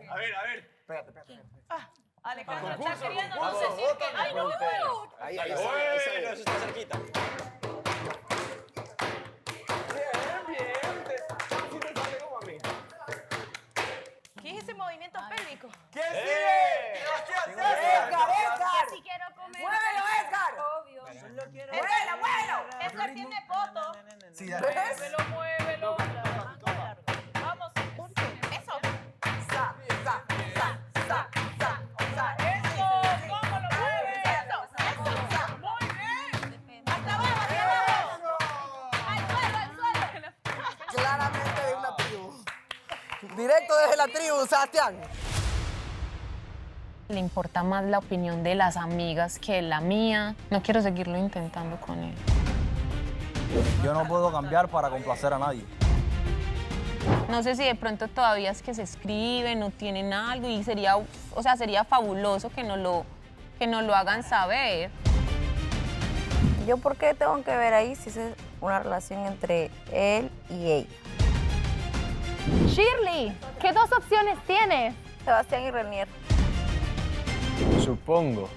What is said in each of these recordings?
A ver. Espérate. Alejandro está queriendo no decir que... ¡Ay, no me muero! Ahí. Bueno, eso está cerquita. ¿Qué es ese movimiento pélvico? ¿Quién sigue? ¡Edgar! Si quiero comer. ¡Muévelo, Edgar! Obvio. ¡Muévelo! Edgar tiene poto. Sí, ¿ves? Muévelo. Vamos. Eso. Sa. Eso. ¿Cómo lo mueves? Eso. Muy bien. Hasta abajo, al suelo. Claramente de una tribu. Directo desde la tribu, Sebastián. Le importa más la opinión de las amigas que la mía. No quiero seguirlo intentando con él. Yo no puedo cambiar para complacer a nadie. No sé si de pronto todavía es que se escriben o tienen algo y sería fabuloso que nos lo hagan saber. ¿Yo por qué tengo que ver ahí si es una relación entre él y ella? Shirley, ¿qué dos opciones tienes? Sebastián y Renier. Supongo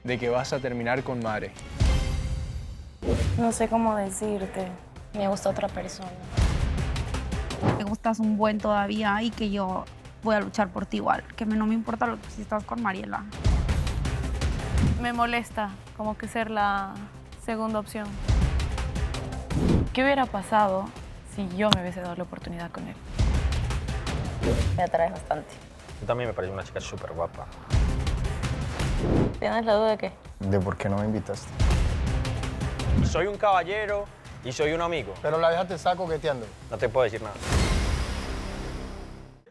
de que vas a terminar con Mare. No sé cómo decirte. Me gusta otra persona. Me gustas un buen todavía y que yo voy a luchar por ti igual. Que no me importa si estás con Mariela. Me molesta como que ser la segunda opción. ¿Qué hubiera pasado si yo me hubiese dado la oportunidad con él? Me atraes bastante. Tú también me parece una chica súper guapa. ¿Tienes la duda de qué? ¿De por qué no me invitaste? Soy un caballero y soy un amigo. Pero la dejaste saco coqueteando. No te puedo decir nada.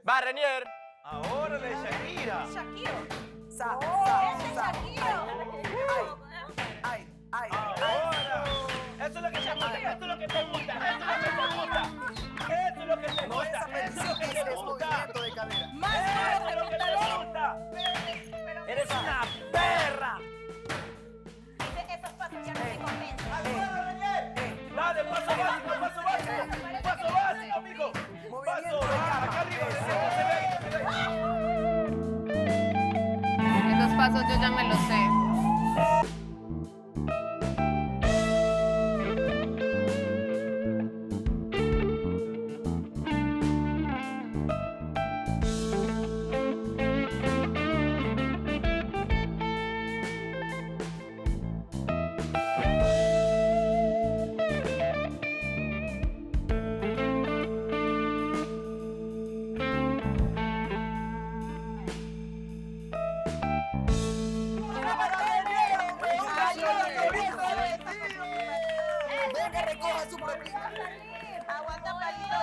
Va, Renier. Ahora de Shakira. Sa. Ay. Ahora. Eso es lo que te gusta. Eso es lo que te gusta. Eso es lo que te gusta. Esa petición es movimiento de cadera. Eso es lo que te gusta. Eres una perra. Esos pasos ya no me convencen. Dale, paso básico, amigo. Movimiento Paso, de cama. acá arriba, se ve. Esos pasos yo ya me los sé. Venga, recoja su propina. Aguanta, palito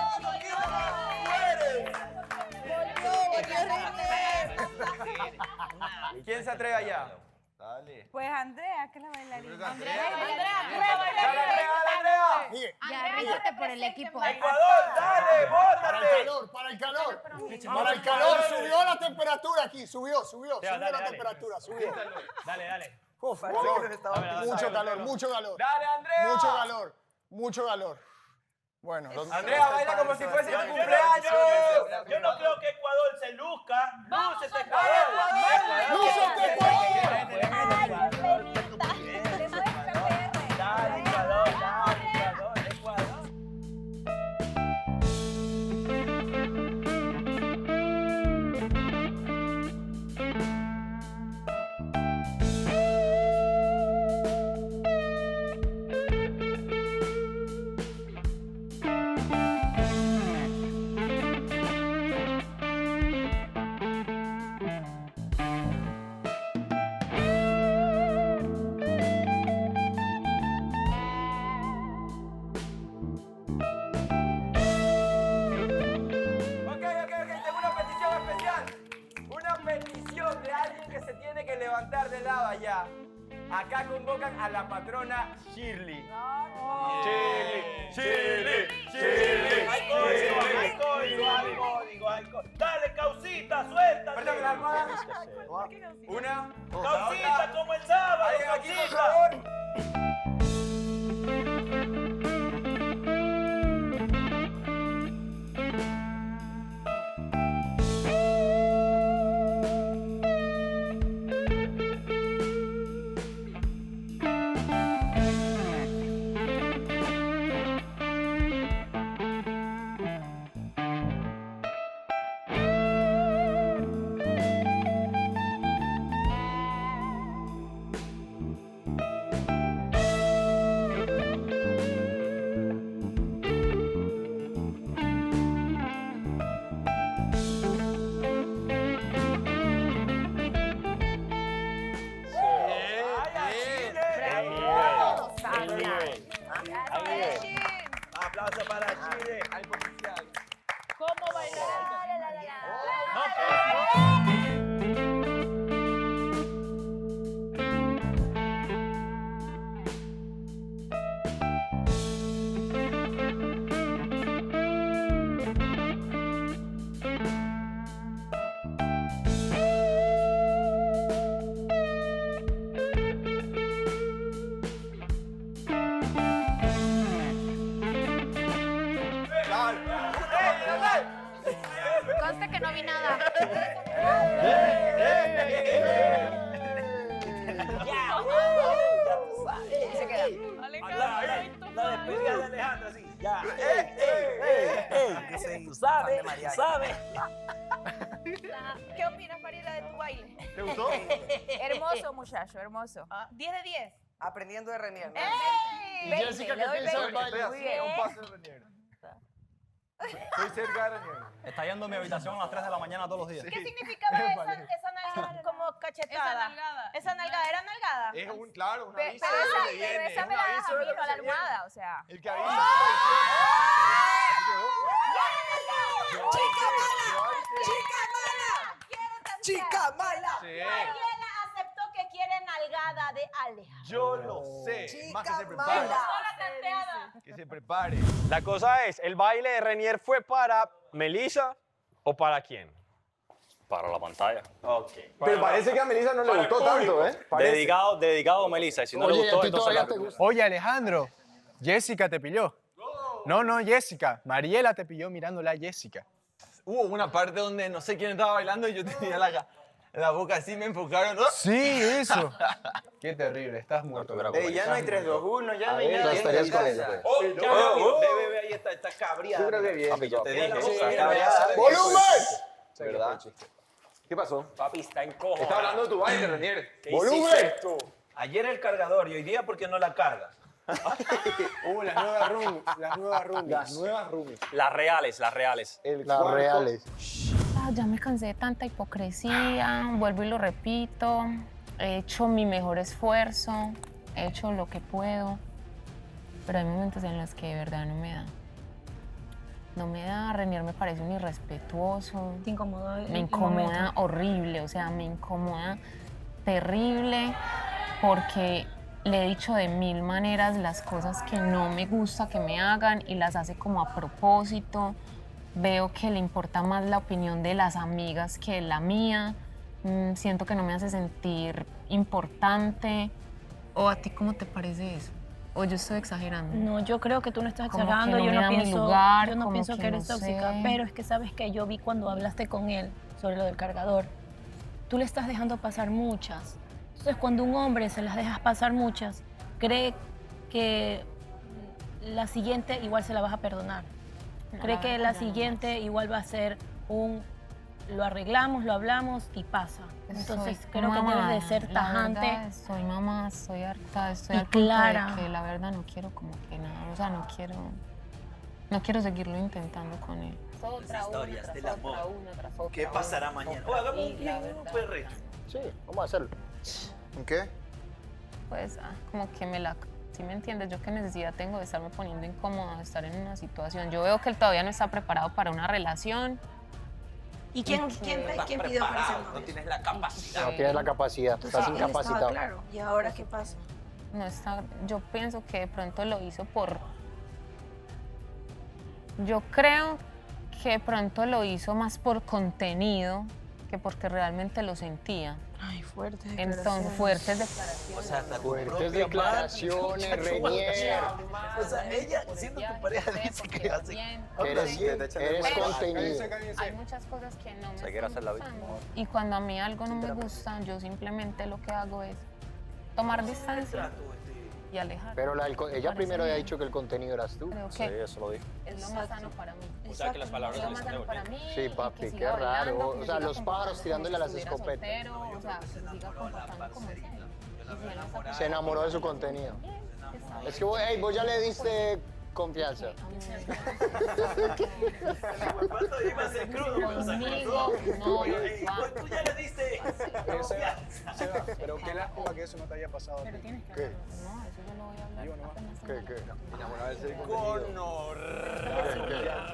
¿Y quién se atreve allá? Dale. Pues Andrea, que es la bailarina. Andrea, Ya, rígete por el equipo. Ecuador, dale, bótate. Para el calor, subió la temperatura aquí, subió la temperatura, subió. Dale. Uf, mucho calor. Dale, Andrea. Mucho calor. Bueno, Andrea, baila como si fuese tu cumpleaños. Yo no creo que Ecuador se luzca. ¡Lúcete, Ecuador! ¡Lúcete, Ecuador! Dale, Ecuador, Ecuador. Levantar de lado allá. Acá convocan a la patrona Shirley. Shirley. Hay código. Dale, causita, suelta. Perdón, la almohada. Una. Causita, como el sábado. Alguien aquí, por favor. La despedida de Alejandra, así. Ya. Tú sabes, tú sabes. ¿Qué opinas, Mariela, de tu baile? ¿Te gustó? Hermoso, muchacho, hermoso. 10 de 10. Aprendiendo de Renier, ¿no? ¿Y Jessica qué piensa del baile? Muy bien. Un paso de Renier. Estoy cerca de Renier. Está yendo a mi habitación a las 3 de la mañana todos los días. ¿Qué significaba esa nalgada como cachetada? Esa nalgada, ¿era nalgada? Es claro, un Pero aviso. esa me la das a mí, no a la almohada, o sea. El que avisa. ¡Chica mala! Mariela aceptó que quiere nalgada de Alejandra. Yo lo sé. Más que se prepare. mala. Que se prepare. La cosa es, ¿el baile de Renier fue para Melissa o para quién? Para la pantalla. Ok. Pero parece que a Melissa no le gustó tanto, ¿eh? Parece. Dedicado a Melissa. Y si no Oye, le gustó, ¿a ti entonces todavía la- te gusta? Oye, Alejandro, Jessica te pilló. No, Jessica. Mariela te pilló mirándola a Jessica. Hubo una parte donde no sé quién estaba bailando y yo tenía la boca así, me enfocaron. Sí, eso. Qué terrible, estás muerto. Ya no hay 3, 2, 1, ya no hay ver, nada. ya estarías con ella, pues. Bebé, ahí está cabreada. Yo creo que bien. Papi, yo te dije. Sí, está mira, cabreada. ¡Volumen! ¿Verdad? ¿Qué pasó? Papi, está en cojo. Estaba hablando de tu baile, Renier. ¡Volumen! Ayer el cargador y hoy día porque no la cargas. Las nuevas roomies. Las nuevas roomies. Las nuevas roomies. Las reales. Las reales. Ya me cansé de tanta hipocresía, vuelvo y lo repito, he hecho mi mejor esfuerzo, he hecho lo que puedo, pero hay momentos en los que de verdad no me da. No me da, Renier me parece un irrespetuoso. Te incomoda. Me incomoda horrible, o sea, me incomoda terrible porque le he dicho de 1000 maneras las cosas que no me gusta que me hagan y las hace como a propósito. Veo que le importa más la opinión de las amigas que la mía. Siento que no me hace sentir importante. ¿O a ti cómo te parece eso? ¿O yo estoy exagerando? No, yo creo que tú no estás Como exagerando, que no yo me no da mi pienso, lugar, yo no como pienso que que eres no tóxica, sé. pero es que sabes que yo vi cuando hablaste con él sobre lo del cargador, tú le estás dejando pasar muchas. Entonces, cuando un hombre se las dejas pasar muchas, cree que la siguiente igual se la vas a perdonar. Cree que la siguiente igual va a ser lo arreglamos, lo hablamos y pasa. Entonces creo que debes de ser tajante. La verdad, soy mamá, estoy harta, estoy Y al punto clara. de que la verdad no quiero como que nada, o sea, no quiero seguirlo intentando con él. Historias del amor. ¿Qué pasará mañana? Hagamos un perrito. Sí, vamos a hacerlo. ¿En qué? Pues como que ¿sí me entiendes? Yo qué necesidad tengo de estarme poniendo incómoda, de estar en una situación. Yo veo que él todavía no está preparado para una relación. ¿Y quién pidió para ser No tienes la capacidad. No tienes la capacidad, estás incapacitado. Claro. ¿Y ahora qué pasa? No está, yo pienso que de pronto lo hizo yo creo que de pronto lo hizo más por contenido que porque realmente lo sentía. Ay, fuerte. Entonces, fuertes declaraciones. O sea, hasta tu Fuertes propia declaraciones, madre. Renier. O sea, ella, siendo tu pareja, dice que hace... Eres contenido. Hay muchas cosas que no me Se quiere hacer la están víctima. gustando. Y cuando a mí algo no me gusta, yo simplemente lo que hago es tomar distancia y alejar. Pero ella primero había dicho que el contenido eras tú. Creo Sí, que eso lo dijo. es lo más sano para mí. O sea, que las palabras Es lo no más dicen sano para mí. Sí, y papi, que qué siga raro. bailando, que O me sea, siga los comportando pájaros como tirándole a si las estuviera escopetas. soltero, o sea, que se siga comportando como sea. Y si él no está Se enamoró de su contenido. Es que, vos ya le diste confianza. ¿Cuánto iba a ser crudo? Conmigo, no, Pues tú ya le diste confianza. Seba, pero qué lástima que eso no te haya pasado a ti. Pero tienes que ¿Qué? hablarlo. No, eso yo lo voy a hablar Digo, no. apenas ¿Qué, tenga qué? Enamorada de ser contenido.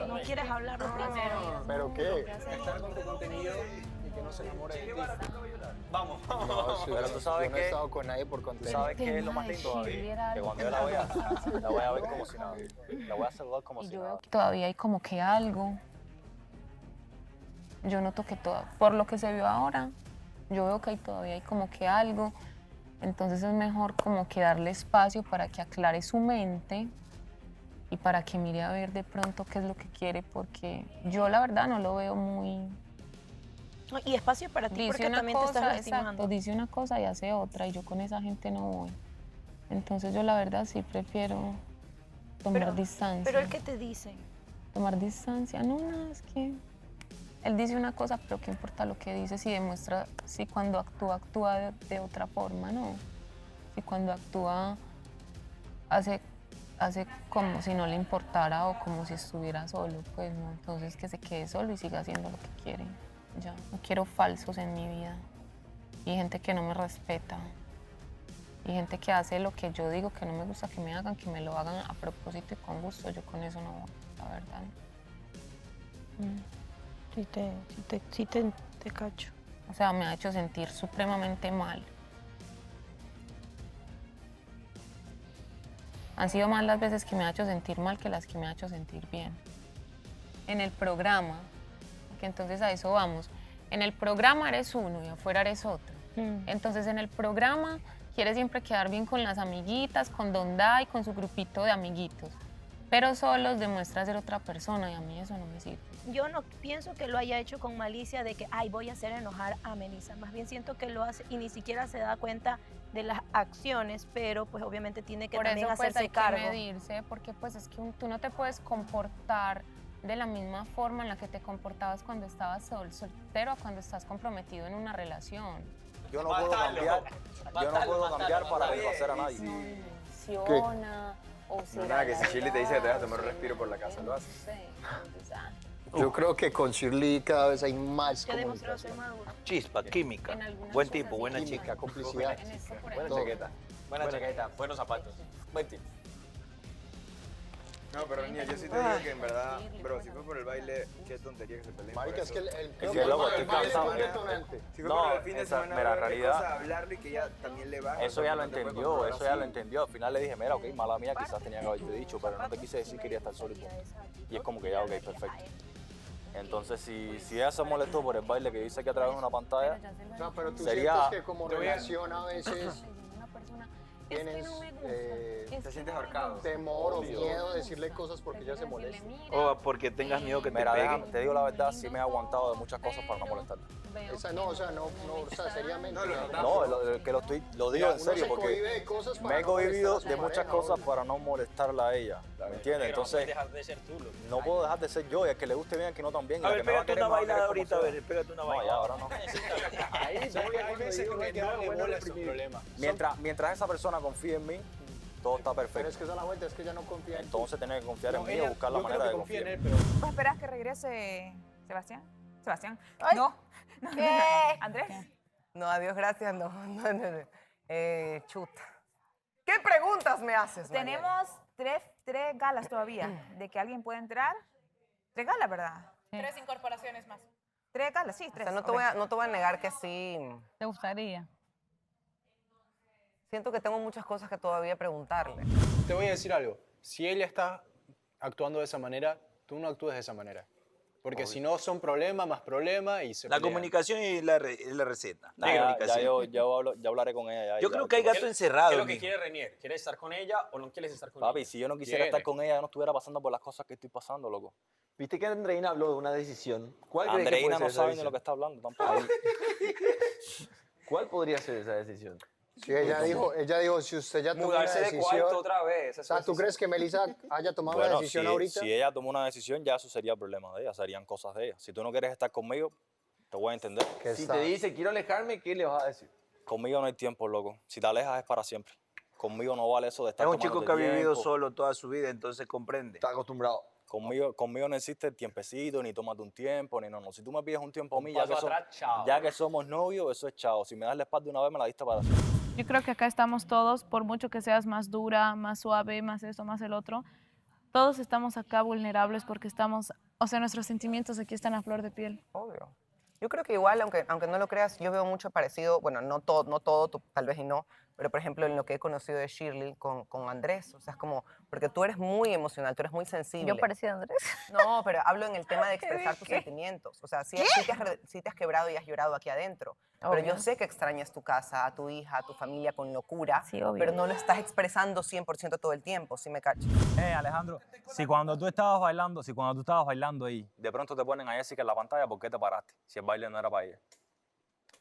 No quieres hablarlo primero. ¿Pero qué? Estar con tu contenido y que no se enamore de ti. Vamos, No, sí, Pero tú sabes yo no he que- estado con nadie por ¿Tú contenido. sabes qué es lo más lindo, David? Que cuando yo la voy a ver como si nada. La voy a saludar como Y si yo nada. veo que todavía hay como que algo. Yo noto que por lo que se vio ahora, yo veo que todavía hay como que algo. Entonces es mejor como que darle espacio para que aclare su mente y para que mire a ver de pronto qué es lo que quiere, porque yo la verdad no lo veo muy... Y espacio para ti porque también te estás lastimando. exacto, dice una cosa y hace otra, y yo con esa gente no voy. Entonces yo la verdad sí prefiero tomar distancia. ¿Pero él qué te dice? Tomar distancia, no, nada, es que él dice una cosa, pero qué importa lo que dice si demuestra, si cuando actúa de otra forma, ¿no? Si cuando actúa hace como si no le importara o como si estuviera solo, pues no, entonces que se quede solo y siga haciendo lo que quiere. Ya, no quiero falsos en mi vida y gente que no me respeta y gente que hace lo que yo digo que no me gusta que me hagan, que me lo hagan a propósito y con gusto. Yo con eso no voy, la verdad. Sí te cacho. O sea, me ha hecho sentir supremamente mal. Han sido más las veces que me ha hecho sentir mal que las que me ha hecho sentir bien. En el programa, que entonces a eso vamos, en el programa eres uno y afuera eres otro. Entonces en el programa quieres siempre quedar bien con las amiguitas, con Don Dai, con su grupito de amiguitos, pero solos demuestra ser otra persona y a mí eso no me sirve. Yo no pienso que lo haya hecho con malicia de que, ay, voy a hacer enojar a Melissa. Más bien siento que lo hace y ni siquiera se da cuenta de las acciones, pero pues obviamente tiene que Por también eso, pues, hacerse hay cargo. que medirse, porque pues es que tú no te puedes comportar de la misma forma en la que te comportabas cuando estabas soltero a cuando estás comprometido en una relación. Yo no puedo cambiar, para complacer a nadie. No menciona, o No, nada, que si Shirley te dice que te vas a tomar un respiro por la casa, lo haces. Yo creo que con Shirley cada vez hay más Te ha demostrado ser comunicación. maduro. Chispa, química. En algunas Buen cosas tipo, sí. buena Química, chica. complicidad. En esto, por Buena ejemplo. chaqueta. Buena chaqueta, buenos zapatos. Buen tipo. No, pero niña, yo sí te digo que en verdad, bro, si fue por el baile, qué tontería que se peleen. Marica, por es que eso. creo que loco, el estoy baile cansado. fue un detonante. Si fue No, por el fin de esa- semana, mira, en hablar de realidad- cosas, hablarle y que ella también le baja. Eso ya lo no te puede entendió, controlar eso ya así. lo entendió. Al final le dije, mira, ok, mala mía, quizás tenía que haberte dicho, pero no te quise decir que quería estar solo y punto. Y es como que ya, ok, perfecto. Entonces, si ella se molestó por el baile que dice que a través de una pantalla, O sea, pero tú Sería- sientes que como relación a veces Es que tienes no me gusta. Te sientes ahorcado. temor o miedo de decirle cosas porque ella se molesta. O porque tengas miedo que te mira, peguen. te digo la verdad, sí me he aguantado de muchas cosas para no molestarla. Esa no, o sea, seriamente. No, que lo digo en serio, Uno se cohíbe porque de cosas para me he no molestar cohibido a su de muchas pareja, cosas obvio. para no molestarla a ella, ¿me entiendes? Entonces, dejar de ser tú. no puedo dejar de ser yo, y al que le guste bien, al que no también. y A la ver, que me va a pégate querer, una me va a querer bailada como ahorita, a sea. ver, pégate una No, ya, bailada. ahora no. Ahí, hay veces que no hay que darle bola a esos problemas. Mientras esa persona confíe en mí, todo está Pero es perfecto. que esa es la vuelta, es que ella no confía en ti. Entonces tiene que confiar en No, mí ella- o buscar la yo creo manera que de confía confiar en en él, mí. pero ¿Tú esperas que regrese Sebastián? ¿Sebastián? Ay. No. ¿Qué? ¿Andrés? No, adiós, gracias, no. Chuta. ¿Qué preguntas me haces, Mariela? Tenemos tres galas todavía de que alguien pueda entrar. 3 galas, ¿verdad? 3 incorporaciones más. 3 galas, sí, O 3. sea, no te voy a negar que sí. ¿Te gustaría? Siento que tengo muchas cosas que todavía preguntarle. te voy a decir algo. Si ella está actuando de esa manera, tú no actúes de esa manera. Porque si no, son problemas más problemas y se La pelean. comunicación es la receta. La Ya comunicación. ya hablaré con ella. Yo creo que hay gato encerrado. ¿Qué es lo que mijo. quiere Renier? ¿Quieres estar con ella o no quieres estar con Papi, ella? si yo no quisiera estar con ella, yo no estuviera pasando por las cosas que estoy pasando, loco. Viste que Andreina habló de una decisión. ¿Cuál crees que Andreina puede no ser esa sabe ni de lo decisión? que está hablando tampoco. ¿Cuál podría ser esa decisión? Sí, ella dijo, si usted ya tomó una Mudarse de decisión... cuarto otra vez. O sea, ¿tú crees que Melissa haya tomado la Bueno, decisión ahorita? si ella tomó una decisión, ya eso sería problema de ella, serían cosas de ella. Si tú no quieres estar conmigo, te voy a entender. Que Si está- te dice quiero alejarme, ¿qué le vas a decir? Conmigo no hay tiempo, loco. Si te alejas es para siempre. Conmigo no vale eso de estar Es un chico que ha tomándote vivido tiempo. solo toda su vida, entonces comprende. Está acostumbrado. Conmigo no existe tiempecito, ni tómate un tiempo, ni no. Si tú me pides un tiempo a mí, paso atrás, chao. ya que somos novios, eso es chao. Si me das la espalda una vez, me la diste para siempre. Yo creo que acá estamos todos, por mucho que seas más dura, más suave, más esto, más el otro, todos estamos acá vulnerables porque estamos, o sea, nuestros sentimientos aquí están a flor de piel. Obvio. Yo creo que igual, aunque no lo creas, yo veo mucho parecido, bueno, no todo, tal vez y no, pero por ejemplo en lo que he conocido de Shirley con Andrés, o sea, es como, porque tú eres muy emocional, tú eres muy sensible. Yo parecía Andrés. No, pero hablo en el tema de expresar tus sentimientos, o sea, sí te has quebrado y has llorado aquí adentro, pero yo Obvio. sé que extrañas tu casa, a tu hija, a tu familia con locura, Sí, obvio. pero no lo estás expresando 100% todo el tiempo, ¿sí me cachas? Alejandro, si cuando tú estabas bailando ahí, de pronto te ponen a Jessica en la pantalla, ¿por qué te paraste? Si el baile no era para ella.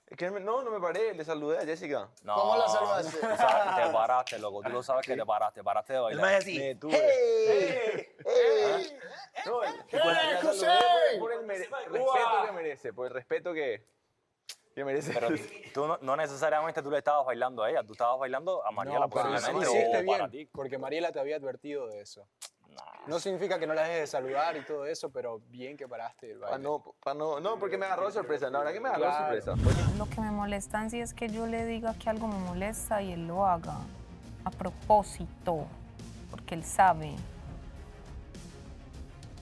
Es que no me paré, le saludé a Jessica. No, ¿Cómo la saludaste? Tú sabes que te paraste, loco. Tú lo sabes que te paraste de El bailar. más así. ¡Hey! No, ¡Hey, la José! saludé por el respeto que merece, por el respeto que merece. Pero tú no necesariamente tú le estabas bailando a ella, tú estabas bailando a Mariela No, pero posiblemente hiciste o para bien, ti. porque Mariela te había advertido de eso. No significa que no la dejes de saludar y todo eso, pero bien que paraste el baile. No, porque me agarró de sorpresa. La verdad que me agarró de Claro. sorpresa. Lo que me molesta en sí es que yo le diga que algo me molesta y él lo haga a propósito, porque él sabe.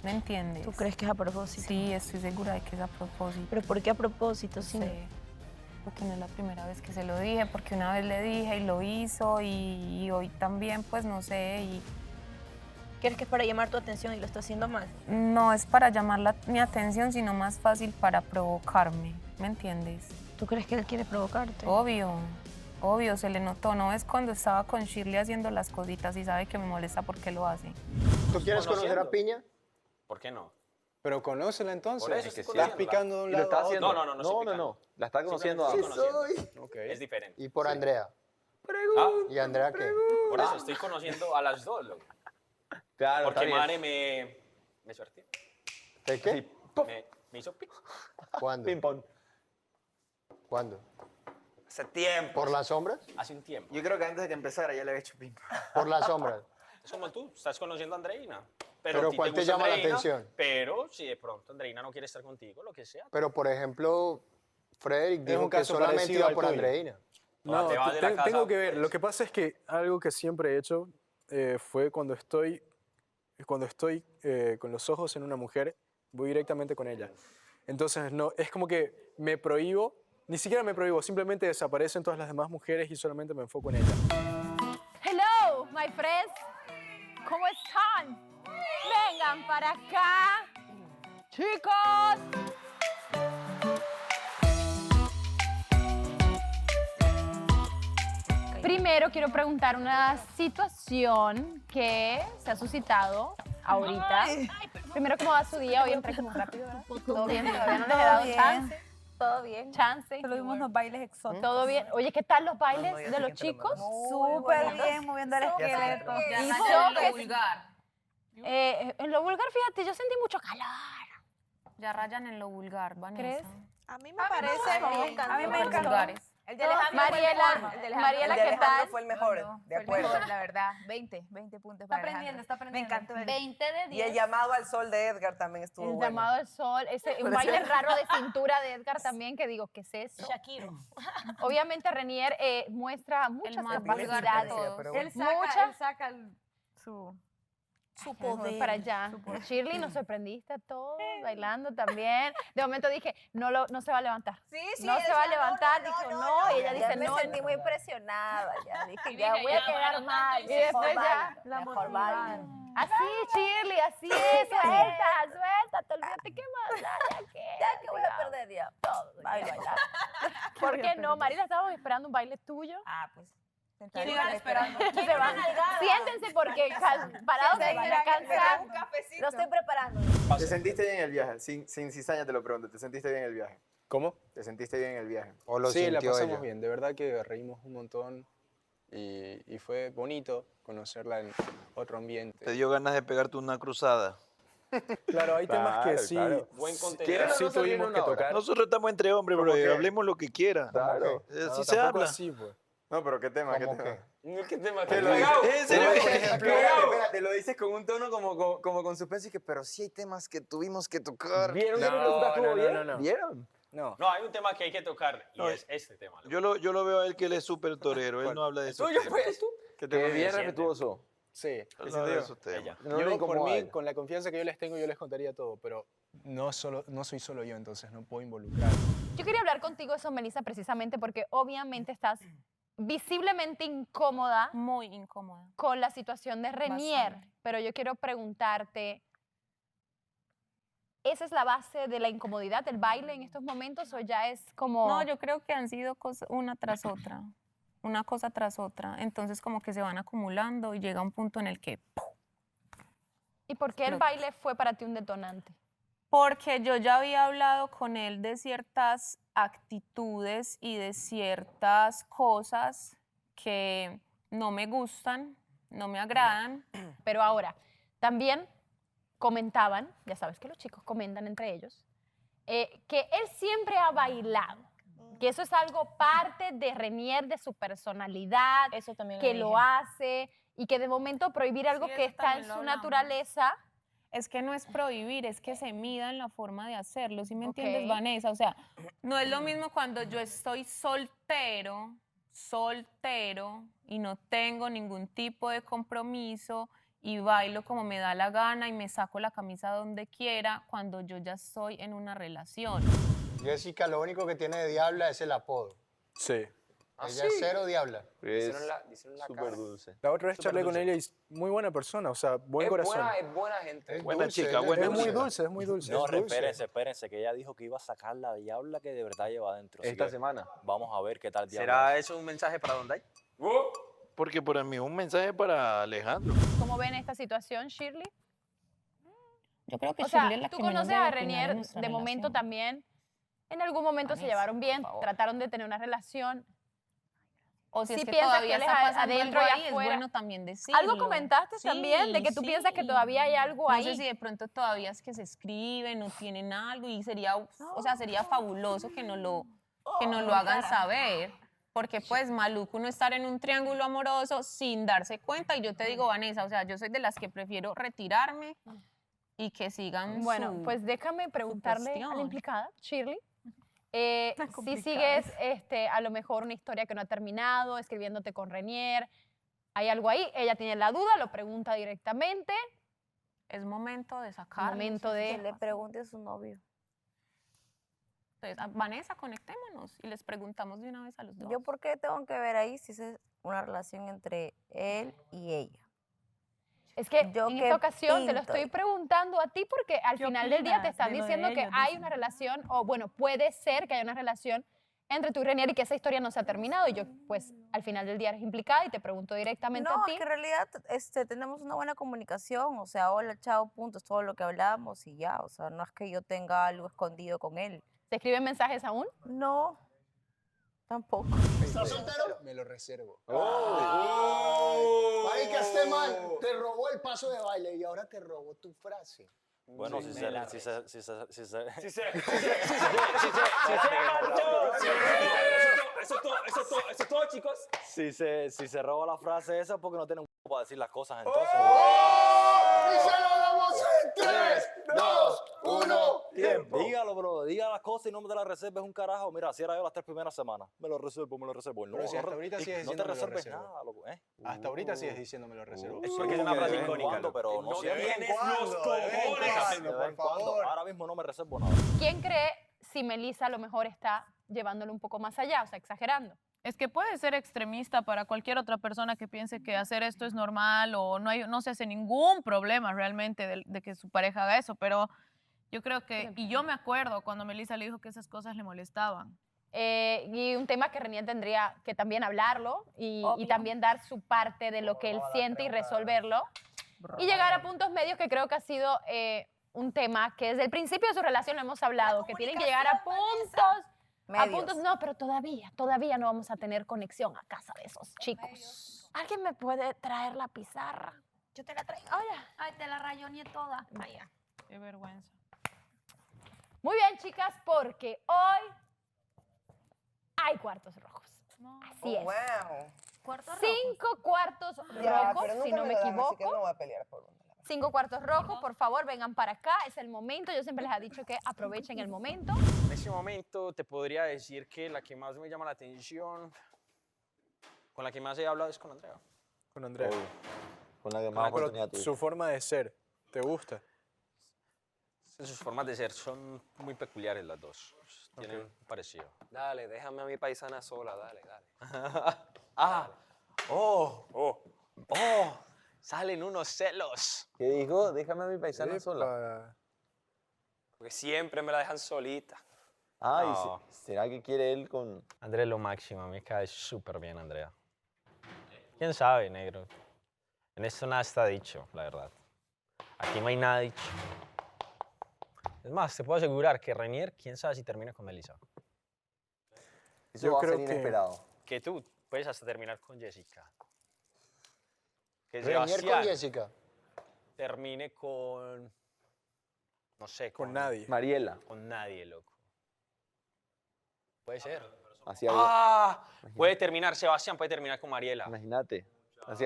¿Me entiendes? ¿Tú crees que es a propósito? Sí, estoy segura de que es a propósito. ¿Pero por qué a propósito? Sí, porque no es la primera vez que se lo dije, porque una vez le dije y lo hizo y hoy también, pues no sé. Y ¿Crees que es para llamar tu atención y lo está haciendo mal? no es para llamar mi atención, sino más fácil para provocarme, ¿me entiendes? ¿Tú crees que él quiere provocarte? Obvio, se le notó. ¿No es cuando estaba con Shirley haciendo las cositas y sabe que me molesta porque lo hace? ¿Tú quieres conocer a Piña? ¿Por qué no? Pero conócela entonces. Por eso Es que estoy estás conociéndola. picando de un Y lo lado está a otro. haciendo. No, estoy picando. No. La está conociendo a Simplemente estoy conociendo. Ok. Es diferente. ¿Y por Andrea? Ah, ¿Y Andrea qué? por eso estoy conociendo a las dos, loco. Claro, Porque está Mare bien. me suertió. ¿De qué? Me hizo pic. ¿Cuándo? Ping pong. ¿Cuándo? Hace tiempo. ¿Por las sombras? Hace un tiempo. Yo creo que antes de que empezara ya le había hecho ping pong. Por las sombras. Es como tú, estás conociendo a Andreina. Pero a ti ¿cuál te gusta llama la Andreina, atención? Pero si de pronto Andreina no quiere estar contigo, lo que sea. Pero, por ejemplo, Frederick Es dijo un que caso solamente parecido iba al por tuyo. Andreina. No, te vas de la casa, tengo que ver. pues. Lo que pasa es que algo que siempre he hecho fue cuando estoy con los ojos en una mujer, voy directamente con ella. Entonces, no, es como que me prohíbo, ni siquiera me prohíbo, simplemente desaparecen todas las demás mujeres y solamente me enfoco en ella. Hello, my friends. ¿Cómo están? Vengan para acá. Chicos. Primero quiero preguntar una situación que se ha suscitado ahorita. Primero, ¿cómo va su día? Hoy entré como rápido, ¿verdad? ¿Todo bien? Todavía no les he dado chance. Todo bien. Chance. Solo vimos unos bailes exóticos. Todo bien. Oye, ¿qué tal los bailes de los chicos? Súper bien, moviendo el esqueleto. En lo vulgar, fíjate, yo sentí mucho calor. Ya rayan en lo vulgar, Vanessa. ¿Crees? A mí me parece bien. A mí me Súper encantó. vulgares. El de Alejandro fue el Mariela, mejor. El de Alejandro. Mariela, El de ¿qué Alejandro tal? fue el mejor, de acuerdo. La verdad, 20 puntos para Alejandro. Está aprendiendo. Me encantó. 20 de 10. Y el llamado al sol de Edgar también estuvo El bueno. llamado al sol, un baile raro de cintura de Edgar también, que digo, ¿qué es eso? Shakiro. Obviamente Renier muestra muchas más capacidades. vulgar, pero Él saca su Voy para allá. Shirley, nos sorprendiste a todos bailando también. De momento dije, no se va a levantar. Sí, No se va a levantar. Dijo, no. Y ella Ya dice, me no. sentí muy presionada. Ya dije, Y ya dije, voy ya, a quedar bueno, mal. tanto y después Mejor ya baile, mejor baile. Así, Shirley, así es. Suéltate, olvídate, ¿qué más? Ya que voy a perder ya. Todo. Bailar. ¿Por qué no? Marila, estábamos esperando un baile tuyo. Ah, pues. ¿Quién iba esperando? Se van. Siéntense porque parados se van a cansar. Lo estoy preparando. ¿Te sentiste bien en el viaje? Sin cizaña te lo pregunto. ¿Te sentiste bien en el viaje? ¿Cómo? ¿Te sentiste bien en el viaje? ¿O lo Sí, la sintió pasamos ella? bien. De verdad que reímos un montón y fue bonito conocerla en otro ambiente. Te dio ganas de pegarte una cruzada. Claro, hay temas que sí, Buen contenido. ¿Quieren sí no salir tuvimos una que hora? tocar. Nosotros estamos entre hombres, ¿Cómo bro. qué? Hablemos lo que quiera. Claro. Así No, se tampoco habla. así, pues. No, pero ¿qué tema? ¿Qué ¿Cómo tema? qué? ¿Qué tema? Te lo dices, ¿En serio? por ejemplo, espérate, lo dices con un tono como con suspenso y que, pero sí hay temas que tuvimos que tocar. ¿Vieron que No, mi pregunta estuvo no, bien? no, no. ¿Vieron? No. No, hay un tema que hay que tocar y No, es este tema. loco. Yo lo veo a él que él es súper torero. Él no habla de esos ¿Tuyo temas. pues tú? Que te bien siente? respetuoso. Sí. Él no habla de esos temas. Ella. No le Yo, por incomoda a mí, él. con la confianza que yo les tengo, yo les contaría todo, pero no soy solo yo, entonces no puedo involucrar. Yo quería hablar contigo de eso, Melissa, precisamente porque obviamente estás visiblemente incómoda Muy incómoda. con la situación de Renier, Bastante. pero yo quiero preguntarte, ¿esa es la base de la incomodidad del baile en estos momentos o ya es como... No, yo creo que han sido cosas una tras otra, una cosa tras otra. Entonces como que se van acumulando y llega un punto en el que ¡pum! ¿Y por qué el Explota. baile fue para ti un detonante? Porque yo ya había hablado con él de ciertas actitudes y de ciertas cosas que no me gustan, no me agradan. Pero ahora, también comentaban, ya sabes que los chicos comentan entre ellos, que él siempre ha bailado, que eso es algo parte de Renier, de su personalidad, Eso también que le lo dije. hace y que de momento prohibir algo que está en su naturaleza. Es que no es prohibir, es que se mida en la forma de hacerlo, ¿sí me Ok. entiendes, Vanessa? O sea, no es lo mismo cuando yo estoy soltero y no tengo ningún tipo de compromiso y bailo como me da la gana y me saco la camisa donde quiera cuando yo ya estoy en una relación. Jessica, lo único que tiene de diabla es el apodo. Sí. Ella es cero diabla. Es Dicen la súper cara. dulce. La otra vez Súper charlé con dulce. ella y es muy buena persona, o sea, buen corazón. Es buena gente. Buena dulce, chica, ella buena Es muy chica. dulce, es muy dulce. No, es dulce. espérense, que ella dijo que iba a sacar la diabla que de verdad lleva adentro. Así Esta que semana. Vamos a ver qué tal diabla. ¿Será eso un mensaje para Donday? Porque para mí es un mensaje para Alejandro. ¿Cómo ven esta situación, Shirley? Yo creo que O sea, Shirley es la tú que menos conoces debe a opinar en Renier nuestra de momento relación. también. En algún momento se Vanessa, llevaron bien, por favor. trataron de tener una relación. O si Sí es que piensas todavía que él es está pasando adentro algo y ahí, afuera. es bueno también decirlo. Algo comentaste también de que tú piensas que todavía hay algo ahí. No sé si de pronto todavía es que se escriben o tienen algo y sería, o sea, sería fabuloso que nos lo hagan saber. Porque pues maluco no estar en un triángulo amoroso sin darse cuenta. Y yo te digo, Vanessa, o sea, yo soy de las que prefiero retirarme y que sigan Bueno, su- pues déjame preguntarle a la cuestión. implicada, Shirley. Si complicada. sigues a lo mejor una historia que no ha terminado, escribiéndote con Renier, ¿hay algo ahí? Ella tiene la duda, lo pregunta directamente. Es momento de sacarlo. Momento Que de... le pregunte a su novio. Entonces, Vanessa, conectémonos y les preguntamos de una vez a los dos. ¿Yo por qué tengo que ver ahí si es una relación entre él y ella? Es que Yo en qué esta ocasión te lo pinto. estoy preguntando a ti porque al ¿Qué final del día te opinas están de lo de diciendo que ellos? hay Dicen. una relación, o bueno, puede ser que haya una relación entre tú y Renier y que esa historia no se ha terminado. Y yo, pues, al final del día eres implicada y te pregunto directamente No, a ti. es que en realidad tenemos una buena comunicación, o sea, hola, chao, punto, es todo lo que hablamos y ya, o sea, no es que yo tenga algo escondido con él. ¿Te escriben mensajes aún? No, tampoco. ¿Estás soltero? Me lo reservo. Marica, este man te robó el paso de baile y ahora te robó tu frase. Bueno, si se Eso es todo, chicos. si se roba la frase esa porque no tiene un para decir las cosas entonces. Y se lo damos en 3, 2, 1, tiempo. Dígalo, bro, diga las cosas y no me te las reserves un carajo. Mira, si era yo las 3 primeras semanas. Me lo reservo. No, Pero si hasta ahorita sigues no te diciendo me lo reserves reservo. nada, loco, ¿eh? Hasta ahorita sigues diciendo me lo reservo. Es porque es una frase icónica. Cuando, pero no siempre. tienes los cojones. De vez en cuando. Ahora mismo no me reservo nada. ¿Quién cree si Melissa a lo mejor está llevándolo un poco más allá, o sea, exagerando? Es que puede ser extremista para cualquier otra persona que piense que hacer esto es normal o no se hace ningún problema realmente de que su pareja haga eso, pero yo creo que, y yo me acuerdo cuando Melissa le dijo que esas cosas le molestaban. Y un tema que Renier tendría que también hablarlo y también dar su parte de lo que él siente y resolverlo. Y llegar a puntos medios que creo que ha sido un tema que desde el principio de su relación hemos hablado, que tienen que llegar a puntos... A puntos, no, pero todavía no vamos a tener conexión a casa de esos chicos. ¿Alguien me puede traer la pizarra? Yo te la traigo. Ay, te la rayó ni toda. Vaya. Qué vergüenza. Muy bien, chicas, porque hoy hay cuartos rojos. Así es. Wow. ¿Cuartos 5 cuartos Ya, rojos, pero si nunca no me me lo dan, así equivoco. que no voy a pelear por uno. 5 cuartos rojos, por favor, vengan para acá. Es el momento. Yo siempre les he dicho que aprovechen el momento. En ese momento te podría decir que la que más me llama la atención, con la que más he hablado es con Andrea. Con Andrea. Con la que Pero más oportunidad tuve. su forma de ser, ¿te gusta? Sus formas de ser son muy peculiares las dos. Tienen un parecido. Dale, déjame a mi paisana sola, dale. Salen unos celos. ¿Qué dijo? Déjame a mi paisana sola. Porque siempre me la dejan solita. Ay, No. ¿será que quiere él con...? Andrea es lo máximo, a mí me cae súper bien Andrea. ¿Quién sabe, negro? En esto nada está dicho, la verdad. Aquí no hay nada dicho. Es más, te puedo asegurar que Renier, quién sabe si termina con Melissa. Eso va a ser inesperado. Que tú puedes hasta terminar con Jessica. Que Renier Sebastián con Jessica. termine con... No sé. Con nadie. Mariela. Con nadie, loco. Puede ser. Así algo. ¡Ah! Puede terminar, Sebastián puede terminar con Mariela. Imagínate. Así,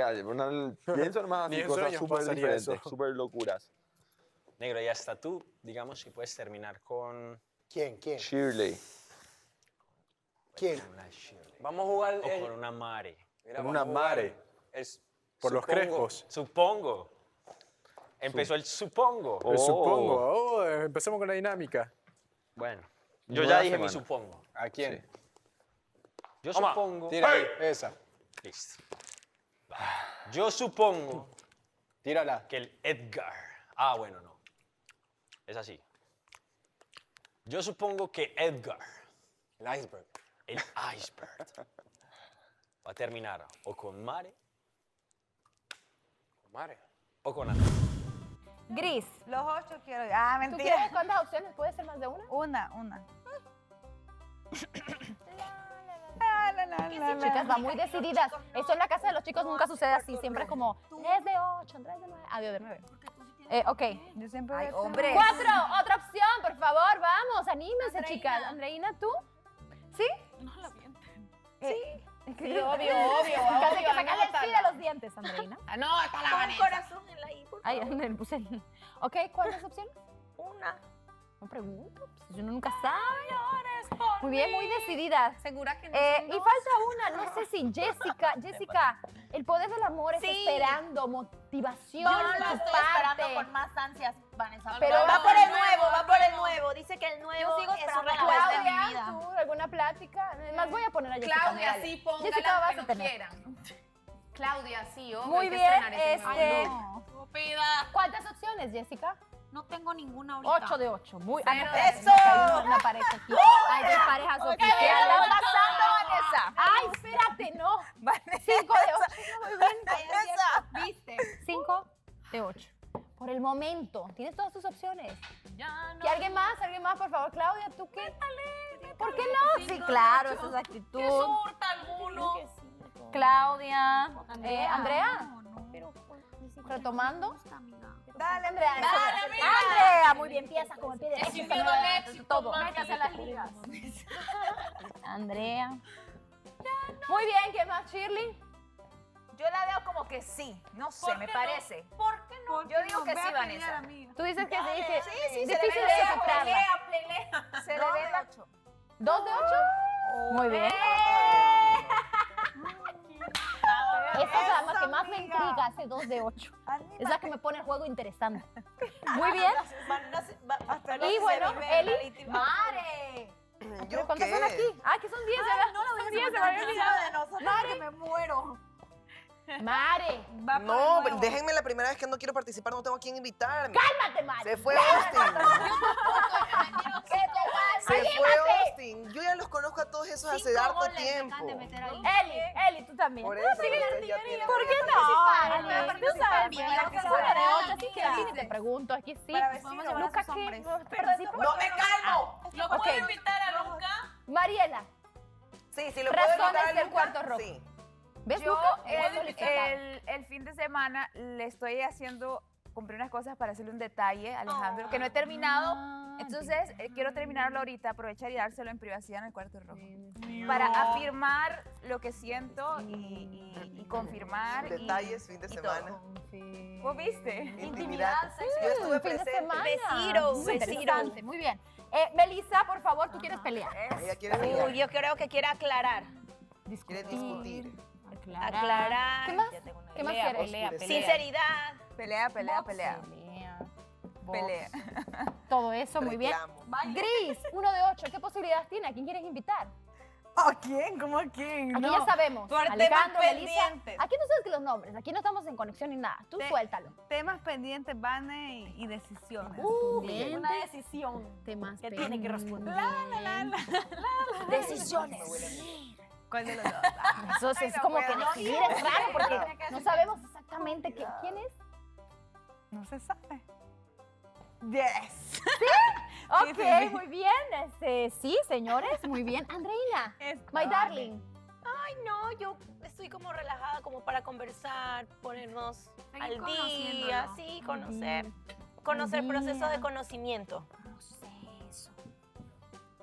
pienso nomás Ni así, en cosas sueños súper pasaría diferentes, eso. súper locuras. Negro, y hasta tú, digamos, si puedes terminar con... ¿Quién? Shirley. ¿Quién? Una Shirley. Vamos a jugar O con una Mare. Mira, Con vamos una a jugar Mare. el Por los supongo. crespos. Supongo. Empezó el supongo. El supongo. Oh, empecemos con la dinámica. Bueno, yo Nueva ya dije mi semana. supongo. ¿A quién? Yo Toma, supongo... Tira ahí, esa. Listo. Yo supongo Tírala. que el Edgar... Ah, bueno, no. Es así. Yo supongo que Edgar, El iceberg. el iceberg, va a terminar o con Mare Mare. o con Andrea. Gris. Los 8 quiero. Ah, ¿Tú mentira. quieres cuántas opciones? ¿Puede ser más de una? Una. Chicas, van muy decididas. Eso en la casa de los chicos nunca sucede así. Siempre es como 3 de 8, 3 de 9. Adiós de 9. Ok. Yo siempre Ay, voy a hombre. 4, otra opción, por favor, vamos, anímense, chicas. Andreina, ¿tú? ¿Sí? No la mienten. Sí. Sí, obvio. Casi que sacarle el fil a los dientes, Andreina. No, está la Con Vanessa. corazón en la I, por Ay, favor. le puse el... Ok, ¿cuántas opciones? Una. No pregunto, pues uno nunca sabe. Muy bien, muy decididas. ¿Segura que no? Y falta una, no sé si Jessica, el poder del amor es Sí. esperando, motivación Yo no de lo tu estoy parte. esperando con más ansias, Vanessa. Pero va por el nuevo, va por el nuevo. Dice que el nuevo sigo es su esperando respuesta en mi Claudia, vida. ¿tú alguna plática? Más voy a poner a Jessica. Claudia, dale. sí, póngala Jessica, vas que a no tener. quieran. Claudia, sí, obvio. Muy hay que bien, estrenar ese nuevo. ¿Cuántas opciones, Jessica? No tengo ninguna ahorita. 8 de 8. Muy Cero. ¡Eso! Una pareja aquí. Hay dos parejas oficiales. ¿Qué está pasando, Vanessa? Ay, espérate, no. 5 de 8. Muy bien. Vanessa. ¿Viste? 5 de 8. Por el momento. Tienes todas tus opciones. Ya no. ¿Y alguien más, por favor? Claudia, ¿tú qué? ¿Por qué no? Sí, claro, esa es la actitud. ¿Qué surta alguno? Claudia. Andrea. Retomando. Dale, Andrea. Andrea. Andrea, muy bien, empieza con el pie derecho. Sin miedo al éxito, Todo. mami. Métase a las ligas. Andrea. Muy bien, ¿qué más, Shirley? Yo la veo como que sí. No sé, me parece. ¿Por qué no? Yo digo que sí, Vanessa. Tú dices que sí, que Sí, se le difícil ve de pelea, descifrarla. Se le ve la... 2 de 8. Muy bien. Esta es la que más me intriga, ese 2 de 8. Es la que me pone el juego interesante. Muy bien. Y bueno, Eli. ¡Mare! ¿Yo ¿Cuántas qué? son aquí? Ah, que son 10, ¿verdad? Son 10, se me había olvidado de nosotros que me muero. Mare. No, déjenme la primera vez que no quiero participar, no tengo a quién invitarme. ¡Cálmate, Mare! Se fue Austin. ¿Qué te pasa? Se fue ¡Anímate! Austin. Yo ya los conozco a todos esos hace harto tiempo. Eli, tú también. Por eso, Sigue la ustedes ya artillería. tienen ¿Por qué que no? Tú sabes, Mira, mira, que que se fuera de fuera 8, así que Eli, te pregunto, aquí sí. Para vecinos, Luca, esos ¿qué? hombres. ¿Participa? ¡No me calmo! ¿Lo puedo invitar a Luca? Mariela, Sí, sí lo puedo razones invitar a del Luca, cuarto rojo. Sí. ¿Ves, Yo Luca? el fin de semana le estoy haciendo, compré unas cosas para hacerle un detalle a Alejandro, que no he terminado. Entonces, quiero terminarlo ahorita, aprovechar y dárselo en privacidad en el cuarto rojo. Para afirmar lo que siento y confirmar. Detalles, fin de y semana. todo. ¿Vos viste? Intimidad. Yo estuve fin de presente. semana. Besiro, Muy besiro. interesante, muy bien. Melissa, por favor, tú quieres pelear. Ella quiere pelear. Uy, yo creo que quiere aclarar. Quiere discutir. Aclarar. ¿Qué más? Ya tengo una ¿Qué más idea. quieres? Sinceridad. Pelea, pelea, pelea. Pelea. Todo eso, muy bien. Reclamo. Gris, 1 de 8. ¿Qué posibilidades tiene? ¿A quién quieres invitar? ¿A quién? ¿Cómo a quién? Aquí No. ya sabemos. Por Alejandro, temas Melissa. pendientes. Aquí no sabes que los nombres. Aquí no estamos en conexión ni nada. Tú suéltalo. Temas pendientes, Vane, y decisiones. Una decisión Temas que tiene que responder. Decisiones. ¿Cuál de los dos? Eso es no como puedo. que decidir es raro porque no sabemos exactamente quién es. No se sabe. Yes. Ok, muy bien. Sí, señores, muy bien. Andreina, my darling. Ay, no, yo estoy como relajada, como para conversar, ponernos al día, sí, conocer proceso de conocimiento.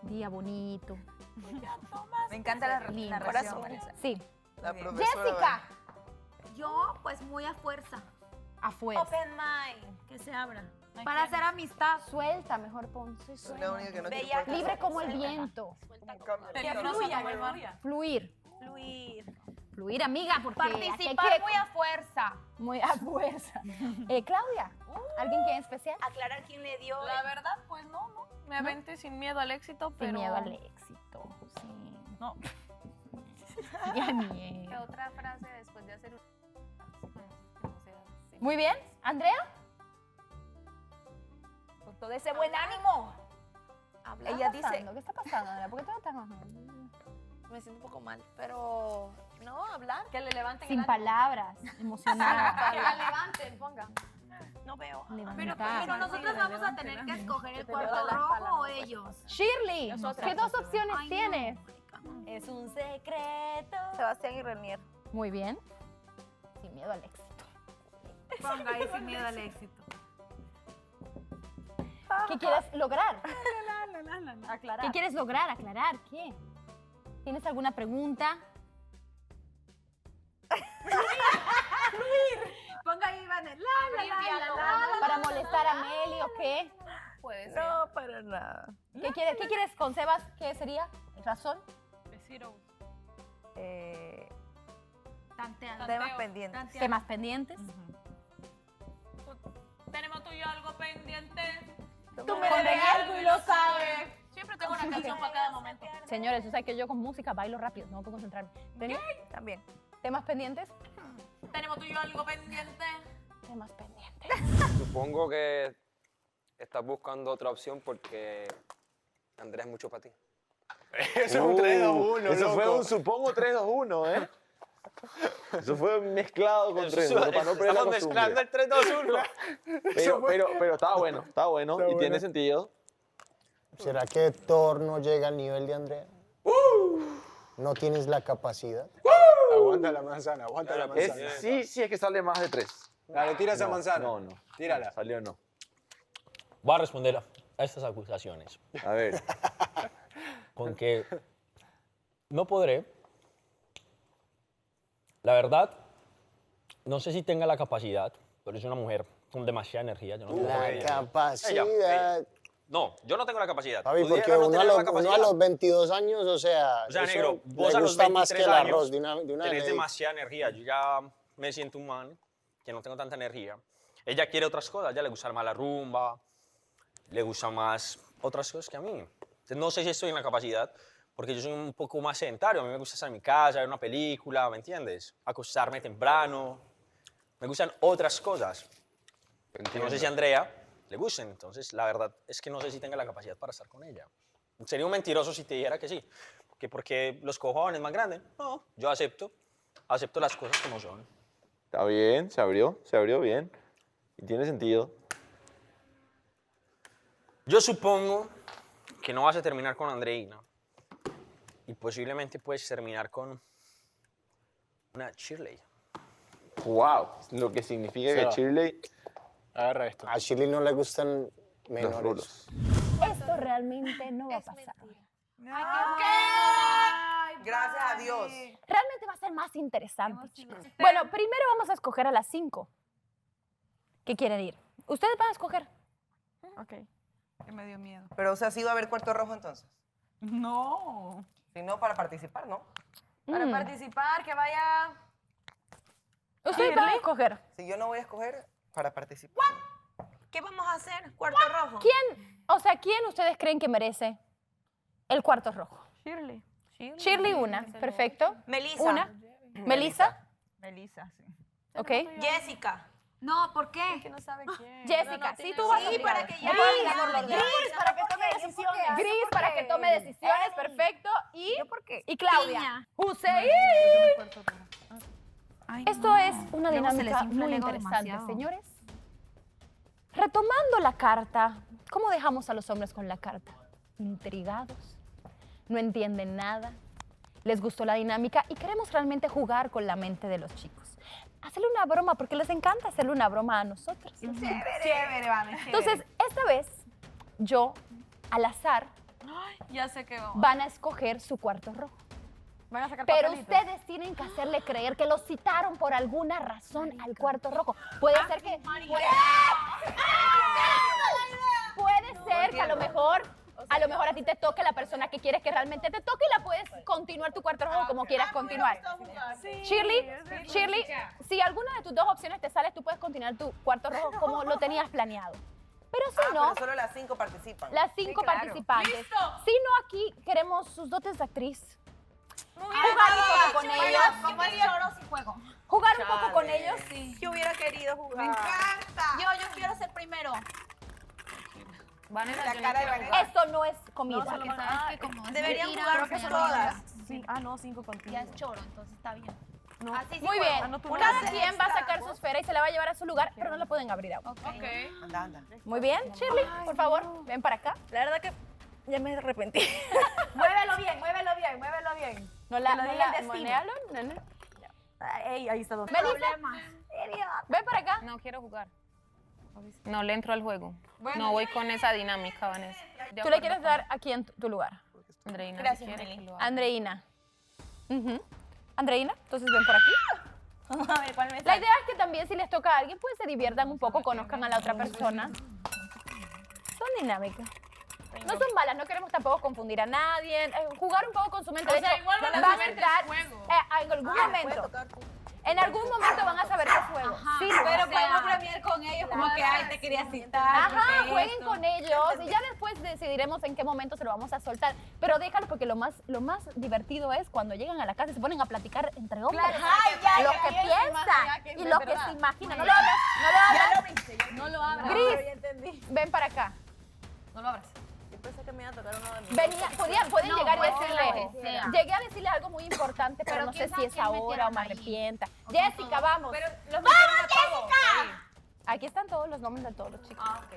Día bonito. Me encanta la narración. Sí. La profesora. Jessica. Yo, pues muy a fuerza. A fuerza. Open mind. Que se abra. Para hacer amistad. Suelta, mejor pon. Sí, Soy la única que no quiere Bella. Libre como el viento. Que fluya. Fluir. Fluir. Fluir, amiga, porque aquí hay Participar que- muy a fuerza. Muy a fuerza. Claudia, ¿alguien que en especial? Aclarar quién le dio. La verdad, pues no. Me aventé sin miedo al éxito, pero... Sin miedo al éxito, sí. No. Ya miedo. ¿Qué otra frase después de hacer un... Muy bien, Andrea. Con todo ese buen ánimo. Ella dice, ¿qué está pasando, Andrea? ¿Por qué te estás Me siento un poco mal, pero no, hablar. Que le levanten sin el ánimo. palabras, emocionada? Que la levanten, ponga. No veo. Pero nosotros vamos a tener que escoger el cuarto rojo o ellos. Shirley, ¿qué dos opciones Ay, no. tienes? Es un secreto. Sebastián y Renier. Muy bien. Sin miedo al éxito. Ponga ahí sin miedo al éxito. ¿Qué quieres lograr? Aclarar. ¿Qué quieres lograr? ¿Aclarar? ¿Qué? ¿Tienes alguna pregunta? Ponga ahí, Iván. ¿Para molestar a Meli o qué? Puede ser. No, para nada. ¿Qué quieres con Sebas? ¿Qué sería? ¿Razón? Tanteando. Temas pendientes. Tanteando. ¿Temas pendientes? Tenemos tú y yo algo pendiente. Tú me debes algo y lo sabes. Siempre tengo una canción para cada momento. Señores, tú sabes que yo con música bailo rápido, no puedo concentrarme. También. ¿Temas pendientes? Tenemos tú y yo algo pendiente. Temas pendientes. Supongo que estás buscando otra opción porque Andrea es mucho para ti. Eso es un 3-2-1, Eso fue loco. un supongo 3-2-1, ¿eh? Eso fue mezclado con 3-2, para no perder la Estamos mezclando costumbre. el 3-2-1. Pero estaba bueno y tiene sentido. ¿Será que Thor no llega al nivel de Andrea? ¿No tienes la capacidad? Aguanta la manzana, aguanta la manzana. Sí, es que sale más de 3. Dale, tira esa No, manzana. No. Tírala. Salió no. Voy a responder a estas acusaciones. A ver. Con que no podré. La verdad, no sé si tenga la capacidad, pero es una mujer con demasiada energía. Yo no tengo La energía. capacidad. No, yo no tengo la capacidad. Papi, ¿Pudieras porque no uno, tener la uno a capacidad? los 22 años, o sea, O sea, eso negro, vos le a los gusta más que 23 el años arroz de una tenés ley. demasiada energía. Yo ya me siento un man que no tengo tanta energía. Ella quiere otras cosas, ella le gusta más la rumba, le gusta más otras cosas que a mí. Entonces, no sé si estoy en la capacidad, porque yo soy un poco más sedentario. A mí me gusta estar en mi casa, ver una película, ¿me entiendes? Acostarme temprano. Me gustan otras cosas. Que no sé si a Andrea le gusten. Entonces, la verdad es que no sé si tenga la capacidad para estar con ella. Sería un mentiroso si te dijera que sí. Que porque los cojones más grandes. No, yo acepto las cosas como son. Está bien, se abrió bien. Y tiene sentido. Yo supongo que no vas a terminar con Andreina. Y posiblemente puedes terminar con una Shirley. Wow, lo que significa que Seba. Shirley... Agarra esto. A Shirley no le gustan Los menores. rulos. Esto realmente no va a pasar. Gracias a Dios. Realmente va a ser más interesante, chicos. Bueno, primero vamos a escoger a las 5. ¿Qué quieren ir? Ustedes van a escoger. Ok. Que me dio miedo. Pero, o sea, sí va a haber cuarto rojo entonces. No. Si no, para participar, ¿no? Para participar, que vaya. Ustedes van a escoger. Si yo no voy a escoger, para participar. ¿Qué vamos a hacer? ¿Cuarto rojo? ¿Quién ustedes creen que merece el cuarto rojo? Shirley. Shirley, una. Perfecto. Melissa. Una. Melissa. Melissa, sí. Ok. Jessica. No, ¿por qué? Que no sabe quién. Jessica, sí, tú vas a Sí, para que ya Gris, para que tome decisiones. Gris, para que tome decisiones. Perfecto. Y Claudia. Piña. Hussein. Ay, Esto no. es una Luego se les dinámica infla el muy ego interesante, demasiado. señores. Retomando la carta, ¿cómo dejamos a los hombres con la carta? Intrigados, no entienden nada, les gustó la dinámica y queremos realmente jugar con la mente de los chicos. Hacerle una broma, porque les encanta hacerle una broma a nosotros. Chévere, Vane, chévere. Entonces, esta vez, yo, al azar, Ya sé que van a escoger su cuarto rojo. Van a sacar Pero papelitos. ustedes tienen que hacerle creer que los citaron por alguna razón al cuarto rojo. Puede ser que... Puede ser que a lo mejor a ti te toque la persona que quieres que realmente te toque y la puedes continuar tu cuarto rojo como quieras continuar. Shirley, si alguna de tus dos opciones te sale, tú puedes continuar tu cuarto rojo como lo tenías planeado. Pero si no... pero solo las 5 participan. Las 5 participantes. ¡Listo! Si no, aquí queremos sus dotes de actriz. Muy Jugar un poco con ellos. Igual lloro si juego. Jugar un poco con ellos. Sí. Yo hubiera querido jugar. Me encanta. Yo quiero ser primero. Vanessa, la cara de Vanessa. Esto no es comida. No, porque sabes que como es Deberían mentira, jugar creo que todas. Sí. No, 5 contigo. Ya es choro, entonces está bien. Así sí Muy juego. bien. Cada quien va a sacar su esfera y se la va a llevar a su lugar, pero no la pueden abrir aún. Anda, anda. Muy bien, Shirley, por favor, ven para acá. La verdad que ya me arrepentí. Muévelo bien, muévelo bien, muévelo bien. No la, Que lo no diga la, el destino. monéalo, nene. Ahí está. Dos. Melissa, ven para acá. No quiero jugar. No le entro al juego. Bueno. No voy con esa dinámica, Vanessa. ¿Tú le quieres dar aquí en tu lugar? Andreina, Gracias, si quiere Meli. que lo haga. Andreina. Andreina, entonces ven por aquí. A ver, ¿cuál me La idea es que también si les toca a alguien, pues se diviertan un poco, conozcan a la otra persona. Son dinámicas. No son malas, no queremos tampoco confundir a nadie. Jugar un poco con su mente. O De sea, hecho, igual van a van a saber que entrar es juego. en algún momento. En algún momento van a saber que es juego. Sí, Pero o sea, podemos premiar con ellos, como que, ay, te quería citar. Ajá, porque jueguen esto. con ellos y ya después decidiremos en qué momento se lo vamos a soltar. Pero déjalo porque lo más divertido es cuando llegan a la casa y se ponen a platicar entre hombres. Claro, ya, lo ya, que ya, piensan ya, que y es lo que verdad. se imaginan. No lo abras, no lo abras. Ya lo abriste, no lo abras. Gris, Ya entendí. ven para acá. No lo abras. Yo pensé que me iba a tocar uno de mis Pueden No, llegar y puede ser decirle, lo que sea. llegué a decirle algo muy importante, pero Pero no sé quién si sabe es quién ahora o metieron me ahí. arrepienta. O sea, Jessica, todo. vamos. Pero los ¡Vamos, metieron a todos. Jessica! Aquí están todos los nombres de todos los chicos. Ah, ok.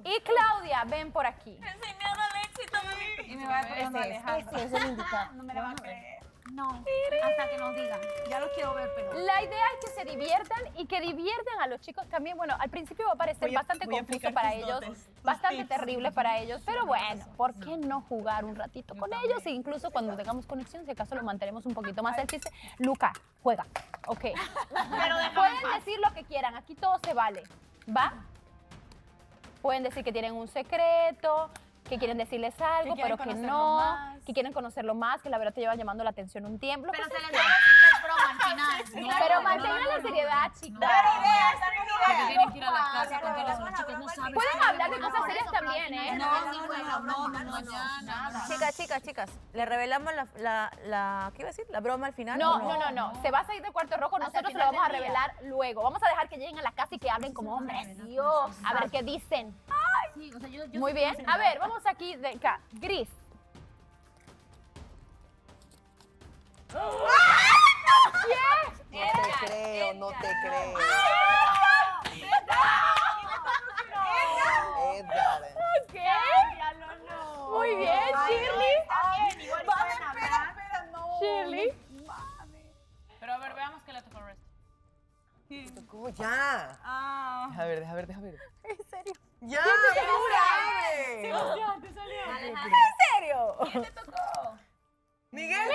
Y Claudia, ven por aquí. Enseñar al éxito, Y me va a poner Alejandro. Ese es el indicado. No me la van a creer. No, hasta que nos digan. Ya lo quiero ver, pero... La idea es que se diviertan y que diviertan a los chicos también. Bueno, al principio va a parecer bastante confuso para ellos, bastante terrible para ellos, pero bueno, ¿por qué no jugar un ratito con ellos? E incluso cuando tengamos conexión, si acaso lo mantenemos un poquito más el chiste. Luca, juega. Ok. Pueden decir lo que quieran, aquí todo se vale. ¿Va? Pueden decir que tienen un secreto, que quieren decirles algo, quieren pero que conocerlo no, más. que quieren conocerlo más, que la verdad te lleva llamando la atención un tiempo. lo Pero que se ustedes les da quieran. la cita es broma al final. Pero mantengan la seriedad, chicas. Porque tienen que ir a la casa con todos los chicos, no saben. Pueden hablar de cosas serias también, ¿eh? Nada. Chicas, ¿le revelamos ¿qué iba a decir? ¿La broma al final? No, o no. Se va a salir del cuarto rojo, nosotros se lo vamos a revelar luego. Vamos a dejar que lleguen a la casa y que hablen como hombres. Dios. A ver qué dicen. Sí, o sea, yo Muy bien. A ver, vamos aquí de acá. Gris. No te creo, no te creo. Edgar. Ok. Muy bien, Shirley. Shirley. Pero a ver, veamos qué le tocó al resto. ¿Cómo ya? Ah. Deja ver. ¿En serio? ¡Ya! Sí, ¡Abre! emoción, te salió. ¿En serio? ¿Quién te tocó? ¡Miguel!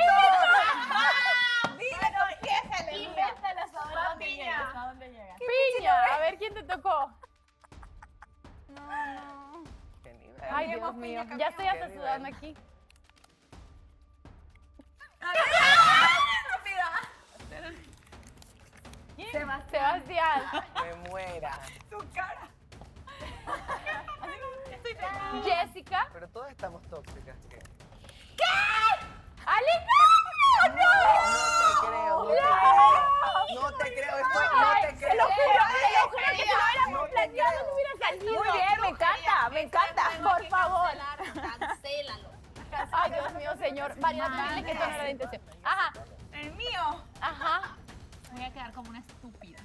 Dile, confiésale. Invéntale hasta dónde Piña. llega. ¿Hasta dónde llega? Piña. A ver quién te tocó. ¡Qué nivel! Ay, Dios mío. Ya estoy hasta sudando aquí. Sebastián. Me muera. Tu cara. Jessica. Pero todas estamos tóxicas. ¿Qué? ¡Alika! No te creo, esto no te creo. Te lo juro que si lo hubiéramos planeado no hubiera salido. Muy bien, me encanta. Por favor. Cancélalo. Ay, Dios mío, señor. Mariana, dile que esto no era la intención. Ajá, El mío. ajá. Voy a quedar como una estúpida.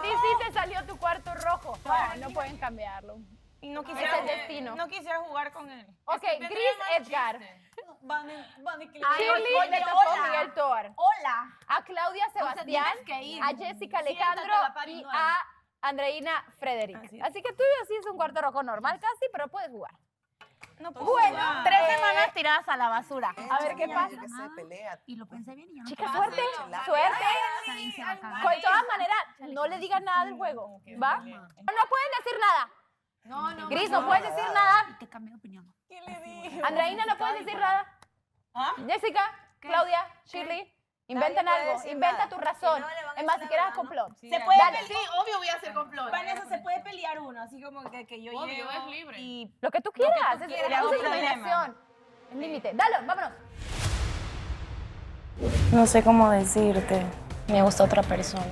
ti sí te salió tu cuarto rojo. No pueden cambiarlo. Y no Es quisiera, el destino. no quisiera jugar con él. Ok, Gris Edgar. Shirley Oye, le tocó hola. Miguel Tovar. Hola. A Claudia Sebastián, tienes que ir. a Jessica Alejandro Siéntate a la par y igual. a Andreina Frederick. Así que tú sí es un cuarto rojo normal casi, pero puedes jugar. No puedo jugar. 3 semanas tiradas a la basura. A ver qué pasa. Y lo pensé bien y ya no Chicas, quiero suerte, hacer. suerte. Ahí se va a cagar. De todas maneras, no le digas nada del juego, ¿va? No pueden decir nada. No, Gris, no puedes decir nada. Te cambié de opinión. ¿Qué le dije? Andreina, no puedes decir nada. Jessica, Claudia, Shirley, inventen Nadie puede algo. decir Inventa nada. tu Si razón. no, le van a Es más, echar si la quieres verdad, complot. ¿no? Se puede Dale. pelear. Sí, obvio voy a hacer complot. Vanessa, se puede pelear uno, así como que yo Obvio, llego es libre. y Lo que tú quieras. tú Es quieras, es tu no hay problema. imaginación. El límite. Dale, vámonos. no sé cómo decirte. Me gusta otra persona.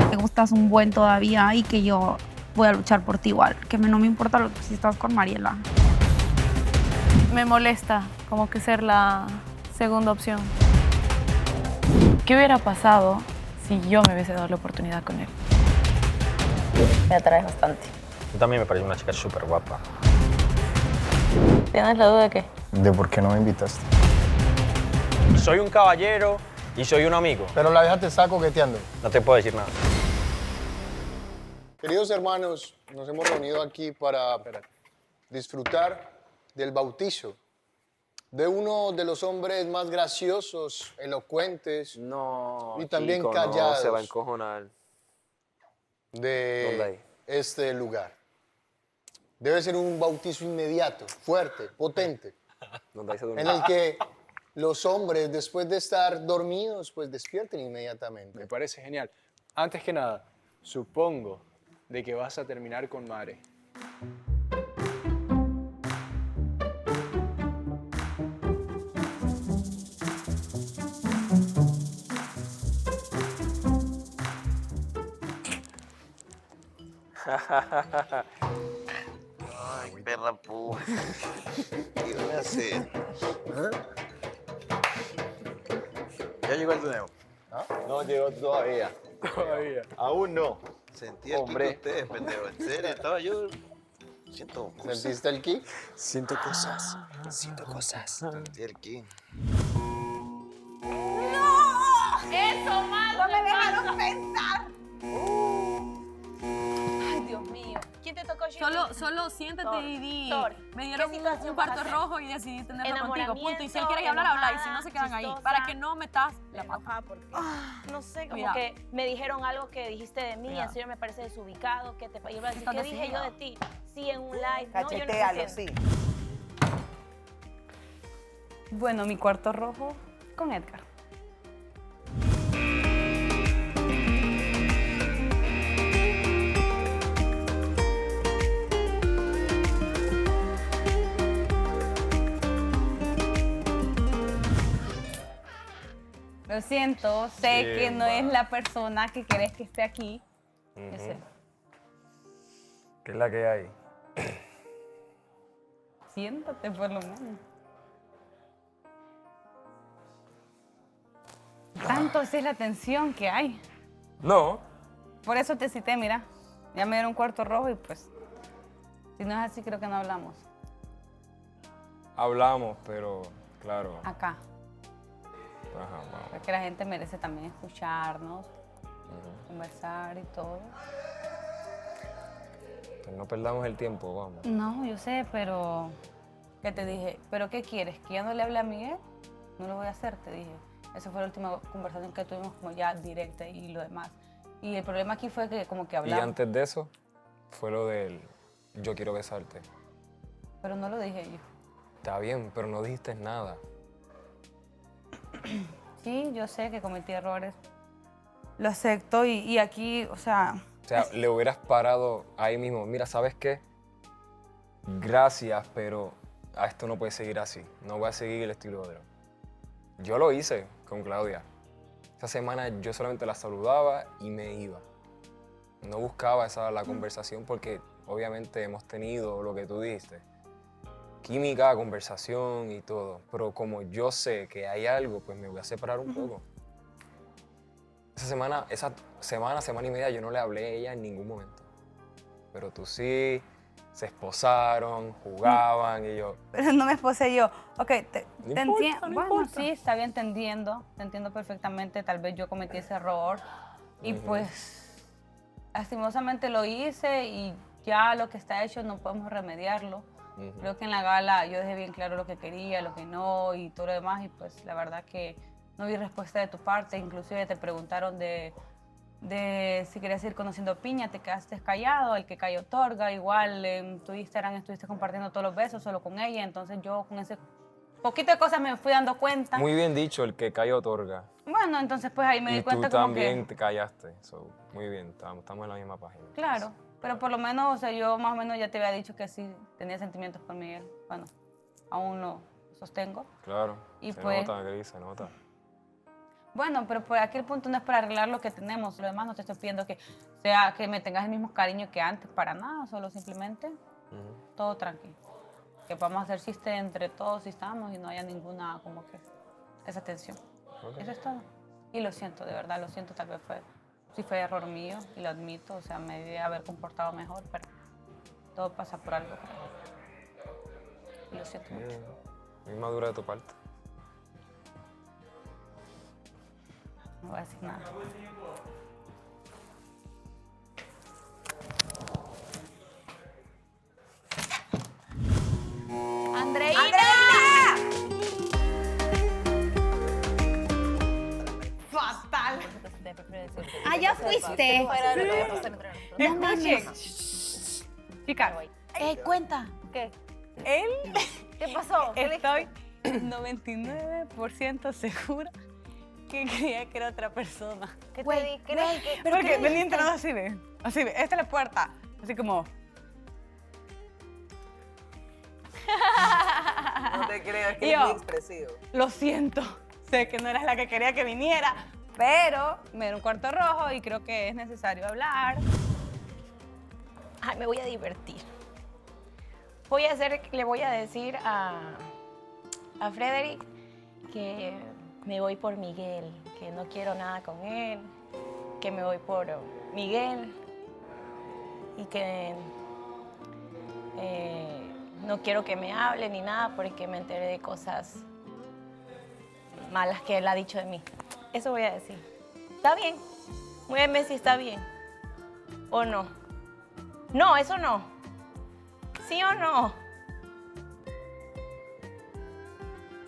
Me gustas un buen todavía y que yo voy a luchar por ti igual. Que no me importa si estás con Mariela. Me molesta como que ser la segunda opción. ¿Qué hubiera pasado si yo me hubiese dado la oportunidad con él? Me atrae bastante. Tú también me parece una chica súper guapa. ¿Tienes la duda de qué? ¿De por qué no me invitaste? Soy un caballero y soy un amigo. Pero la vieja te está coqueteando. No te puedo decir nada. Queridos hermanos, nos hemos reunido aquí para disfrutar del bautizo de uno de los hombres más graciosos, elocuentes y también chico, callados No, se va a encojonar. de ¿Dónde hay? este lugar. Debe ser un bautizo inmediato, fuerte, potente, ¿Dónde hay se duerme? en el que los hombres, después de estar dormidos, pues despierten inmediatamente. Me parece genial. Antes que nada, supongo de que vas a terminar con Mare. Ay, perra pu. ¿Qué voy a hacer? ¿Ya llegó el nuevo? No llegó todavía. Todavía. Aún no. Sentí el Hombre. kick de ustedes, pendejo. En serio, estaba yo... Siento cosas. ¿Sentiste el ki? Siento cosas. Siento cosas. Sentí el ki. ¡Eso, más! No me dejaron pensar. Ay, Dios mío. ¿Quién te tocó, Shirley? Solo siéntate Thor. y di. Thor. Me dieron ¿Qué un situación cuarto vas a hacer? rojo y decidí tenerlo contigo. Punto. Y si él Enamoramiento, quiere hablar, habla. Y si no, enojada, se quedan ahí. chistosa. Para que no metas la pata. Enojada porque, no sé, como Mira. que me dijeron algo que dijiste de mí, Mira. en serio me parece desubicado, que te yo iba a decir, Estás ¿qué dije yo de decidida. ti? Sí, en un live, no, yo no Cachetealo, entiendo. sí. Bueno, mi cuarto rojo con Edgar. Lo siento, sé Sí, que no va. es la persona que querés que esté aquí. Yo sé. ¿Qué es la que hay? Siéntate por lo menos. Tanto esa es la tensión que hay. No. Por eso te cité, mira. Ya me dieron un cuarto rojo y pues, si no es así, creo que no hablamos. Hablamos, pero claro. Acá. Ajá, vamos. Porque la gente merece también escucharnos, conversar y todo. Pues no perdamos el tiempo, vamos. No, yo sé, pero... ¿Qué te dije? ¿Pero qué quieres? ¿Que ya no le hable a Miguel? No lo voy a hacer, te dije. Esa fue la última conversación que tuvimos como ya directa y lo demás. Y el problema aquí fue que como que Y hablamos. antes de eso, fue lo del yo quiero besarte. Pero no lo dije yo. Está bien, pero no dijiste nada. Sí, yo sé que cometí errores. Lo acepto y aquí, o sea... O sea, le hubieras parado ahí mismo. Mira, ¿sabes qué? Gracias, pero a esto no puede seguir así. No voy a seguir el estilo de él. Yo lo hice con Claudia. Esa semana yo solamente la saludaba y me iba. No buscaba la conversación porque obviamente hemos tenido lo que tú dijiste. Química, conversación y todo. Pero como yo sé que hay algo, pues me voy a separar un poco. esa semana y media, yo no le hablé a ella en ningún momento. Pero tú sí, se esposaron, jugaban y yo... Pero no me esposé yo. Ok, te No entiendo. importa, no Bueno, importa. sí, está bien, te entiendo perfectamente. Tal vez yo cometí ese error y pues lastimosamente lo hice y ya lo que está hecho no podemos remediarlo. Creo que en la gala yo dejé bien claro lo que quería, lo que no y todo lo demás y pues la verdad que no vi respuesta de tu parte. Inclusive te preguntaron de si querías ir conociendo Piña, te quedaste callado, el que cayó otorga, igual en tu Instagram estuviste compartiendo todos los besos solo con ella, entonces yo con ese poquito de cosas me fui dando cuenta. Muy bien dicho, el que calla otorga. Bueno, entonces pues ahí me di Y cuenta tú como también que... te callaste. Muy bien, estamos en la misma página. Claro, pero por lo menos, o sea, yo más o menos ya te había dicho que sí tenía sentimientos por Miguel. Bueno, aún lo sostengo. Claro, Y se pues- nota, Gris, se nota. Bueno, pero por aquí el punto no es para arreglar lo que tenemos. Lo demás no te estoy pidiendo que sea que me tengas el mismo cariño que antes, para nada, solo simplemente todo tranquilo. Que podamos hacer chiste entre todos si estamos y no haya ninguna como que esa tensión. Eso es todo. Y lo siento, de verdad, lo siento, tal vez sí fue error mío y lo admito, o sea, me debí haber comportado mejor, pero todo pasa por algo. Y lo siento mucho. Muy madura de tu parte. No voy a decir nada. Fatal. Ah, ya fuiste. Escuchen. Chicas. Cuenta. ¿Qué? Él. ¿Qué pasó? Estoy 99% segura que creía que era otra persona. ¿Qué te di? Porque venía entrando así, ve. Así, ve. Esta es la puerta. Así como. No te creas que Y es yo, muy expresivo. Lo siento. Sé que no eras la que quería que viniera, pero me dieron un cuarto rojo y creo que es necesario hablar. Ay, me voy a divertir. Le voy a decir a Frederick que me voy por Miguel, que no quiero nada con él, que me voy por Miguel y que no quiero que me hable ni nada porque me enteré de cosas malas que él ha dicho de mí. Eso voy a decir. ¿Está bien? Muéveme si está bien. ¿O no? No, eso no. ¿Sí o no?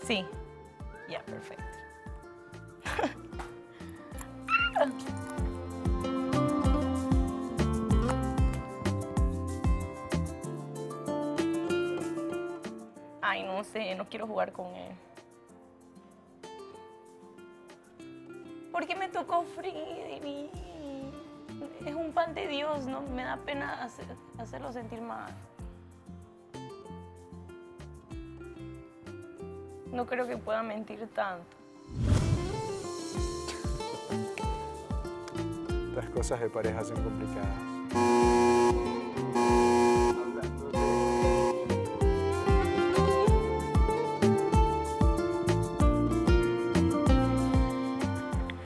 Sí. Ya, perfecto. Ay, no sé, no quiero jugar con él. ¿Por qué me tocó Freddy? Es un pan de Dios, ¿no? Me da pena hacerlo sentir mal. No creo que pueda mentir tanto. Las cosas de pareja son complicadas.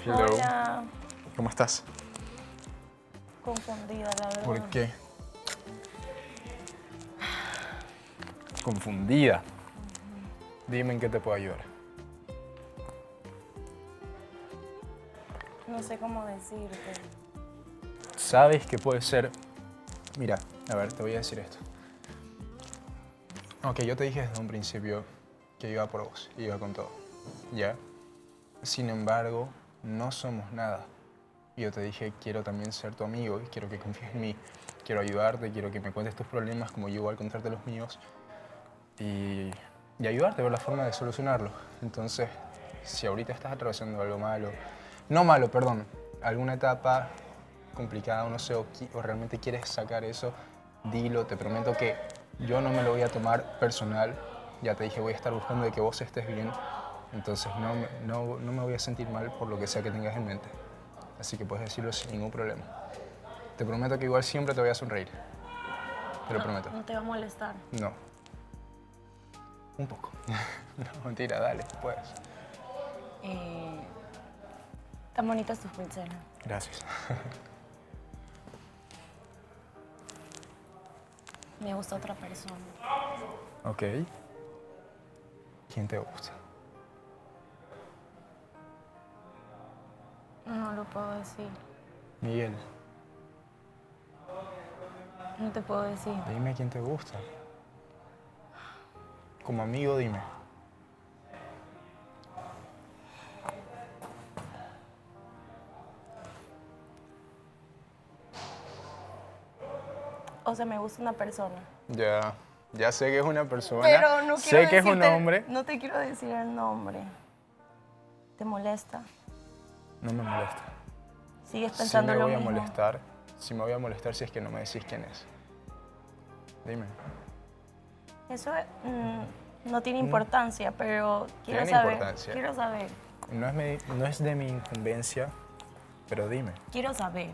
Hello. Hola. ¿Cómo estás? Confundida, la verdad. ¿Por qué? Confundida. Dime en qué te puedo ayudar. No sé cómo decirte. Sabes que puede ser... Mira, a ver, te voy a decir esto. Ok, yo te dije desde un principio que iba por vos, iba con todo, ¿ya? Sin embargo, no somos nada. Y yo te dije, quiero también ser tu amigo y quiero que confíes en mí. Quiero ayudarte, quiero que me cuentes tus problemas como yo igual contarte los míos. Y ayudarte a ver la forma de solucionarlo. Entonces, si ahorita estás atravesando algo malo, no malo, perdón, alguna etapa complicada o no sé, o realmente quieres sacar eso, dilo, te prometo que yo no me lo voy a tomar personal. Ya te dije, voy a estar buscando de que vos estés bien, entonces no me voy a sentir mal por lo que sea que tengas en mente. Así que puedes decirlo sin ningún problema. Te prometo que igual siempre te voy a sonreír. Te lo prometo. No te va a molestar. No. Un poco. No, mentira, dale, puedes. Tan bonitas tus pulseras. Gracias. Me gusta otra persona. Ok. ¿Quién te gusta? No lo puedo decir. Miguel, No te puedo decir. dime quién te gusta. Como amigo, dime. O sea, me gusta una persona. Ya sé que es una persona. Pero no quiero sé que es un decirte- hombre. No te quiero decir el nombre. ¿Te molesta? No me molesta. ¿Sigues Sí pensando me lo voy a mismo? molestar. Sí me voy a molestar si es que no me decís quién es. Dime. Eso no tiene importancia, pero quiero Tiene saber. importancia. Quiero saber. No es de mi incumbencia, pero dime. Quiero saber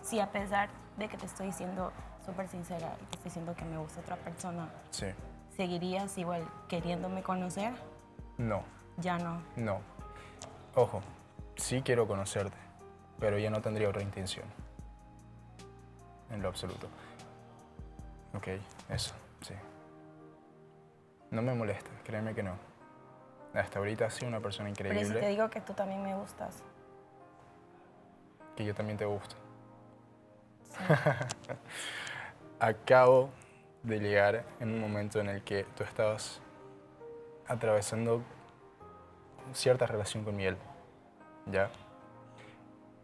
si a pesar de que te estoy diciendo súper sincera y te estoy diciendo que me gusta otra persona, Sí. ¿seguirías igual queriéndome conocer? No. Ya no. No. Ojo, sí quiero conocerte, pero ya no tendría otra intención. En lo absoluto. Ok, eso, sí. No me molesta, créeme que no. Hasta ahorita has sido una persona Pero si increíble, te digo que tú también me gustas. que yo también te gusto. Acabo de llegar en un momento en el que tú estabas atravesando cierta relación con Miguel, ¿ya?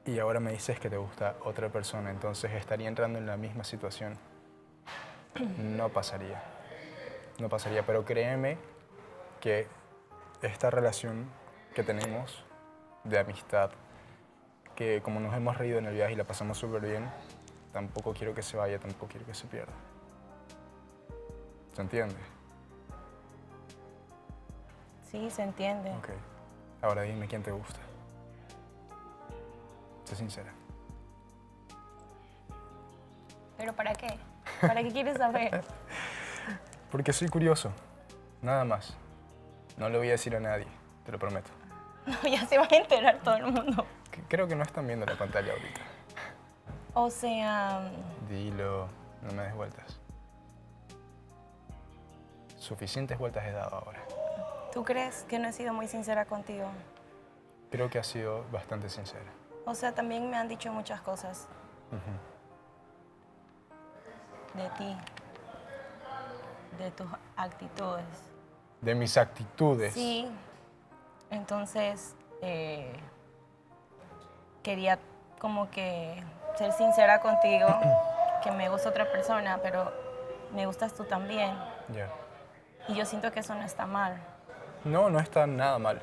Y ahora me dices que te gusta otra persona, entonces estaría entrando en la misma situación. No pasaría. No pasaría, pero créeme que esta relación que tenemos de amistad, que como nos hemos reído en el viaje y la pasamos súper bien, tampoco quiero que se vaya, tampoco quiero que se pierda. ¿Se entiende? Sí, se entiende. Ok. Ahora dime quién te gusta. Sé sincera. ¿Pero para qué? ¿Para qué quieres saber? Porque soy curioso. Nada más. No le voy a decir a nadie, te lo prometo. No, ya se va a enterar todo el mundo. Creo que no están viendo la pantalla ahorita. O sea, Dilo, no me des vueltas. Suficientes vueltas he dado ahora. ¿tú crees que no he sido muy sincera contigo? Creo que has sido bastante sincera. O sea, también me han dicho muchas cosas Ujú. de ti, de tus actitudes. De mis actitudes. Sí. Entonces, quería como que ser sincera contigo, que me gusta otra persona, pero me gustas tú también. Ya. Y yo siento que eso no está mal. No, no está nada mal.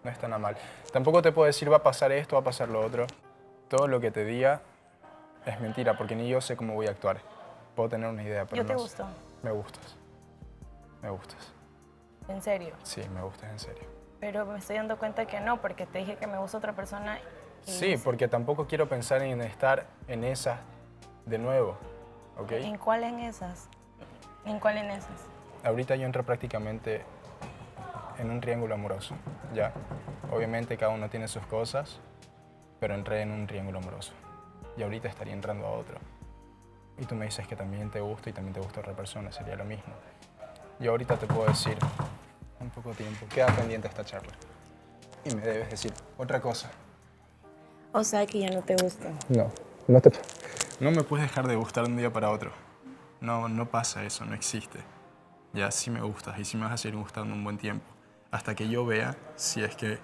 No está nada mal. Tampoco te puedo decir va a pasar esto, va a pasar lo otro. Todo lo que te diga es mentira, porque ni yo sé cómo voy a actuar. Puedo tener una idea, pero Yo te no sé. gusto, Me gustas. Me gustas. en serio. Sí, me gustas en serio. Pero me estoy dando cuenta que no, porque te dije que me gusta otra persona. Y Sí, porque tampoco quiero pensar en estar en esas de nuevo, ¿ok? ¿En cuál en esas? ¿En cuál en esas? Ahorita yo entro prácticamente en un triángulo amoroso, ¿ya? Obviamente cada uno tiene sus cosas, pero entré en un triángulo amoroso. Y ahorita estaría entrando a otro. Y tú me dices que también te gusta y también te gusta otra persona, sería lo mismo. Yo ahorita te puedo decir, en poco tiempo, queda pendiente esta charla. Y me debes decir otra cosa. O sea que ya no te gusta. No me puedes dejar de gustar de un día para otro. No pasa eso, no existe. Ya sí me gustas y sí me vas a seguir gustando un buen tiempo. Hasta que yo vea si es que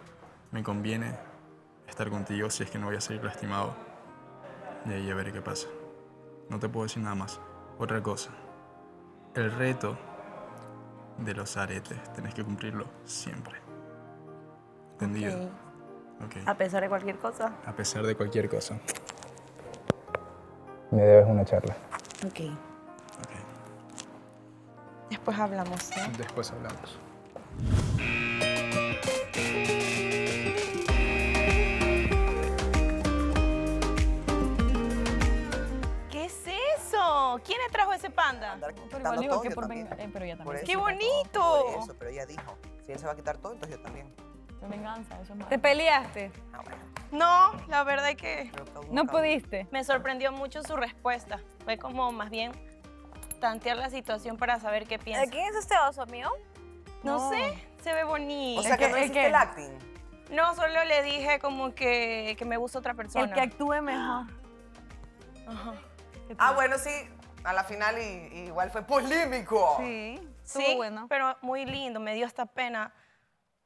me conviene estar contigo, si es que no voy a salir lastimado. Y ahí ya veré qué pasa. No te puedo decir nada más. Otra cosa. El reto de los aretes tenés que cumplirlo siempre. ¿Entendido? Ok. A pesar de cualquier cosa. A pesar de cualquier cosa. Me debes una charla. Ok. Después hablamos, ¿no? Después hablamos. ¿Qué es eso? ¿Quién le trajo ese panda? Quitando todo, yo también. pero ya Por también. eso, ¡Qué bonito! Por eso, pero ella dijo, si él se va a quitar todo, entonces yo también. De venganza, eso es malo. ¿Te peleaste? No, la verdad es que No pudiste. me sorprendió mucho su respuesta. Fue como más bien tantear la situación para saber qué piensa. ¿De quién es este oso mío? No sé, se ve bonito. O sea, que no hiciste el acting. No, solo le dije como que me gusta otra persona. El que actúe mejor. Ajá. Ah, bueno, sí. A la final igual fue polémico. Sí, Sí, pero muy lindo, me dio hasta pena.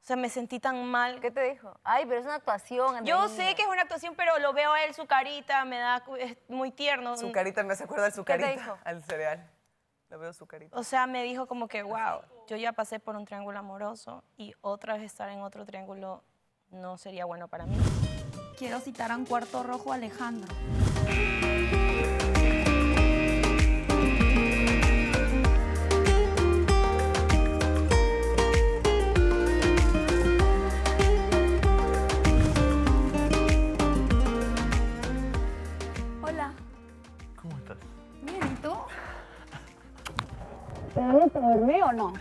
O sea, me sentí tan mal. ¿Qué te dijo? Ay, pero es una actuación. Yo Andreina. sé que es una actuación, pero lo veo a él, su carita, es muy tierno. Su carita me hace acordar su ¿Qué te carita dijo? al cereal. Lo veo su carita. O sea, me dijo como que, wow, yo ya pasé por un triángulo amoroso y otra vez estar en otro triángulo no sería bueno para mí. Quiero citar a un cuarto rojo, Alejandro. Hola. ¿Cómo estás? Bien, ¿y tú? ¿Te dormí o no?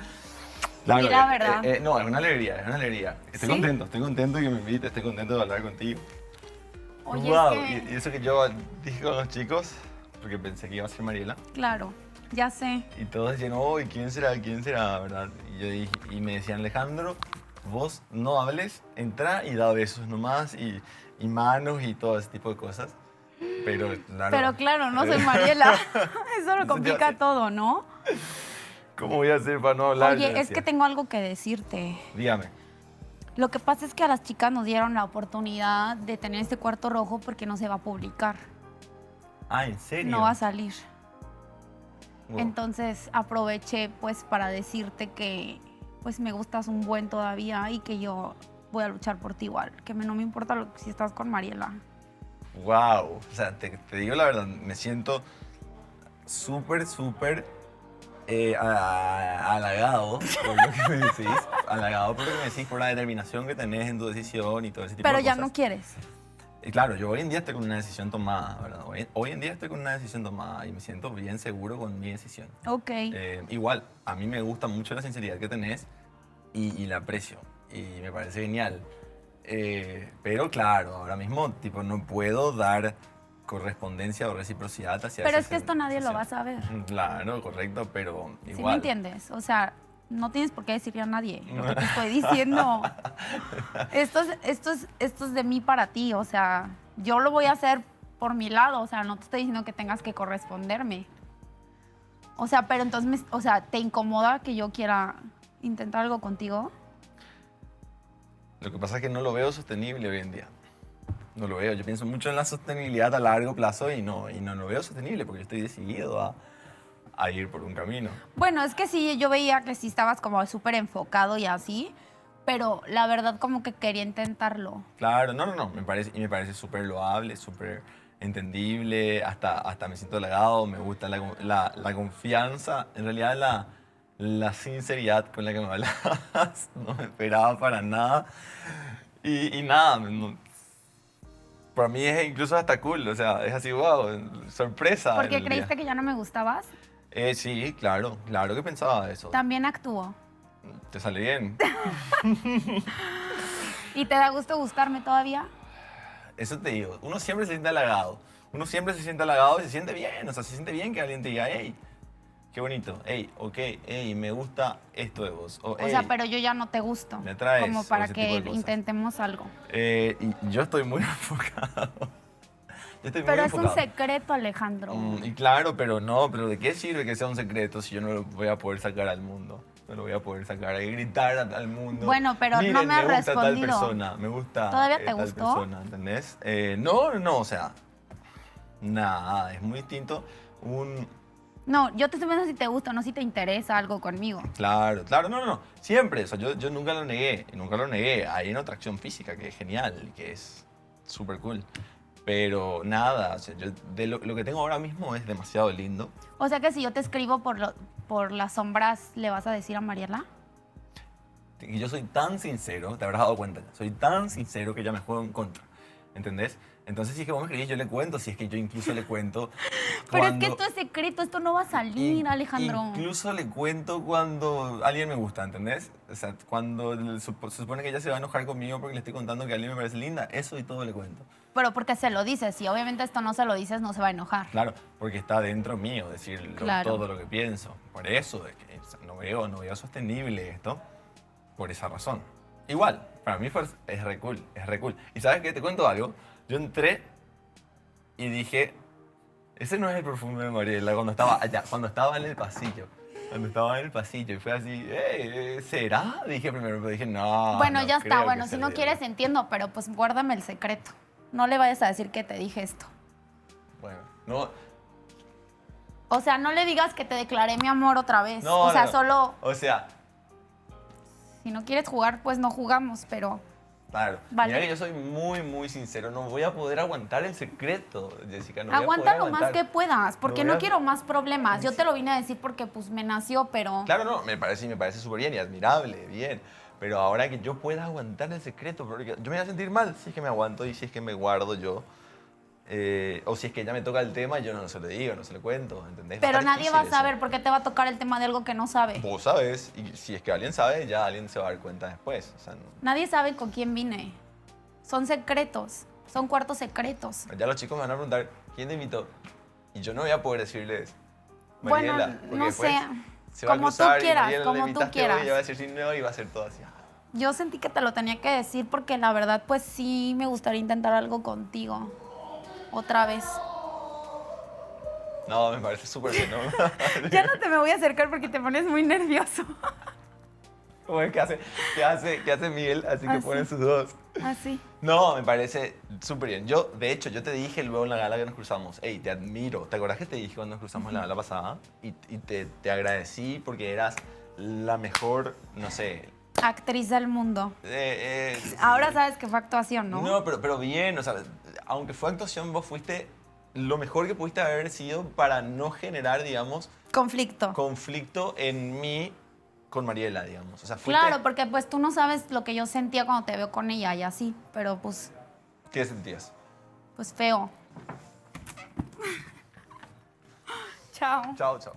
Claro, Mira, ¿verdad? No, es una alegría, es una alegría. Estoy ¿Sí? contento que me invites, estoy contento de hablar contigo. Oye, Wow, es que- y eso que yo dije con los chicos, porque pensé que iba a ser Mariela, Claro, ya sé. y todos decían, oh, ¿y quién será, verdad? Y yo dije, y me decían, Alejandro, vos no hables, entra y da besos nomás, y manos y todo ese tipo de cosas. Pero claro. Pero claro, no soy Mariela. Eso lo complica todo, ¿no? ¿Cómo voy a hacer para no hablar? Yo Oye, es decía. que tengo algo que decirte. Dígame. Lo que pasa es que a las chicas nos dieron la oportunidad de tener este cuarto rojo porque no se va a publicar. Ah, ¿en serio? No va a salir. Wow. Entonces aproveché pues para decirte que pues me gustas un buen todavía y que yo voy a luchar por ti igual. Que no me importa si estás con Mariela. Wow. O sea, te digo la verdad, me siento súper halagado por lo que me decís. Halagado por lo que me decís, por la determinación que tenés en tu decisión y todo ese tipo Pero de ya cosas. no quieres. Y claro, yo hoy en día estoy con una decisión tomada, ¿verdad? Hoy en día estoy con una decisión tomada y me siento bien seguro con mi decisión. Ok. Igual, a mí me gusta mucho la sinceridad que tenés y la aprecio. Y me parece genial. Pero claro, ahora mismo tipo, no puedo dar correspondencia o reciprocidad hacia Pero esa es que esto nadie lo va a saber. Claro, correcto, pero igual. ¿Sí me entiendes? O sea, no tienes por qué decirle a nadie lo que te estoy diciendo. Esto es de mí para ti, o sea, yo lo voy a hacer por mi lado, o sea, no te estoy diciendo que tengas que corresponderme. O sea, pero entonces, o sea, ¿te incomoda que yo quiera intentar algo contigo? Lo que pasa es que no lo veo sostenible hoy en día. No lo veo. Yo pienso mucho en la sostenibilidad a largo plazo y no lo veo sostenible porque yo estoy decidido a ir por un camino. Bueno, es que sí, yo veía que sí estabas como súper enfocado y así, pero la verdad como que quería intentarlo. Claro, no, me parece súper loable, súper entendible, hasta me siento halagado, me gusta la confianza, en realidad la sinceridad con la que me hablabas, no me esperaba para nada. Y nada, para mí es incluso hasta cool, o sea, es así, wow, sorpresa. ¿Por qué en el creíste día. que ya no me gustabas? Sí, claro que pensaba eso. También actúo. Te sale bien. ¿Y te da gusto gustarme todavía? Eso te digo, uno siempre se siente halagado. Uno siempre se siente halagado y se siente bien. O sea, se siente bien que alguien te diga, hey, qué bonito, hey, ok, hey, me gusta esto de vos. O, O sea, pero yo ya no te gusto. Me atraes, Como o para ese tipo de que cosas. intentemos algo. Y yo estoy muy enfocado. Yo estoy Pero muy es un enfocado. secreto, Alejandro. Y claro, pero ¿de qué sirve que sea un secreto si yo no lo voy a poder sacar al mundo? No lo voy a poder sacar y gritar al mundo. Bueno, pero no Miren, me has gusta tal respondido. persona, me gusta ¿Todavía te tal gustó? persona, ¿entendés? No, o sea, nada, es muy distinto No, yo te estoy preguntando si te gusta o no si te interesa algo conmigo. Claro, no, siempre, o sea, yo nunca lo negué, hay una atracción física que es genial, que es súper cool, pero nada, o sea, yo lo que tengo ahora mismo es demasiado lindo. O sea que si yo te escribo por las sombras, ¿le vas a decir a Mariela? Y yo soy tan sincero, te habrás dado cuenta, soy tan sincero que ya me juego en contra. ¿entendés? Entonces, si es que vos me escribís, yo le cuento, si es que yo incluso le cuento. Pero es que esto es secreto, esto no va a salir, Alejandro. Incluso le cuento cuando alguien me gusta, ¿entendés? O sea, cuando se supone que ella se va a enojar conmigo porque le estoy contando que alguien me parece linda, eso y todo le cuento. Pero porque se lo dices, si obviamente esto no se lo dices, no se va a enojar. Claro, porque está dentro mío decir Claro. todo lo que pienso. Por eso, es que, o sea, no veo sostenible esto, por esa razón. Igual, para mí es re cool, es re cool. ¿Y sabes qué? Te cuento algo. Yo entré y dije, ese no es el perfume de Mariela, cuando estaba allá, cuando estaba en el pasillo. Cuando estaba en el pasillo y fue así, ¿será? Dije primero, pero dije, no. Bueno, no ya creo está, que bueno, si sea no ella. quieres entiendo, pero pues guárdame el secreto. No le vayas a decir que te dije esto. Bueno, no. O sea, no le digas que te declaré mi amor otra vez. No, o sea, no. solo O sea, si no quieres jugar, pues no jugamos, pero claro. Vale. Mira que yo soy muy, muy sincero. No voy a poder aguantar el secreto, Jessica. No voy a aguanta poder lo más aguantar. que puedas, porque No no, voy a- quiero más problemas. Yo te lo vine a decir porque pues me nació, pero Claro, no, me parece súper bien y admirable, bien. Pero ahora que yo pueda aguantar el secreto, porque yo me voy a sentir mal si es que me aguanto y si es que me guardo yo. O si es que ella me toca el tema y yo no se lo digo, no se lo cuento, ¿entendés? pero estar nadie difícil va a eso. saber porque te va a tocar el tema de algo que no sabe. Vos sabes, y si es que alguien sabe, ya alguien se va a dar cuenta después. O sea, Nadie sabe con quién vine. Son secretos, son cuartos secretos. ya los chicos me van a preguntar, ¿quién te invitó? Y yo no voy a poder decirles, Bueno, Mariela, porque no después sé, se va a como tú cruzar y quieras, Mariela, como le tú invitaste quieras. hoy y ella va a decir sí, no, y va a ser todo así. Yo sentí que te lo tenía que decir porque la verdad pues sí me gustaría intentar algo contigo. Otra vez. No, me parece súper bien, ¿no? Ya no te me voy a acercar porque te pones muy nervioso. ¿Cómo es que hace Miguel? Así que Así. ponen sus dos. Así. No, me parece súper bien. Yo, de hecho, yo te dije luego en la gala que nos cruzamos, hey, te admiro. ¿Te acuerdas que te dije cuando nos cruzamos en la gala pasada? Y te agradecí porque eras la mejor, no sé... Actriz del mundo. Ahora sabes que fue actuación, ¿no? No, pero bien, o sea, aunque fue actuación, vos fuiste lo mejor que pudiste haber sido para no generar, digamos... Conflicto en mí con Mariela, digamos. O sea, fuiste... Claro, porque pues tú no sabes lo que yo sentía cuando te veo con ella y así, pero pues, ¿Qué sentías? pues feo. Chao. Chao, chao.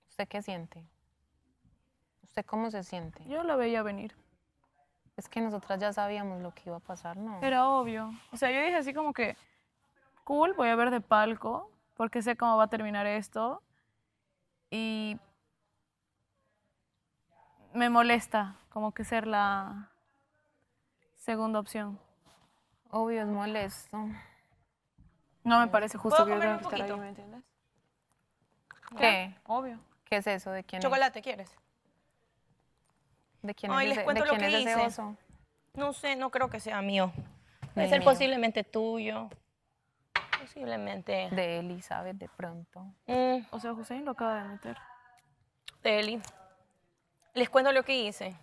¿Usted qué siente? ¿Usted cómo se siente? Yo la veía venir. Es que nosotras ya sabíamos lo que iba a pasar, ¿no? Era obvio. O sea, yo dije así como que, cool, voy a ver de palco, porque sé cómo va a terminar esto. Y me molesta como que ser la segunda opción. Obvio, es molesto. No me parece justo que yo comer tenga un que estar ahí, poquito? ¿me entiendes? ¿Qué? Obvio. ¿Qué es eso? ¿De quién ¿Chocolate quieres? es? ¿De quién Ay, es les ese, cuento de lo quién que es ese hice. oso? No sé, no creo que sea mío. Puede Ni ser mío. posiblemente tuyo. Posiblemente. De Elizabeth, de pronto. O sea, Hussein lo acaba de meter. Eli. Les cuento lo que hice.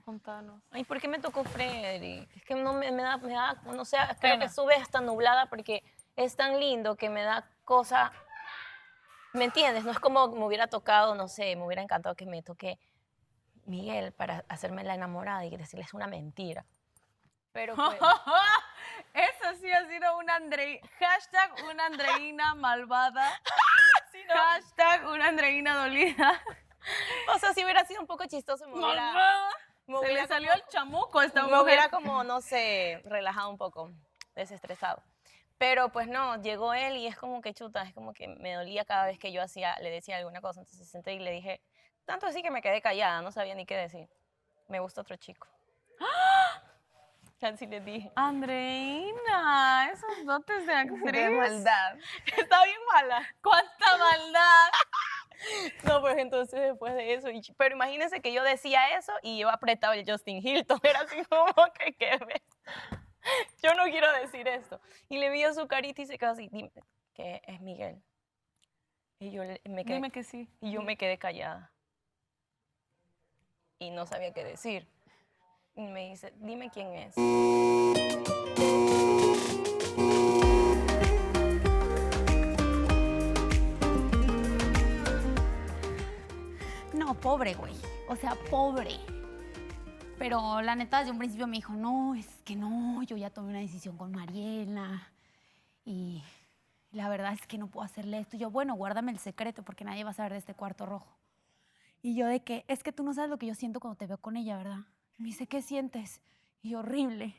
Contanos. Ay, ¿por qué me tocó Freddy? Es que no me da, no sé, creo que sube hasta nublada porque es tan lindo que me da cosa. ¿Me entiendes? No es como me hubiera tocado, no sé, me hubiera encantado que me toque Miguel para hacerme la enamorada y decirles una mentira. Pero pues, Eso sí ha sido una hashtag una Andreina malvada. Hashtag una Andreina dolida. o sea, si hubiera sido un poco chistoso, me hubiera... Malvada. me Se hubiera le salió como- el chamuco a esta Me mujer. hubiera como, no sé, relajado un poco, desestresado. Pero pues no, llegó él y es como que chuta, es como que me dolía cada vez que yo le decía alguna cosa. Entonces senté y le dije, tanto así que me quedé callada, no sabía ni qué decir. Me gusta otro chico. Así les dije. Andreina, esos dotes de actriz. De maldad. Está bien mala. ¡Cuánta maldad! No, pues entonces después de eso, pero imagínense que yo decía eso y yo apretaba el Justin Hilton, era así como que ¿qué ves? Yo no quiero decir esto. Y le vi a su carita y se quedó así, dime que es Miguel. Y yo me quedé, Dime que sí. y yo me quedé callada. Y no sabía qué decir. Y me dice, dime quién es. No, pobre, güey. O sea, pobre. Pero la neta, desde un principio me dijo, no, es que no, yo ya tomé una decisión con Mariela. Y la verdad es que no puedo hacerle esto. Y yo, bueno, guárdame el secreto porque nadie va a saber de este cuarto rojo. Y yo de que, es que tú no sabes lo que yo siento cuando te veo con ella, ¿verdad? Y me dice, ¿qué sientes? Y yo, horrible.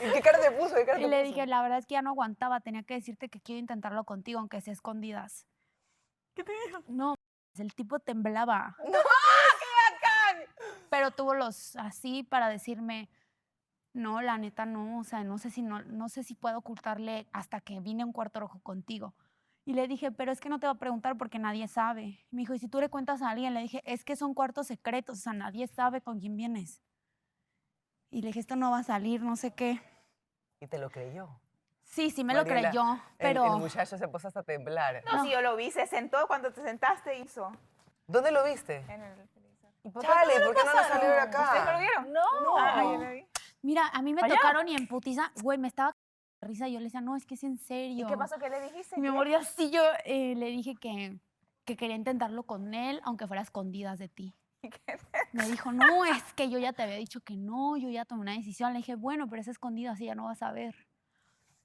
¿Y qué cara te puso? ¿Qué cara Y te le puso? dije, la verdad es que ya no aguantaba, tenía que decirte que quiero intentarlo contigo, aunque sea escondidas. ¿Qué te dijo? No, el tipo temblaba. ¡No! ¡Qué bacán! Pero tuvo los así para decirme, no, la neta no, o sea, no sé si puedo ocultarle hasta que vine a un cuarto rojo contigo. Y le dije, pero es que no te va a preguntar porque nadie sabe. Me dijo, ¿y si tú le cuentas a alguien? Le dije, es que son cuartos secretos, o sea, nadie sabe con quién vienes. Y le dije, esto no va a salir, no sé qué. ¿Y te lo creyó? Sí, me Mariela, lo creyó, pero... El muchacho se puso hasta a temblar. No, si yo lo vi, se sentó, cuando te sentaste hizo. ¿Dónde lo viste? En el televisor. Chale, ¿por qué no lo salió de acá? ¿Ustedes no lo vieron? No. Ah, yo lo vi. Mira, a mí me Allá. tocaron y en putiza, güey, me estaba de risa. Yo le decía, no, es que es en serio. ¿Y qué pasó? ¿Qué le dijiste? Y mi amor, y así yo le dije que quería intentarlo con él, aunque fuera a escondidas de ti. Me dijo, no, es que yo ya te había dicho que no, yo ya tomé una decisión. Le dije, bueno, pero es escondida, así ya no vas a ver.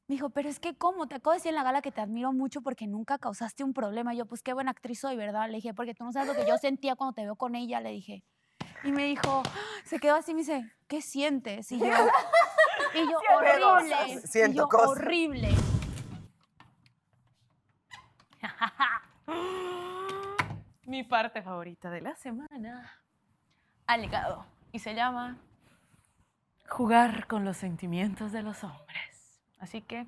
Me dijo, pero es que, ¿cómo? Te acabo de decir en la gala que te admiro mucho porque nunca causaste un problema. Y yo, pues qué buena actriz soy, ¿verdad? Le dije, porque tú no sabes lo que yo sentía cuando te veo con ella, le dije. Y me dijo, se quedó así, me dice, ¿qué sientes? Y yo, horrible. Siento y yo, cosas. horrible. Mi parte favorita de la semana ha llegado y se llama jugar con los sentimientos de los hombres. Así que,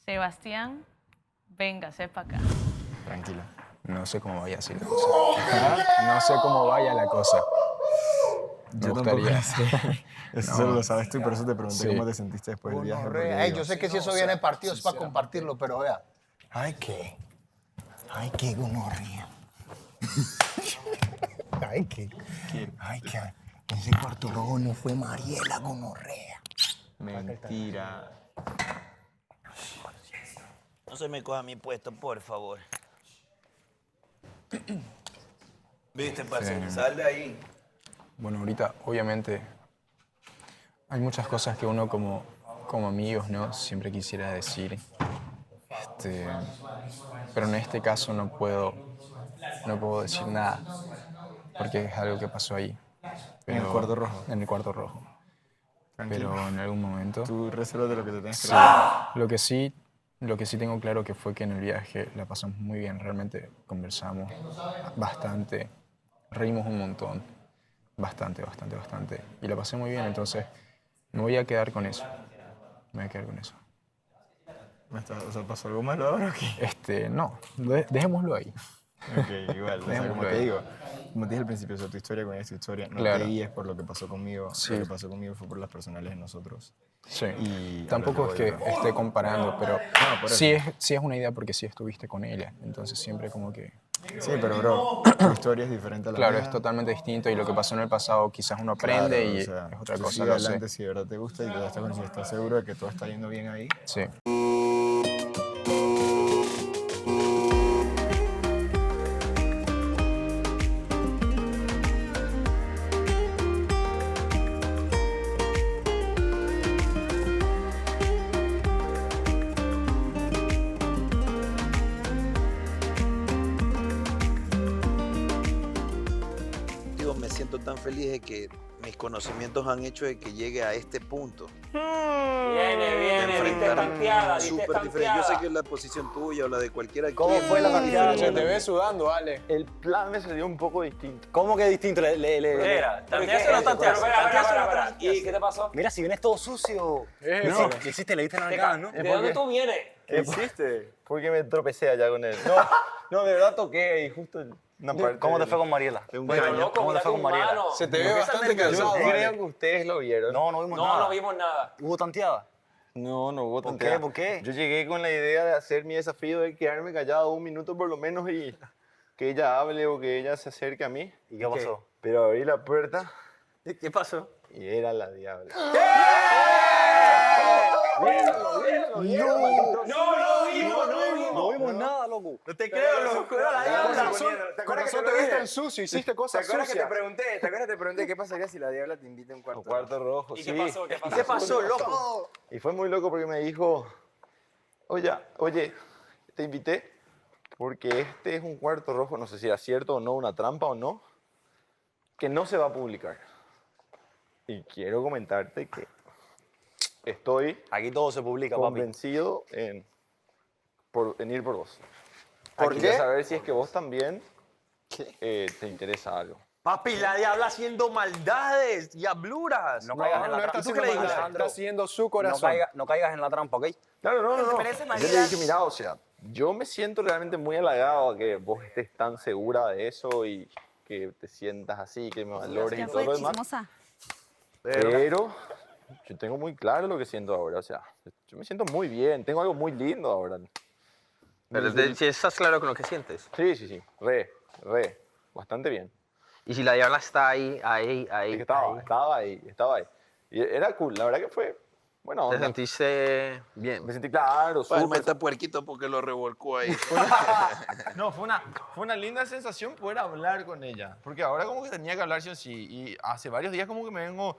Sebastián, véngase para acá. Tranquila. No sé cómo vaya así la cosa. No sé cómo vaya la cosa. Me Yo tampoco gustaría. lo sé. Eso solo lo sabes tú, por eso te pregunté Sí. cómo te sentiste después del viaje. porque Ey, digo, yo sé que si eso viene partido es para compartirlo, pero vea. Ay, qué gonorrea. Ay, qué. Ese cuarto rojo no fue Mariela gonorrea. Mentira. No se me coja mi puesto, por favor. ¿Viste, parcero? Sí. Sal de ahí. Bueno, ahorita, obviamente, hay muchas cosas que uno como amigos, ¿no? Siempre quisiera decir. Pero en este caso no puedo decir nada, porque es algo que pasó ahí. En el cuarto rojo. En el cuarto rojo. Tranquilo. Pero en algún momento... Tú resérvate lo que te tengas que Sí. reservar. Lo que sí tengo claro que fue que en el viaje la pasamos muy bien, realmente conversamos bastante, reímos un montón, bastante. Y la pasé muy bien, entonces me voy a quedar con eso. O sea, ¿pasó algo malo ahora o qué? No, dejémoslo ahí. Ok, igual. O sea, como Dejémoslo te ahí. digo, como te dije al principio, o sea, tu historia con ella es tu historia. No Claro. te guíes por lo que pasó conmigo. Sí. Lo que pasó conmigo fue por las personales de nosotros. Sí, Y tampoco es que esté comparando, pero por sí es una idea porque sí estuviste con ella, entonces siempre como que... Sí, pero bro, tu historia es diferente a la Claro, mía. es totalmente distinto y lo que pasó en el pasado quizás uno aprende Claro, y o sea, es otra tú cosa, sigue lo sé. adelante si de verdad te gusta y te estás conociendo, estás seguro de que todo está yendo bien ahí. Sí. Digo, me siento tan feliz de que mis conocimientos han hecho de que llegue a este punto. Viene, viste tanteada, viste Súper diferente. Yo sé tanteada. que la posición tuya o la de cualquiera. ¿Cómo aquí fue la es tanteada? diferente. Se te ve sudando, Ale. El plan me salió un poco distinto. ¿Cómo que distinto? Mira, tanteaste o no tanteaste. Tanteaste o no tanteaste. ¿Y qué te pasó? Mira, si vienes todo sucio. No. ¿Qué hiciste? ¿Le diste la nalgada, no? ¿De dónde tú vienes? ¿Qué hiciste? Porque me tropecé allá con él. No, de verdad toqué y justo una parte. ¿Cómo te fue con Mariela? Un Pero caño. loco, ¿Cómo te mira fue tu con Mariela? mano. Se te ve bastante cansado. Yo creo Ale. que ustedes lo vieron. No vimos nada. No vimos nada. ¿Hubo tanteada? No hubo ¿Por tanteada. qué? ¿Por qué? Yo llegué con la idea de hacer mi desafío de quedarme callado un minuto por lo menos y que ella hable o que ella se acerque a mí. ¿Y qué pasó? Pero abrí la puerta ¿Qué pasó? y era la diabla. No lo vimos, No vimos nada, loco. No te creo, loco. Era la diabla. Con razón te viste en sucio, hiciste cosas ¿Te acuerdas que sucias. te acuerdas que te pregunté qué pasaría si la diabla te invita a un cuarto? Cuarto rojo, ¿Y sí. qué pasó? ¿Y ¿Qué pasó, loco? Y fue muy loco porque me dijo, oye, te invité porque este es un cuarto rojo, no sé si era cierto o no, una trampa o no, que no se va a publicar. Y quiero comentarte que estoy aquí todo se publica, convencido en ir por vos. ¿Por Aquí qué? quiero saber si es que vos también te interesa algo. Papi, la diabla haciendo maldades, diabluras. No caigas en la ¿Y trampa. tú qué le dijiste? Está haciendo su corazón. No caigas en la trampa, ¿ok? Claro, no. ¿Te parece, Yo María? le dije, mira, o sea, yo me siento realmente muy halagado a que vos estés tan segura de eso y que te sientas así, que me valores y Ya todo fue lo demás. chismosa. Pero yo tengo muy claro lo que siento ahora, o sea, yo me siento muy bien, tengo algo muy lindo ahora. Pero si estás claro con lo que sientes. Sí, bastante bien. Y si la diabla está ahí. Es que estaba ahí. Y era cool, la verdad que fue, bueno, ¿Te sentiste bien? me sentí claro, súper. Está puerquito porque lo revolcó ahí. No, fue una linda sensación poder hablar con ella. Porque ahora como que tenía que hablar sí o sí. Y hace varios días como que me vengo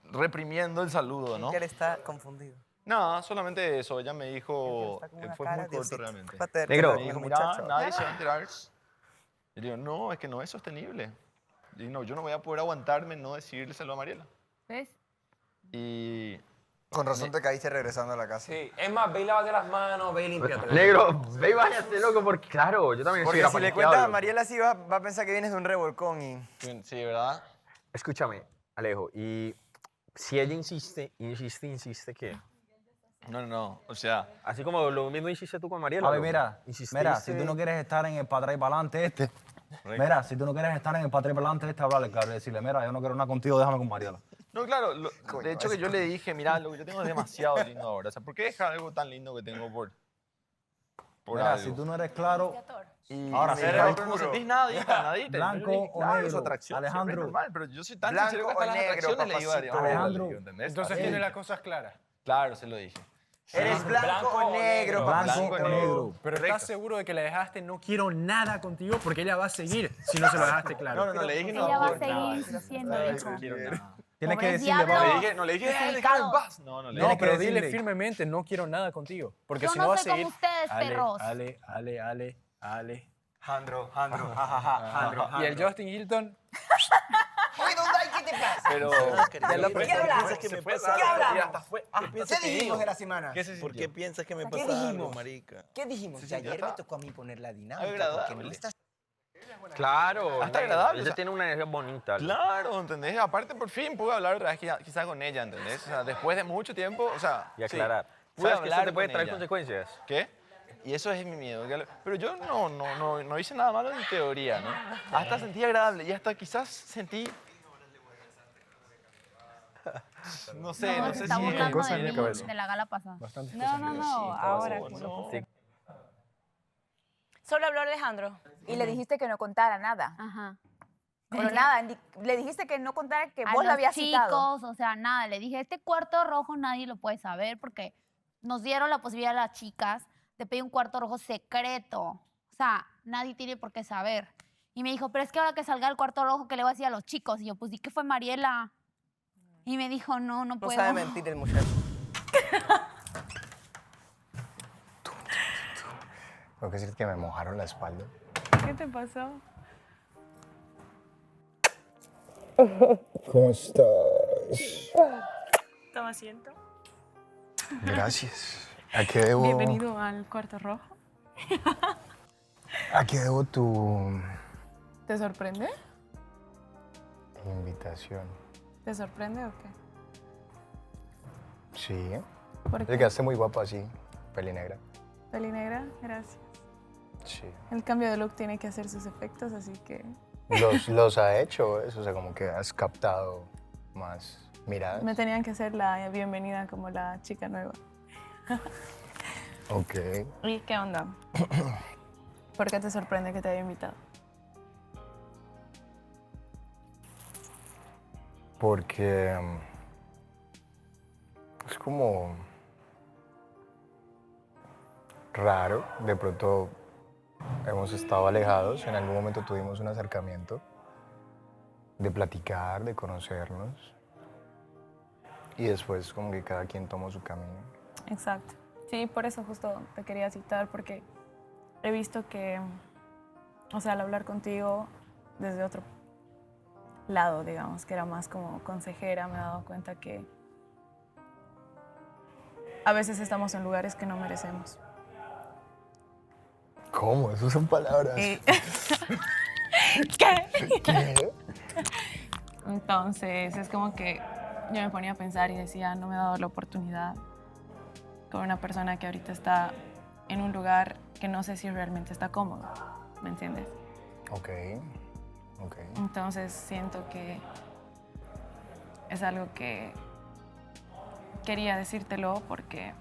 reprimiendo el saludo, ¿no? Que él está confundido. No, solamente eso. Ella me dijo, Está como una fue cara muy de corto Diosito. realmente. Paterno, Negro. con Me el dijo, mira, muchacho. nadie se va a enterar. Y digo, no, es que no es sostenible. Y no, yo no voy a poder aguantarme no decírselo a Mariela. ¿Ves? Y... Con razón te caíste regresando a la casa. Sí, es más, ve y lávate las manos, ve y límpiate. Negro, ve y váyate, loco, porque claro, yo también Porque estoy si le cuentas a Mariela así va a pensar que vienes de un revolcón y... Sí, ¿verdad? Escúchame, Alejo, y si ella insiste, ¿qué? No, o sea... Así como lo mismo hiciste tú con Mariela. A ver, loco. mira, Insististe. si tú no quieres estar en el para atrás y para adelante mira, si tú no quieres estar en el para atrás y para adelante hablarle, claro, y decirle, mira, yo no quiero nada contigo, déjame con Mariela. No, claro, de hecho que yo le dije, mira, lo que yo tengo es demasiado lindo ahora. O sea, ¿por qué dejar algo tan lindo que tengo por Mira, algo? si tú no eres claro, Y ahora me sí, dijo, ahí pero no sentís nadita. blanco o Claro, negro, es atracción, siempre es Alejandro. normal, pero yo soy tan Blanco sincero que hasta o las negro, atracciones le iba a papacito. Alejandro, ¿entendés? Entonces Así. tiene las cosas claras. Claro, se lo dije. Eres blanco o negro, Blanco papacito. o negro. Pero ¿estás seguro de que la dejaste no quiero nada contigo? Porque ella va a seguir si no se lo dejaste claro. No, le dije no. Ella va a quiero seguir nada. insistiendo, No, hijo. quiero nada. Tienes que Pobres decirle, diablos. papi. No le dije, Desubicados. déjame en paz. No, le No, dije. pero decirle- dile firmemente, no quiero nada contigo. Porque Yo si no no va a soy como seguir... ustedes, perros. Ale. Jandro. Y el Justin Hilton... Uy, ¿dónde hay? ¿Qué te pasa? Pero... ¿Qué hablas? ¿Qué me ¿Qué pasa? hablamos? ¿Qué piensas ¿Qué dijimos de la semana? ¿Por qué piensas que me ¿Qué pasa algo, dijimos? marica? ¿Qué dijimos? Sí, Que ayer está me tocó a mí poner la dinámica. agradable. Porque no le estás... Claro. Hasta agradable, Ella o sea, tiene una energía bonita. Claro, ¿entendés? Aparte, por fin pude hablar otra vez quizá con ella, ¿entendés? O sea, después de mucho tiempo, o sea... Y aclarar. Sí, pude ¿Sabes que eso hablar te puede con traer ella. consecuencias? ¿Qué? Y eso es mi miedo. Pero yo no hice nada malo en teoría, ¿no? Hasta sentí agradable y hasta quizás sentí... No sé, No, no se sé está si... burlando cosa de en mi mí, cabeza. de la gala pasada. Bastante No, ahora. Solo habló Alejandro. Y le dijiste que no contara nada. Ajá. Pero nada, le dijiste que no contara que A vos lo los habías citado. chicos, o sea, nada, le dije, este cuarto rojo nadie lo puede saber porque nos dieron la posibilidad a las chicas de pedir un cuarto rojo secreto. O sea, nadie tiene por qué saber. Y me dijo, pero es que ahora que salga el cuarto rojo, ¿qué le voy a decir a los chicos? Y yo, pues di que fue Mariela. Y me dijo, no No puedo. sabe mentir el muchacho. Tengo que decir que me mojaron la espalda. ¿Qué te pasó? ¿Cómo estás? Toma asiento. Gracias. ¿A qué debo? Bienvenido al cuarto rojo. ¿A qué debo tu ¿Te sorprende? invitación? ¿Te sorprende o qué? Sí. ¿Por Te qué? quedaste muy guapa así, peli negra. Peli negra, gracias. Sí. El cambio de look tiene que hacer sus efectos, así que... Los ha hecho eso, o sea, como que has captado más miradas. Me tenían que hacer la bienvenida como la chica nueva. Ok. ¿Y qué onda? ¿Por qué te sorprende que te haya invitado? Porque es como raro. De pronto hemos estado alejados, en algún momento tuvimos un acercamiento de platicar, de conocernos. Y después como que cada quien tomó su camino. Exacto. Sí, por eso justo te quería citar, porque he visto que, o sea, al hablar contigo desde otro lado, digamos, que era más como consejera, me he dado cuenta que a veces estamos en lugares que no merecemos. ¿Cómo? Esas son palabras. ¿Qué? ¿Qué? Entonces, es como que yo me ponía a pensar y decía, no me he dado la oportunidad con una persona que ahorita está en un lugar que no sé si realmente está cómodo, ¿me entiendes? Ok. Entonces siento que es algo que quería decírtelo porque...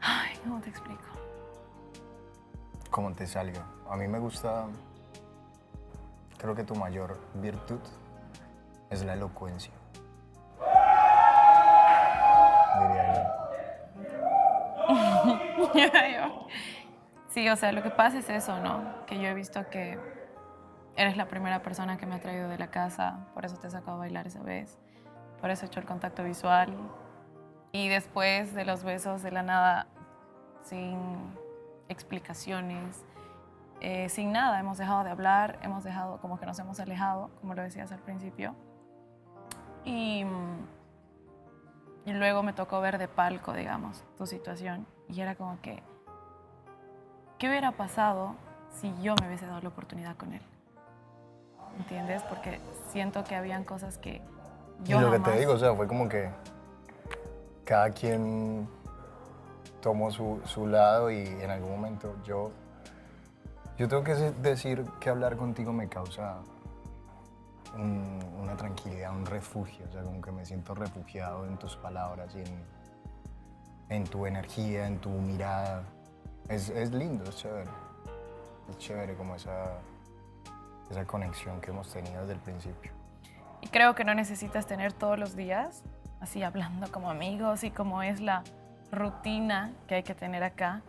Ay, ¿cómo te explico? Como te salga. A mí me gusta, creo que tu mayor virtud es la elocuencia. Diría yo. Sí, o sea, lo que pasa es eso, ¿no? Que yo he visto que eres la primera persona que me ha traído de la casa, por eso te he sacado a bailar esa vez, por eso he hecho el contacto visual. Y después de los besos de la nada, sin explicaciones, sin nada, hemos dejado de hablar, hemos dejado, como que nos hemos alejado, como lo decías al principio. Y luego me tocó ver de palco, digamos, tu situación. Y era como que, ¿qué hubiera pasado si yo me hubiese dado la oportunidad con él? ¿Entiendes? Porque siento que habían cosas que yo Y lo que jamás... te digo, o sea, fue como que cada quien tomó su lado y en algún momento yo tengo que decir que hablar contigo me causa una tranquilidad, un refugio, o sea, como que me siento refugiado en tus palabras y en tu energía, en tu mirada. Es lindo, es chévere. Es chévere como esa conexión que hemos tenido desde el principio. Y creo que no necesitas tener todos los días, así hablando como amigos y como es la rutina que hay que tener acá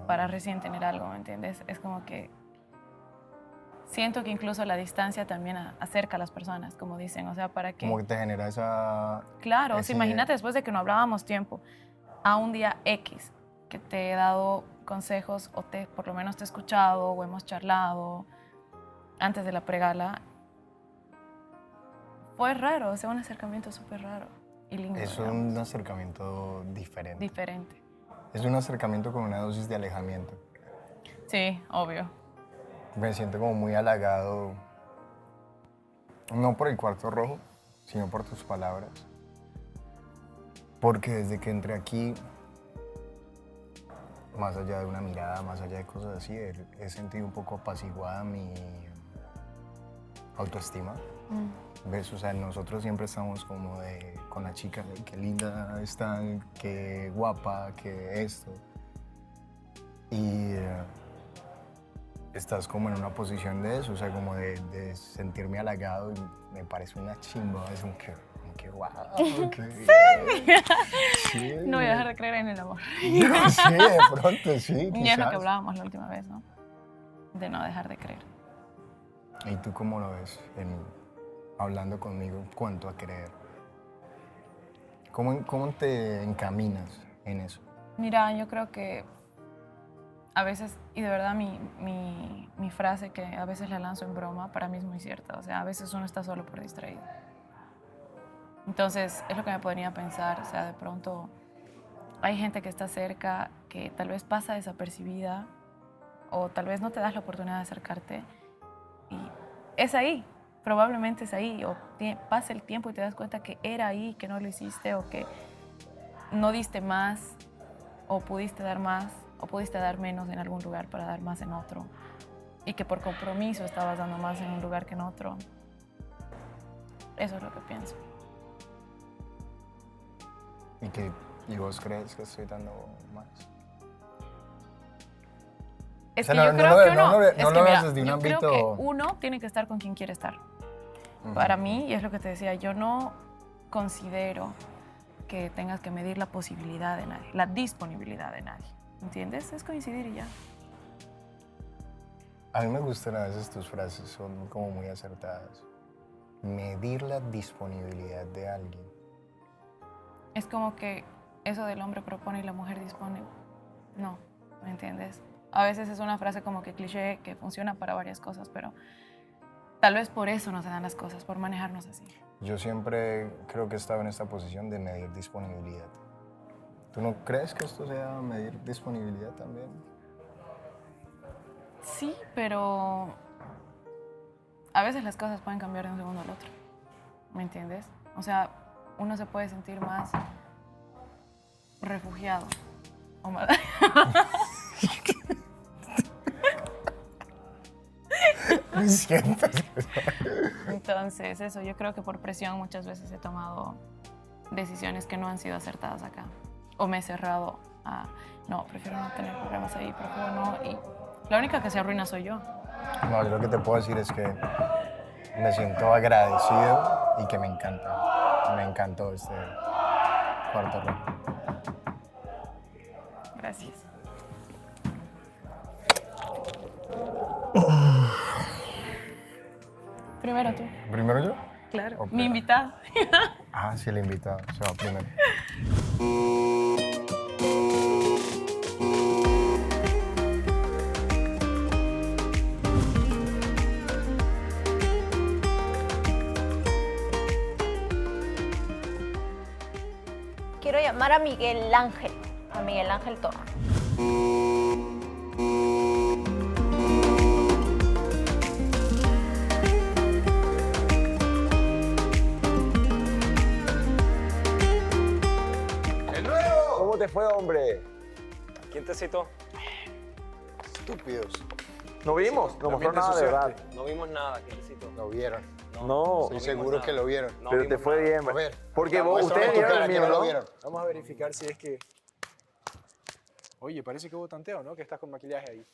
para recién tener algo, ¿me entiendes? Es como que siento que incluso la distancia también acerca a las personas, como dicen, o sea, para que... Como que te genera esa... Claro, o sea, imagínate después de que no hablábamos tiempo, a un día X, que te he dado consejos o por lo menos te he escuchado o hemos charlado antes de la pregala, fue raro, o sea, un acercamiento súper raro y lindo. Es un acercamiento diferente. Diferente. Es un acercamiento con una dosis de alejamiento. Sí, obvio. Me siento como muy halagado, no por el cuarto rojo, sino por tus palabras. Porque desde que entré aquí, más allá de una mirada, más allá de cosas así, he sentido un poco apaciguada mi autoestima. ¿Ves? O sea, nosotros siempre estamos como con la chica, de qué linda está, qué guapa, qué esto. Y estás como en una posición de eso, o sea, como de sentirme halagado y me parece una chimba, es como que wow. Sí. No voy a dejar de creer en el amor. Sí, de pronto, sí, Y es lo quizás. que hablábamos la última vez, ¿no? De no dejar de creer. ¿Y tú cómo lo ves hablando conmigo en cuanto a creer? ¿Cómo te encaminas en eso? Mira, yo creo que a veces, y de verdad mi frase que a veces la lanzo en broma, para mí es muy cierta. O sea, a veces uno está solo por distraído. Entonces, es lo que me ponía a pensar. O sea, de pronto hay gente que está cerca, que tal vez pasa desapercibida o tal vez no te das la oportunidad de acercarte. Y es ahí, probablemente es ahí. O pasa el tiempo y te das cuenta que era ahí, que no lo hiciste o que no diste más o pudiste dar más o pudiste dar menos en algún lugar para dar más en otro. Y que por compromiso estabas dando más en un lugar que en otro. Eso es lo que pienso. ¿Y vos crees que estoy dando más? Es O sea, que yo no creo lo- que uno, no lo- es no que lo mira, ves desde un yo creo ámbito- que uno tiene que estar con quien quiere estar. Para mí, y es lo que te decía, yo no considero que tengas que medir la posibilidad de nadie, la disponibilidad de nadie. ¿Entiendes? Es coincidir y ya. A mí me gustan a veces tus frases, son como muy acertadas. Medir la disponibilidad de alguien. Es como que eso del hombre propone y la mujer dispone. No, ¿me entiendes? A veces es una frase como que cliché que funciona para varias cosas, pero tal vez por eso no se dan las cosas, por manejarnos así. Yo siempre creo que he estado en esta posición de medir disponibilidad. ¿Tú no crees que esto sea medir disponibilidad también? Sí, pero a veces las cosas pueden cambiar de un segundo al otro. ¿Me entiendes? O sea, uno se puede sentir más refugiado. O más... Me siento. Entonces, eso, yo creo que por presión muchas veces he tomado decisiones que no han sido acertadas acá. O me he cerrado a, no, prefiero no tener problemas ahí, prefiero no. Y la única que se arruina soy yo. No, yo lo que te puedo decir es que me siento agradecido y que me encanta. Me encantó este cuarto rojo. Gracias. Primero tú. ¿Primero yo? Claro. Ok. Mi invitado. Ah, sí, el invitado. Se va primero. Quiero llamar a Miguel Ángel Torre. ¿Cómo te fue, hombre? ¿Quién te citó? Estúpidos. No vimos, no mostró nada de verdad. No vimos nada. ¿Quién te citó? Lo vieron. No. Estoy seguro que lo vieron. Pero te fue bien. A ver. Porque vos, ustedes vieron el mío, no lo ¿no? vieron. Vamos a verificar si es que... Oye, parece que hubo tanteo, ¿no? Que estás con maquillaje ahí.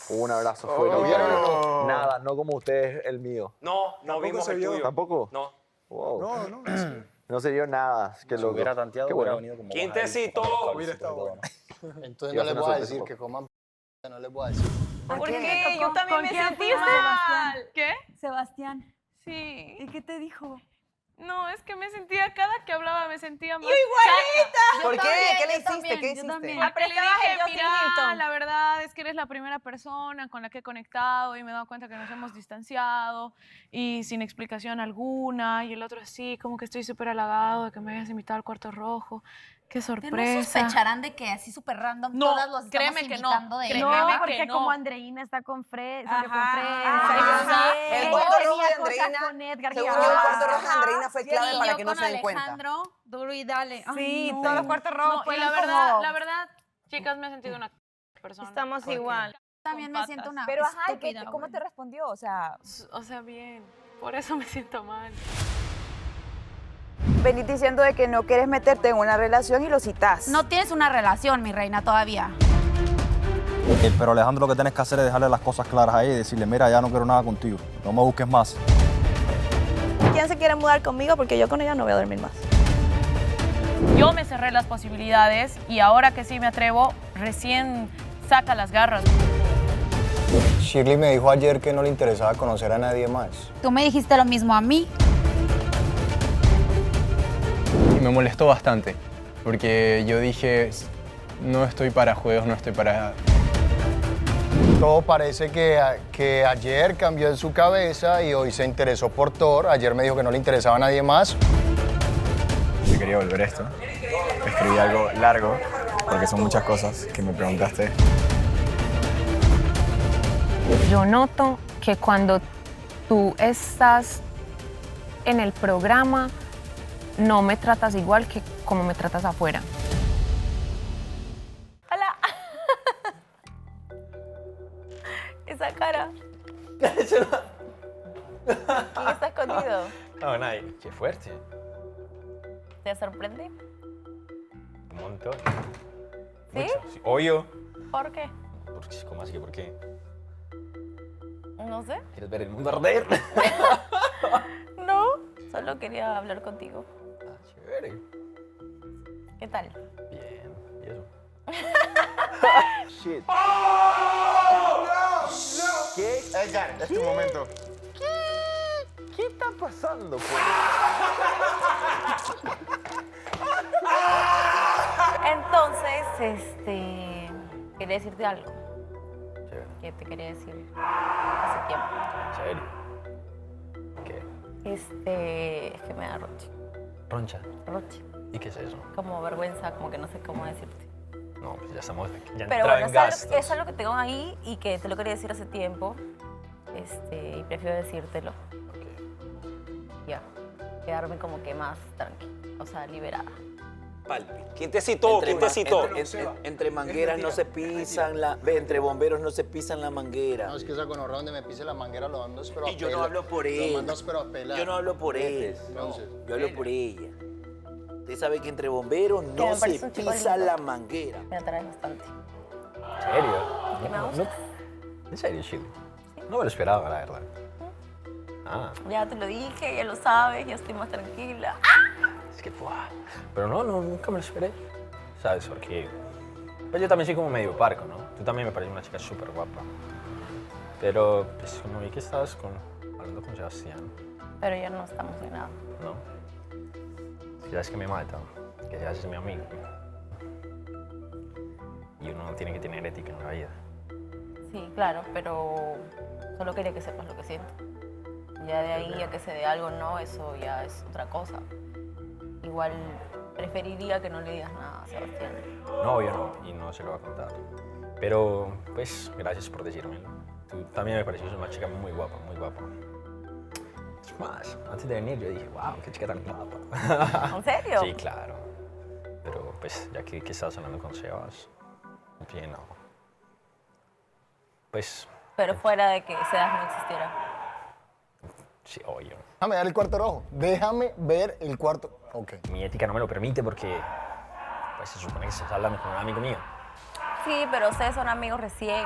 Un abrazo. Fue ¿Lo vieron o no? Nada, no como ustedes el mío. No, no vimos el tuyo. ¿Tampoco? No. Wow. No. No se vio nada. Que lo hubiera tanteado, Qué hubiera bueno. venido como ¿Quién te citó? Hubiera estado bueno. Entonces Iba no a les ser voy a una decir sorpresa. que coman no les voy a decir. ¿Por qué? Yo también me sentí Sebastián. ¿Qué? Sebastián. Sí. ¿Y qué te dijo? No, es que me sentía, cada que hablaba me sentía más... ¿Por qué? ¿Qué le hiciste? ¿Qué hiciste? Porque le dije, mira, la verdad es que eres la primera persona con la que he conectado y me he dado cuenta que nos hemos distanciado y sin explicación alguna. Y el otro así, como que estoy súper halagado de que me hayas invitado al Cuarto Rojo. Qué sorpresa. ¿No sospecharán de que así súper random No, todas los estamos créeme que no, invitando de créeme ella? que No, porque como Andreina está con Fred, salió con Fred, El cuarto rojo de Andreina, según yo, el cuarto rojo de Andreina fue clave para que no se den cuenta. Alejandro, duro y dale. Sí, no. todos los cuartos rojos No, y fueron la verdad, chicas, me he sentido una persona. Estamos igual. También me siento una Pero ajá, estúpida, ¿cómo güey. te respondió? O sea, bien, por eso me siento mal. venís diciendo de que no quieres meterte en una relación y lo citas. No tienes una relación, mi reina, todavía. Pero Alejandro, lo que tienes que hacer es dejarle las cosas claras ahí y decirle, mira, ya no quiero nada contigo, no me busques más. ¿Quién se quiere mudar conmigo? Porque yo con ella no voy a dormir más. Yo me cerré las posibilidades y ahora que sí me atrevo, recién saca las garras. Shirley me dijo ayer que no le interesaba conocer a nadie más. Tú me dijiste lo mismo a mí. Y me molestó bastante, porque yo dije, no estoy para juegos, no estoy para... Todo parece que ayer cambió en su cabeza y hoy se interesó por Thor. Ayer me dijo que no le interesaba a nadie más. Yo quería volver a esto. Escribí algo largo, porque son muchas cosas que me preguntaste. Yo noto que cuando tú estás en el programa, no me tratas igual que como me tratas afuera. Hola. Esa cara. ¿Qué ¿Quién está escondido? No, nadie. Qué fuerte. ¿Te sorprende? Un montón. ¿Sí? Mucho. Sí. Obvio. ¿Por qué? Porque, ¿cómo así que por qué? No sé. ¿Quieres ver el mundo arder? No, solo quería hablar contigo. Chévere. tal? Bien, ¿y eso? Shit. ¡Oh! ¿Qué? Edgar, es tu momento. ¿Qué está pasando, pues? Entonces, quería decirte algo. Chévere. Que te quería decir hace tiempo. ¿Serio? ¿Qué? Es que me da roche. ¿Roncha? Roche. ¿Y qué es eso? Como vergüenza, como que no sé cómo decirte. No, pues ya estamos aquí. Ya Pero entraba bueno, en gastos. es algo que tengo ahí y que te lo quería decir hace tiempo. Y prefiero decírtelo. Ya. Quedarme como que más tranquila. O sea, liberada. ¿Quién te citó? ¿Quién te citó? Entre mangueras no se pisan entre bomberos no se pisan la manguera. No, es que esa gonorrea donde me pise la manguera lo mando pero a Y yo no pela. hablo por Lo él. mando pero a pelar. Yo no hablo por él. Entonces, Yo hablo por ella. Usted sabe que entre bomberos Que no me se parece un chico pisa lindo. la manguera. Me atrae bastante. ¿En serio? Que me No, gusta. ¿En serio, Shirley? No me lo esperaba, la verdad. Ah, Ya te lo dije, ya lo sabes, ya estoy más tranquila. es que, ¡buah! Pero no, nunca me lo esperé. ¿Sabes? Porque pues yo también soy como medio parco, ¿no? Tú también me pareces una chica súper guapa. Pero, pues, como vi que estabas hablando con Sebastián, Pero ya no estamos en nada. ¿no? Es que sabes que me mata, que ya es mi amigo. Y uno tiene que tener ética en la vida. Sí, claro, pero solo quería que sepas lo que siento. Ya de ahí a que se dé algo, no, eso ya es otra cosa. Igual preferiría que no le digas nada a Sebastián. No, yo no, y no se lo voy a contar. Pero, pues, gracias por decírmelo. Tú también me pareces una chica muy guapa, muy guapa. Es más, antes de venir yo dije, wow, qué chica tan guapa. ¿En serio? Sí, claro. Pero, pues, ya que estás hablando con Sebas, bien, no. Pues, Pero fuera de que Sebas no existiera. sí, obvio. Déjame ver el cuarto rojo. Déjame ver el cuarto. Ok. Mi ética no me lo permite porque, pues, se supone que estás hablando con un amigo mío. Sí, pero ustedes son amigos recién.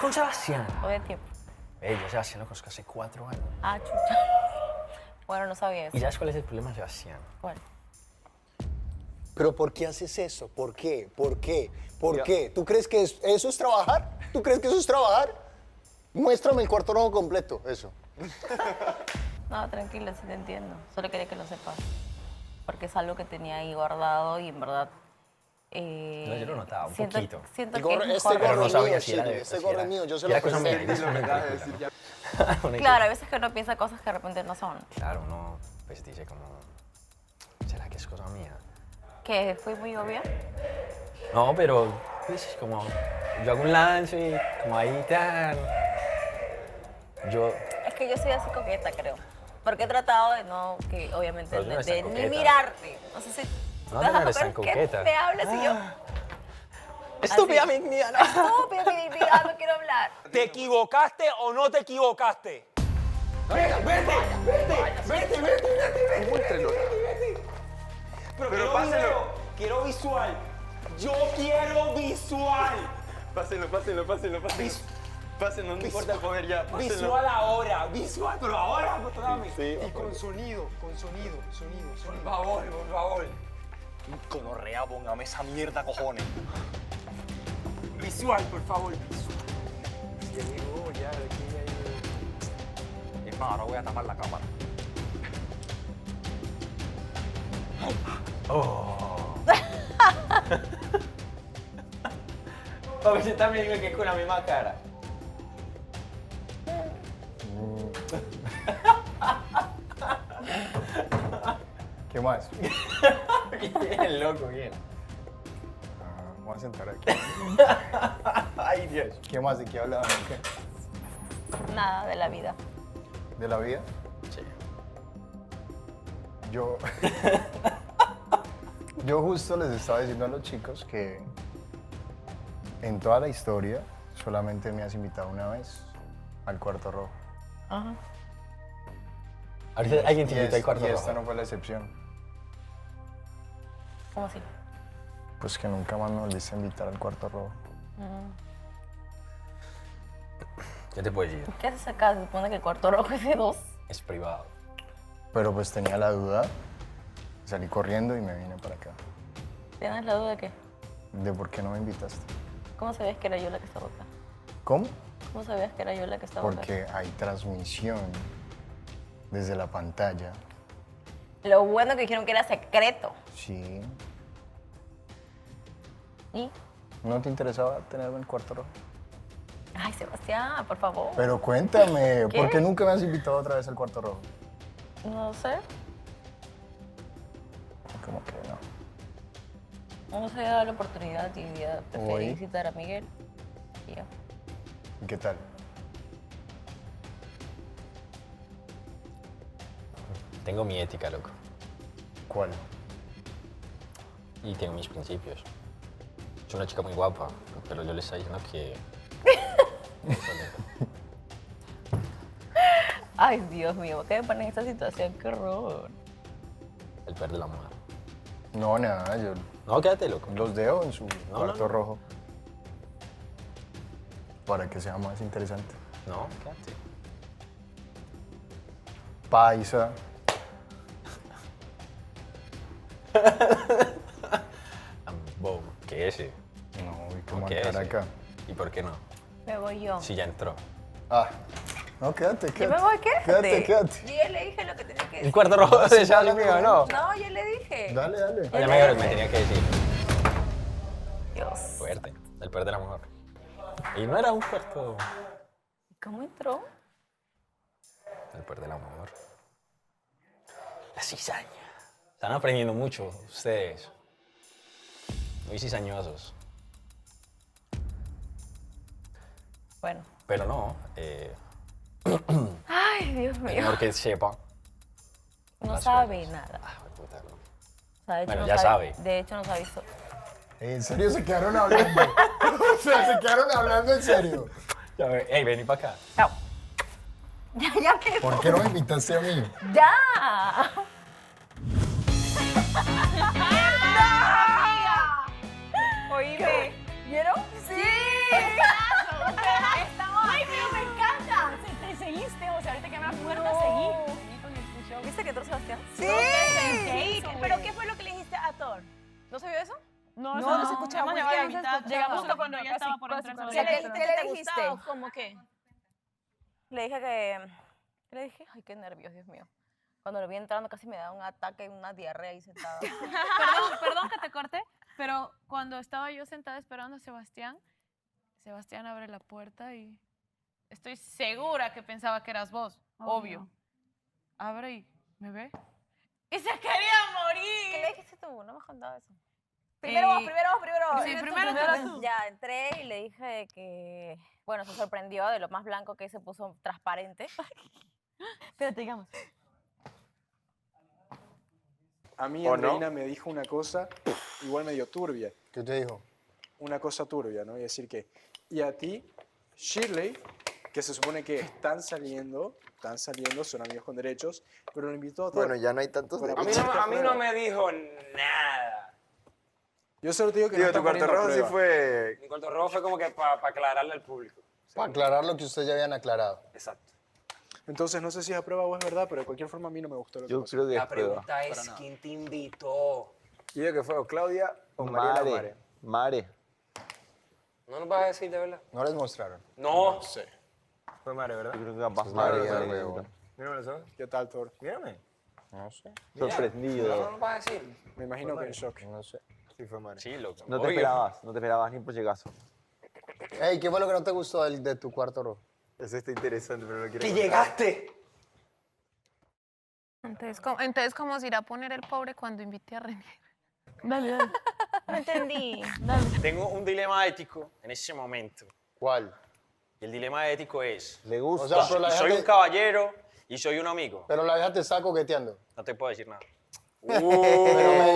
¿Con Sebastián? Todo el tiempo. Yo Sebastián lo conozco hace 4 años. Ah, chucha. Bueno, no sabía eso. ¿Y sabes cuál es el problema de Sebastián? ¿Cuál? Pero ¿por qué haces eso? ¿Por qué? ¿Por qué? ¿Por qué? ¿Tú crees que eso es trabajar? ¿Tú crees que eso es trabajar? Muéstrame el cuarto rojo completo, eso. No, tranquilo, sí te entiendo. Solo quería que lo sepas. Porque es algo que tenía ahí guardado y en verdad... No, yo lo notaba un siento, poquito. Siento El que gorro- es este mejor gorro Pero no es sabía mío, si era Shirley, de... este si gorro era- es mío, yo se si era lo cosa presté. mía, es una película. Una Claro, hay veces que uno piensa cosas que de repente no son. Claro, uno pues dice como, ¿será que es cosa mía? ¿Que fui muy obvia? No, pero pues como, yo hago un lance, como ahí tal. Yo, Es que yo soy así coqueta, creo. Porque he tratado de no, que obviamente, Pero tú no eres de tan ni coqueta. mirarte. No sé si... No, ¿te no das eres tan cuenta? ¿Qué coqueta. me hablas y yo... estúpida Así. mi niña, no. Estúpida mi dignidad, no quiero hablar. ¿Te equivocaste o no te equivocaste? ¡Vete! Muéstrelo. Pero pásenlo. Quiero visual. Yo quiero visual. Pásenlo. Pásenlo, no importa el poder ya. Pásenlo. Visual ahora. Visual, pero ahora, dame. Sí. Y con sonido. Por favor. Conorrea, póngame esa mierda, cojones. Visual, por favor. Ya llegó, ya, de aquí ya llegó. Es más, ahora voy a tapar la cámara. A ver si también digo que es con la misma cara. ¿Qué más? Bien, loco, bien. Vamos a sentar aquí. Ay, Dios. ¿Qué más? ¿De qué hablaban? ¿Qué? Nada de la vida. ¿De la vida? Sí. Yo justo les estaba diciendo a los chicos que en toda la historia solamente me has invitado una vez al cuarto rojo. Ajá. Ahorita alguien te Y invita al cuarto y rojo. esta no fue la excepción. ¿Cómo así? Pues que nunca más me volviste a invitar al cuarto rojo. ¿Qué te puedo decir? ¿Qué haces acá? Se supone que el cuarto rojo es de 2. Es privado. Pero pues tenía la duda, salí corriendo y me vine para acá. ¿Tienes la duda de qué? ¿De por qué no me invitaste? ¿Cómo sabías que era yo la que estaba acá? ¿Cómo? ¿Cómo sabías que era yo la que estaba acá? Porque hay transmisión desde la pantalla. Lo bueno que dijeron que era secreto. Sí. ¿Y? ¿No te interesaba tenerme en el cuarto rojo? Ay, Sebastián, por favor. Pero cuéntame, ¿Qué? ¿por qué nunca me has invitado otra vez al cuarto rojo? No sé. Como que no. No se ha dado la oportunidad y ya preferí Hoy. visitar a Miguel. Y ya. ¿Y qué tal? Tengo mi ética, loco. ¿Cuál? Y tengo mis principios. Es una chica muy guapa, pero yo le estoy diciendo que... Ay, Dios mío, ¿qué me ponen en esta situación? ¡Qué horror! El poder del amor. No, nada, yo... No, quédate, loco. Los dejo en su No, cuarto no. rojo. Para que sea más interesante. No, quédate. Paisa. Bob, ¿qué ese? No, y No, como ¿qué entrar ese? acá. ¿Y por qué no? Me voy yo. Si ya entró. Ah, no, quédate, Yo quédate. me voy, quédate. Quédate, quédate. Yo ya le dije lo que tenía que decir. ¿El cuarto rojo de Charlie mío, no? No, yo le dije. Dale, dale. Oye, me tenía que decir. Dios. Fuerte. El poder del amor. Y no era un cuarto... ¿Cómo entró? El poder del amor. La cizaña. Están aprendiendo mucho ustedes. Muy cizañosos. Bueno. Pero no, Ay, Dios mío. mejor que sepa. No las sabe cosas. nada. Puta, no. O sea, de hecho, Bueno, no ya sabe. De hecho, no sabe. ¿En serio se quedaron hablando? O sea, se quedaron hablando en serio. Ya ve, ey, vení para acá. Ya que. ¿Por qué no me invitaste a mí? ¡Ya! Oíme. ¿Vieron? ¡Sí! ¡Ay, pero me encanta! Te seguiste, o sea, ahorita que me acuerdo, seguí. ¿Viste que entró Sebastián? Sí. ¿Pero qué fue lo que le dijiste a Thor? ¿No se vio eso? No, No, eso no no se escuchaba. hemos Llegamos llegado a a la la mitad. mitad. Llegamos justo cuando ya estaba por entrar. casi. ¿Qué le ¿Qué dijiste? le dijiste? ¿Cómo qué? Le dije que... ¿Qué le dije? Ay, qué nervios, Dios mío. Cuando lo vi entrando casi me da un ataque, una diarrea ahí sentada. Perdón que te corte, pero cuando estaba yo sentada esperando a Sebastián, Sebastián abre la puerta y estoy segura que pensaba que eras vos, obvio. Abre y me ve. ¡Y se quería morir! ¿Qué le dijiste tú? No me has contado eso. Primero vos. Sí, primero tú. Ya, entré y le dije que... Bueno, se sorprendió de lo más blanco que se puso transparente. Espérate, digamos. A mí ¿O no? Andreina me dijo una cosa igual medio turbia. ¿Qué te dijo? Una cosa turbia, ¿no? Y decir que... Y a ti, Shirley, que se supone que están saliendo, son amigos con derechos, pero lo invitó a Thor. Bueno, ya no hay tantos Para derechos. poner A mí no me dijo nada. Yo solo te digo que Digo, no tu está cuarto poniendo a rojo sí prueba. fue... Mi cuarto rojo fue como que para aclararle al público. Para aclarar lo que ustedes ya habían aclarado. Exacto. Entonces, no sé si es a prueba o es verdad, pero de cualquier forma a mí no me gustó lo que Yo pasó. creo que es La prueba. pregunta es, ¿quién te invitó? Yo digo que fue o Claudia o Mariela o Mare. Mare. ¿No nos vas a decir de verdad? No les mostraron. No. sé. Fue Mare, ¿verdad? Yo creo que capaz Mare, Mare. ya, Mare. huevo. Mírame los ojos. ¿Qué tal, Thor? Mírame. No sé. Mira. Sorprendido. No nos vas a decir. Me imagino que en shock. No sé. Sí, fue Mare. Sí, loco. No te esperabas ni por si acaso. Ey, ¿qué fue lo que no te gustó de tu cuarto rojo? Eso está interesante, pero no quiero ¡Que contar. llegaste! Entonces, ¿cómo se irá a poner el pobre cuando invite a René? Dale. No entendí. Tengo un dilema ético en ese momento. ¿Cuál? Y el dilema ético es, Le gusta. O sea, pero la soy vieja un caballero y soy un amigo. Pero la vieja te está coqueteando. No te puedo decir nada. Pero me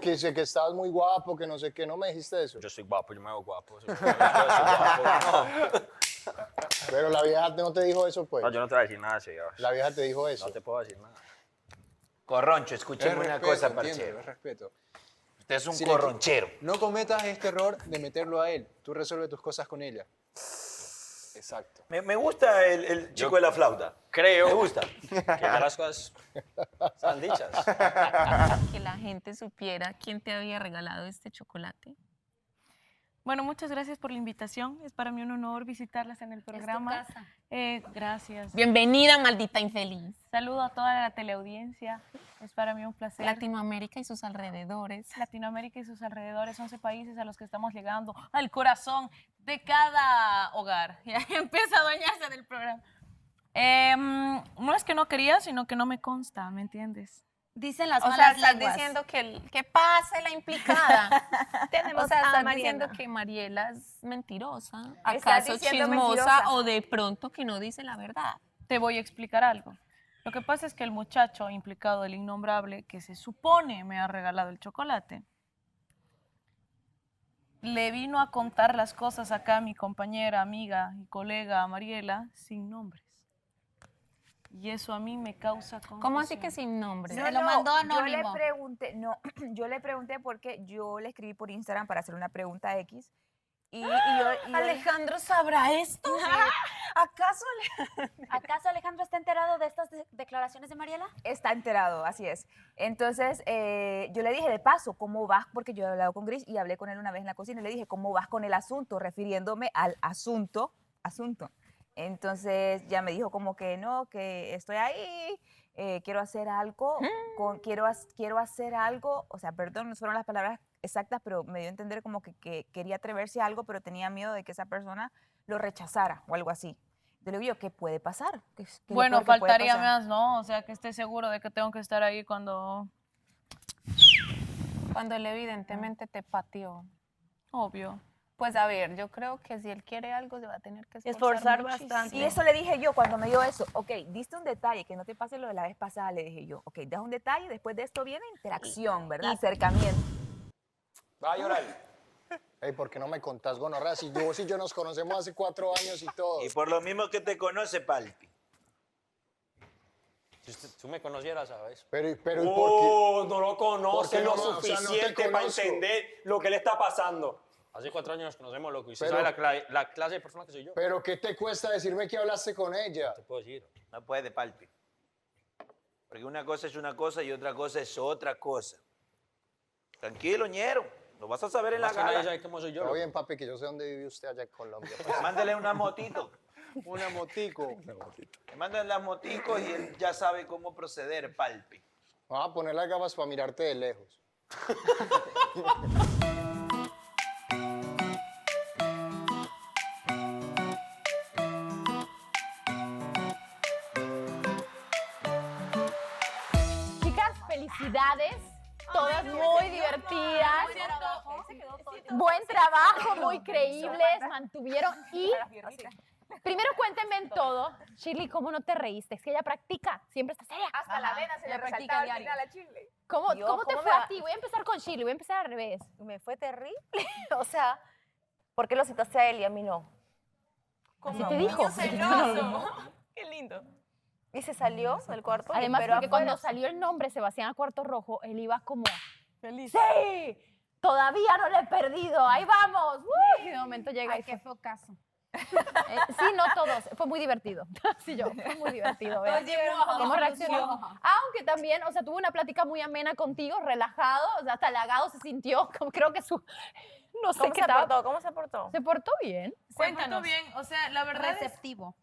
dijiste que estabas muy guapo, que no sé qué. ¿No me dijiste eso? Yo soy guapo, yo me hago guapo. Yo soy guapo. Pero la vieja no te dijo eso, pues. No, yo no te voy a decir nada, señor. La vieja te dijo eso. No te puedo decir nada. Corroncho, Es escúcheme una respeto, cosa, entiendo, parcero. es respeto. Usted es un Si le- corronchero. No cometas este error de meterlo a él. Tú resuelve tus cosas con ella. Exacto. Me gusta el chico de la flauta. Creo Me gusta. que ya las cosas están dichas. Que la gente supiera quién te había regalado este chocolate. Bueno, muchas gracias por la invitación. Es para mí un honor visitarlas en el programa. casa. Gracias. Bienvenida, maldita infeliz. Saludo a toda la teleaudiencia. Es para mí un placer. Latinoamérica y sus alrededores. Latinoamérica y sus alrededores, 11 países a los que estamos llegando al corazón de cada hogar. Ya empieza a adueñarse del programa. No es que no quería, sino que no me consta, ¿me entiendes? Dicen las O sea, malas estás lenguas. diciendo que pase la implicada. Tenemos O sea, a estás Mariela. diciendo que Mariela es mentirosa, Estás acaso diciendo chismosa mentirosa. o de pronto que no dice la verdad. Te voy a explicar algo. Lo que pasa es que el muchacho implicado, el innombrable, que se supone me ha regalado el chocolate, le vino a contar las cosas acá a mi compañera, amiga y colega Mariela sin nombres. Y eso a mí me causa confusión. ¿Cómo así que sin nombre? Se lo mandó Yo anónimo. le pregunté, no, yo le pregunté porque yo le escribí por Instagram para hacer una pregunta X. Y Alejandro sabrá esto. ¿Acaso Alejandro está enterado de estas declaraciones de Mariela? Está enterado, así es. Entonces, yo le dije, de paso, ¿cómo vas? Porque yo he hablado con Gris y hablé con él una vez en la cocina y le dije, ¿cómo vas con el asunto? Refiriéndome al asunto. Entonces, ya me dijo como que no, que estoy ahí, quiero hacer algo, quiero hacer algo, o sea, perdón, no fueron las palabras exactas, pero me dio a entender como que quería atreverse a algo, pero tenía miedo de que esa persona lo rechazara o algo así. Yo le digo, ¿qué puede pasar? ¿Qué es lo Bueno, peor que puede faltaría pasar? más, ¿no? O sea, que esté seguro de que tengo que estar ahí cuando... Cuando él evidentemente te pateó. Obvio. Pues a ver, yo creo que si él quiere algo se va a tener que Esforzar muchísimo. bastante. Y eso le dije yo cuando me dio eso. Ok, diste un detalle, que no te pase lo de la vez pasada, le dije yo. Ok, das un detalle, después de esto viene interacción, ¿verdad? Acercamiento. Va a llorar. Ey, ¿por qué no me contás, gonorrea? Si yo nos conocemos hace 4 años y todo. Y por lo mismo que te conoce, Palpi. Si tú me conocieras, ¿sabes? Pero ¿y por qué? No lo conoce Porque lo no, o sea, no te suficiente para conozco. entender lo que le está pasando. Hace 4 años nos conocemos, loco, y usted Pero- sabe la clase de persona que soy yo. ¿Pero qué te cuesta decirme que hablaste con ella? Te puedo decir. No puede, Palpi. Porque una cosa es una cosa y otra cosa es otra cosa. Tranquilo, ñero. Lo vas a saber en la Más que nadie gala. sabe cómo soy yo. Está loco. bien, papi, que yo sé dónde vive usted allá en Colombia. Mándele una motito. Una motico. Le mandan las moticos y él ya sabe cómo proceder, Palpi. Vamos a poner las gafas para mirarte de lejos. Chicas, felicidades. Todas muy divertidas. Buen trabajo, muy creíbles, mantuvieron y... Primero cuéntenme en todo. Shirley, ¿cómo no te reíste? Es que ella practica, siempre está seria. Hasta la vena se le Ella resaltaba al diario. final a Chile. ¿Cómo, Yo, ¿Cómo te ¿cómo fue me a va? ti? Voy a empezar con Shirley, voy a empezar al revés. Me fue terrible. O sea, ¿por qué lo citaste a él y a mí no? Así te dijo. Qué lindo. Y se salió del cuarto. Además, pero porque cuando salió el nombre Sebastián a Cuarto Rojo, él iba como... ¡Feliz! ¡Sí! Todavía no lo he perdido. ¡Ahí vamos! ¡Uy! Y de momento llega y qué fue caso. sí, no todos. Fue muy divertido. Sí, yo. Fue muy divertido. vean. Todos llegaron a ¿Cómo una reaccionó? conclusión. Aunque también, o sea, tuvo una plática muy amena contigo, relajado. O sea, hasta halagado se sintió. Como creo que su... No sé ¿Cómo qué se estaba... portó? ¿Cómo se portó? Se portó bien. Cuéntanos. Bien, o sea, la verdad Receptivo.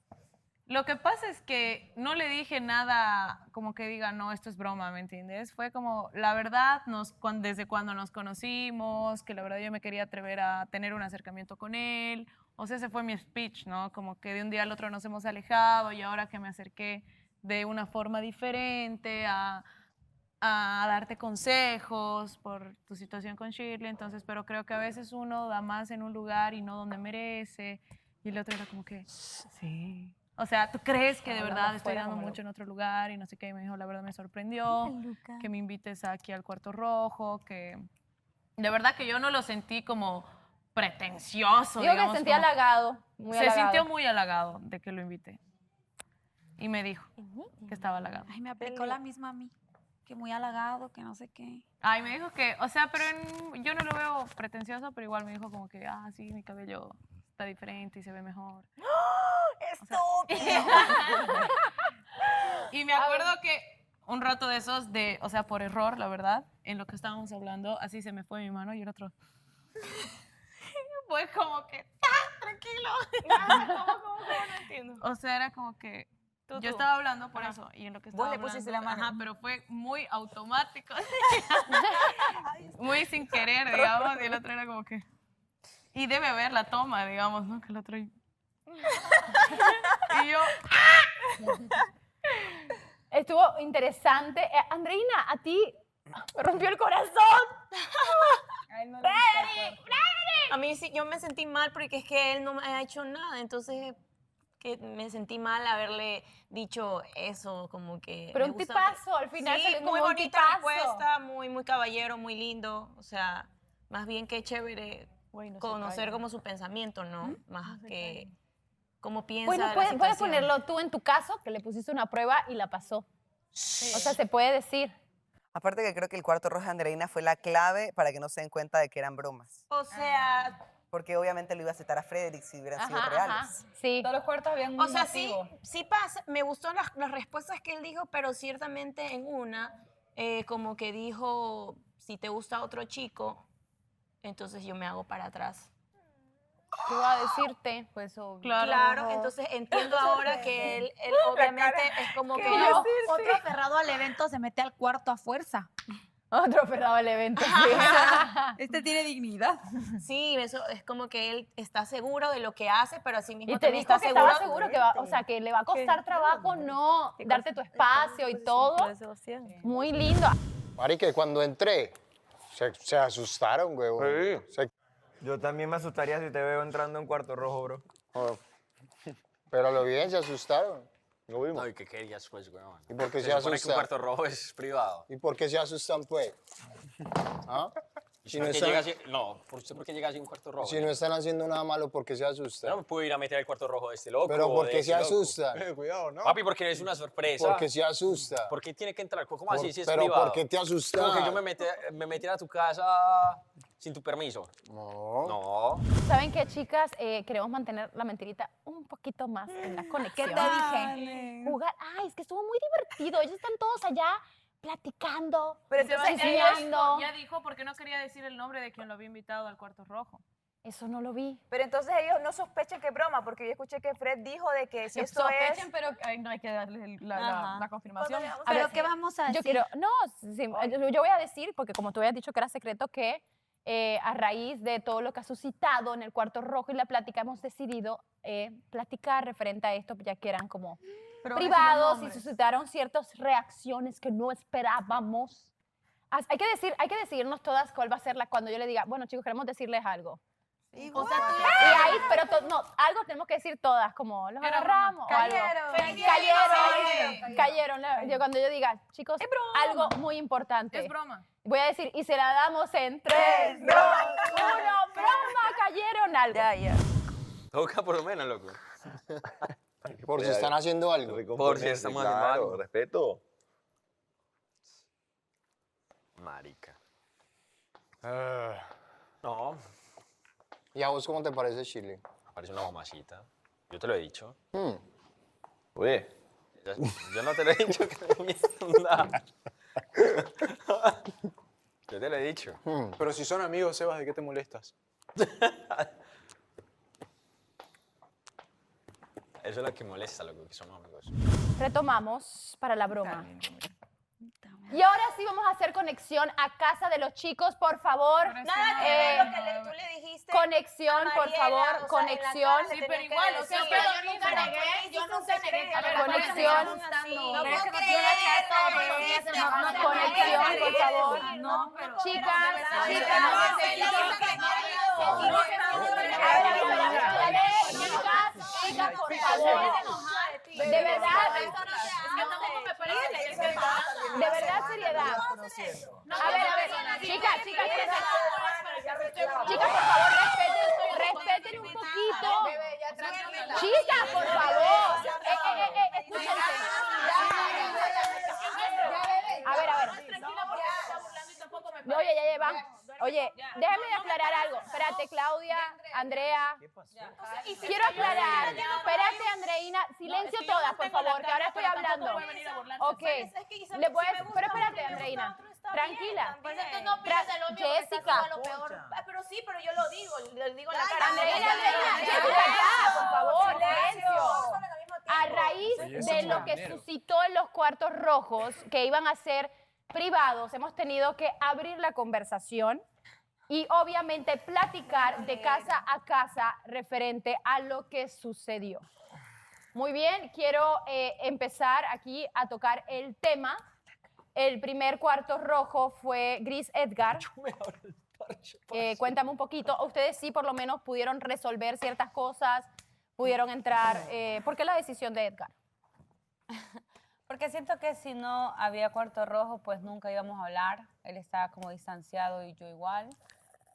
Lo que pasa es que no le dije nada como que diga, no, esto es broma, ¿me entiendes? Fue como, la verdad, desde cuando nos conocimos, que la verdad yo me quería atrever a tener un acercamiento con él. O sea, ese fue mi speech, ¿no? Como que de un día al otro nos hemos alejado y ahora que me acerqué de una forma diferente a darte consejos por tu situación con Shirley. Entonces, pero creo que a veces uno da más en un lugar y no donde merece. Y el otro era como que, sí. O sea, ¿tú crees que de Hablando verdad estoy fuera dando como mucho en otro lugar? Y no sé qué. Y me dijo, la verdad me sorprendió que me invites aquí al Cuarto Rojo, que de verdad que yo no lo sentí como pretencioso. Digo que digamos, se sentía como- halagado. Muy se halagado. sintió muy halagado de que lo invité. Y me dijo que estaba halagado. Ay, me aplicó la misma a mí. Que muy halagado, que no sé qué. Ay, me dijo que, o sea, pero yo no lo veo pretencioso, pero igual me dijo como que, sí, mi cabello está diferente y se ve mejor. ¡Estúpido! Y me acuerdo que un rato de esos, o sea, por error, la verdad, en lo que estábamos hablando, así se me fue mi mano y el otro... Fue como que, tranquilo. ¿Cómo no entiendo? O sea, era como que yo estaba hablando por eso y en lo que estaba Vos le hablando, pusiste la mano. ajá, pero fue muy automático. Muy sin querer, digamos, y el otro era como que... Y debe ver la toma, digamos, ¿no? Que el otro... Y yo... Estuvo interesante. Andreina, a ti me rompió el corazón. A mí sí, yo me sentí mal porque es que él no me ha hecho nada, entonces que me sentí mal haberle dicho eso, como que... Pero me un gusta tipazo, al final sí, salió como muy un bonita tipazo. respuesta, muy caballero, muy lindo, o sea, más bien que chévere conocer como su pensamiento, ¿no? Más que cómo piensa Bueno, la puedes situación. ponerlo tú en tu caso, que le pusiste una prueba y la pasó. O sea, se puede decir. Aparte que creo que el cuarto rojo de Andreina fue la clave para que no se den cuenta de que eran bromas. O sea... Porque obviamente lo iba a aceptar a Frederick si hubieran sido Ajá, reales. Sí. Todos los cuartos habían O sea, sí pasa. Me gustó las respuestas que él dijo, pero ciertamente en una, como que dijo, si te gusta otro chico, entonces yo me hago para atrás. ¿Qué iba a decirte? Pues claro, entonces entiendo ahora que él obviamente es como que Pero otro aferrado al evento se mete al cuarto a fuerza. Otro aferrado al evento. Este tiene dignidad. Sí, eso es como que él está seguro de lo que hace, pero así mismo Y te también dijo está que estaba seguro que o sea, que le va a costar trabajo no darte tu espacio y todo. Muy lindo. Marica, cuando entré, se asustaron, güey. Yo también me asustaría si te veo entrando en cuarto rojo, bro. Pero lo bien, se asustaron. Lo vimos. No, ¿y qué querías, pues, weón? ¿Y por qué se supone que un asustan? cuarto rojo es privado. ¿Y por qué se asustan, pues? ¿Ah? ¿Y Si por no qué están- llegas y- no, ¿por qué llegas a un cuarto rojo? Si no están haciendo nada malo, ¿por qué se asustan? No me puedo ir a meter el cuarto rojo de este loco. Pero ¿por de qué este se loco. asustan? Cuidado, ¿no? Papi, porque es una sorpresa. Porque se asusta. ¿Por qué tiene que entrar? ¿Cómo así si es Pero privado? ¿por qué te asustas? Como que yo me metiera a tu casa sin tu permiso. No. No. ¿Saben qué, chicas? Queremos mantener la mentirita un poquito más en la conexión. ¿Qué te dije? Jugar. Ay, es que estuvo muy divertido. Ellos están todos allá platicando. Pero Entonces, chismeando. ya dijo porque no quería decir el nombre de quien lo había invitado al cuarto rojo. Eso no lo vi. Pero entonces ellos no sospechen que es broma, porque yo escuché que Fred dijo de que si esto Sospechen, es... pero no hay que darle Ajá. la confirmación. ¿Pero qué vamos a decir? Yo quiero, no, sí, yo voy a decir, porque como tú habías dicho que era secreto, que a raíz de todo lo que ha suscitado en el cuarto rojo y la plática, hemos decidido platicar referente a esto, ya que eran como Pero privados y nombres. suscitaron ciertas reacciones que no esperábamos. Hay que decidirnos todas cuál va a ser cuando yo le diga, bueno, chicos, queremos decirles algo. Igual. Y ahí, pero no, algo tenemos que decir todas, como los agarramos o algo. Cayeron. Cuando yo diga, chicos, algo muy importante. Es broma. Voy a decir, y se la damos en 3, 2, 1, broma, cayeron algo. Ya. Toca por lo menos, loco. Por si están haciendo algo. Por si estamos haciendo Claro, algo. respeto. Marica. Ah. No, ¿Y a vos cómo te parece Shirley? parece una mamacita. Yo te lo he dicho. Oye, Yo no te lo he dicho que me dijiste nada. Yo te lo he dicho. Pero si son amigos, Sebas, ¿de qué te molestas? Eso es lo que molesta, loco, que somos amigos. Retomamos para la broma. Y ahora sí vamos a hacer conexión a casa de los chicos, por favor. Nada que ver lo que tú le dijiste. Conexión, a por Mariela, favor, o sea, en la conexión. cara le Sí, tenía pero que igual, o sea, decir. pero Yo nunca negué, yo nunca negué. A ver, conexión. No Conexión, puedo por favor. No, pero... Chicas, chicas, por favor. De verdad, seriedad. A ver, chicas, por favor, respeten un poquito. Chicas, por favor. Escúchense. A ver. Oye, va. Oye, déjame de aclarar algo. Espérate, Claudia, Andrea. Quiero aclarar. Espérate, Andreina. Silencio todas, por favor, que ahora estoy hablando. Ok. Pero espérate, Andreina. Tranquila. Jessica. Pero sí, pero yo lo digo en la cara. Andreina, Jessica, ya, por favor, silencio. A raíz de lo que suscitó en los cuartos rojos, que iban a ser privados, hemos tenido que abrir la conversación y obviamente platicar de casa a casa referente a lo que sucedió. Muy bien, quiero empezar aquí a tocar el tema. El primer cuarto rojo fue Gris Edgar. Cuéntame un poquito. Ustedes sí por lo menos pudieron resolver ciertas cosas, pudieron entrar. ¿Por qué la decisión de Edgar? Porque siento que si no había cuarto rojo, pues nunca íbamos a hablar. Él estaba como distanciado y yo igual.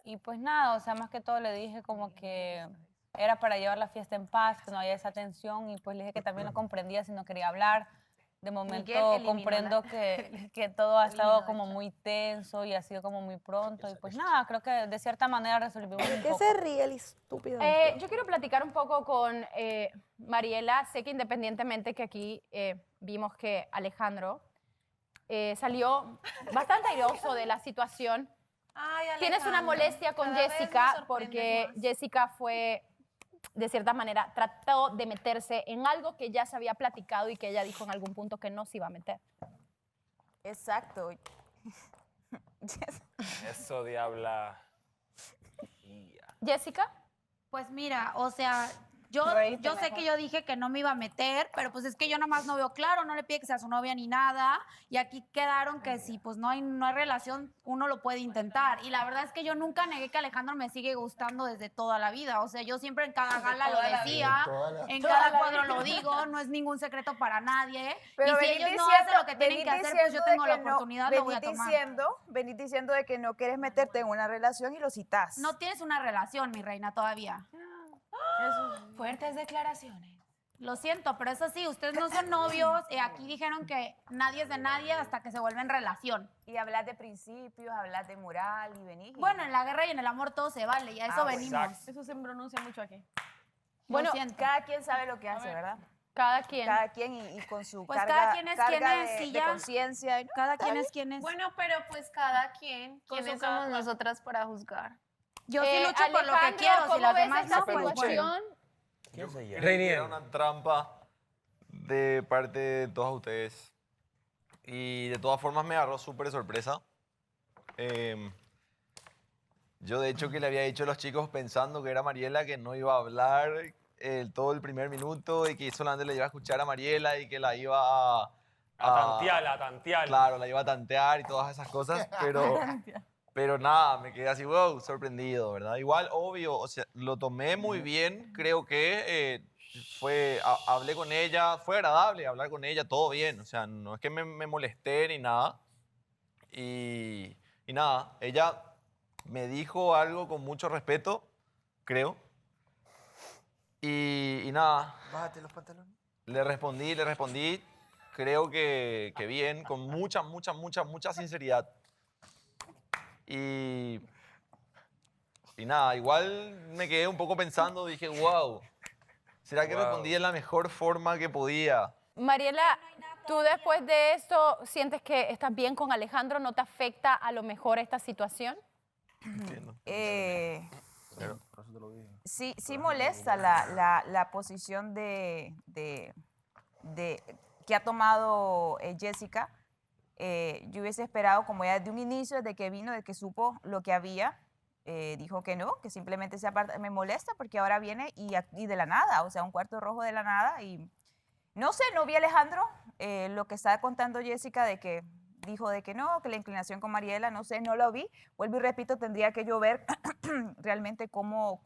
Y pues nada, o sea, más que todo le dije como que era para llevar la fiesta en paz, que no había esa tensión y pues le dije que también lo comprendía si no quería hablar. De momento comprendo que todo ha estado como muy tenso y ha sido como muy pronto y pues nada, creo que de cierta manera resolvimos un poco. ¿Qué se ríe el estúpido? Yo quiero platicar un poco con Mariela. Sé que independientemente que aquí vimos que Alejandro salió bastante airoso de la situación. Ay, Tienes una molestia con Jessica porque Jessica fue, de cierta manera, trató de meterse en algo que ya se había platicado y que ella dijo en algún punto que no se iba a meter. Exacto. Eso, diabla. Jessica. Pues mira, o sea, yo sé que yo dije que no me iba a meter, pero pues es que yo nomás no veo claro, no le pide que sea su novia ni nada, y aquí quedaron que si pues no hay relación, uno lo puede intentar. Y la verdad es que yo nunca negué que Alejandro me sigue gustando desde toda la vida, o sea, yo siempre en cada gala lo decía, en cada cuadro lo digo, no es ningún secreto para nadie. Pero y si ellos no hacen lo que tienen que hacer, pues yo tengo la oportunidad, lo voy a tomar. Venís diciendo de que no quieres meterte en una relación y lo citas. No tienes una relación, mi reina, todavía. Fuertes declaraciones. Lo siento, pero eso sí, ustedes no son novios y aquí dijeron que nadie es de nadie hasta que se vuelven relación. Y hablas de principios, hablas de moral y venís. Bueno, en la guerra y en el amor todo se vale y a eso venimos. Exacto. Eso se pronuncia mucho aquí. Bueno, cada quien sabe lo que hace, ¿verdad? Cada quien. Cada quien y con su pues carga, cada quien es quien carga es y de ya. conciencia. ¿No? Cada quien es quien es. Bueno, pero pues cada quien. ¿Quiénes somos nosotras para juzgar? Yo sí lucho por lo que quiero, si las demás no, pues bueno. Era una trampa de parte de todos ustedes. Y de todas formas me agarró súper sorpresa. Yo de hecho que le había dicho a los chicos pensando que era Mariela, que no iba a hablar todo el primer minuto y que solamente le iba a escuchar a Mariela y que la iba a tantear. Claro, la iba a tantear y todas esas cosas, pero nada, me quedé así, wow, sorprendido, ¿verdad? Igual, obvio, o sea, lo tomé muy bien, creo que hablé con ella, fue agradable hablar con ella, todo bien, o sea, no es que me molesté ni nada. Y nada, ella me dijo algo con mucho respeto, creo. Y nada. Bájate los pantalones. Le respondí, creo que bien, con mucha sinceridad. Y nada, igual me quedé un poco pensando, dije, wow, ¿será que respondí de la mejor forma que podía? Mariela, ¿tú después de esto sientes que estás bien con Alejandro? ¿No te afecta a lo mejor esta situación? Entiendo. Sí molesta la posición de que ha tomado Jessica. Yo hubiese esperado, como ya desde un inicio, desde que vino, desde que supo lo que había, dijo que no, que simplemente se aparta. Me molesta porque ahora viene y de la nada, o sea, un cuarto rojo de la nada. Y no sé, no vi a Alejandro, lo que estaba contando Jessica de que dijo de que no, que la inclinación con Mariela, no sé, no lo vi. Vuelvo y repito, tendría que yo ver realmente cómo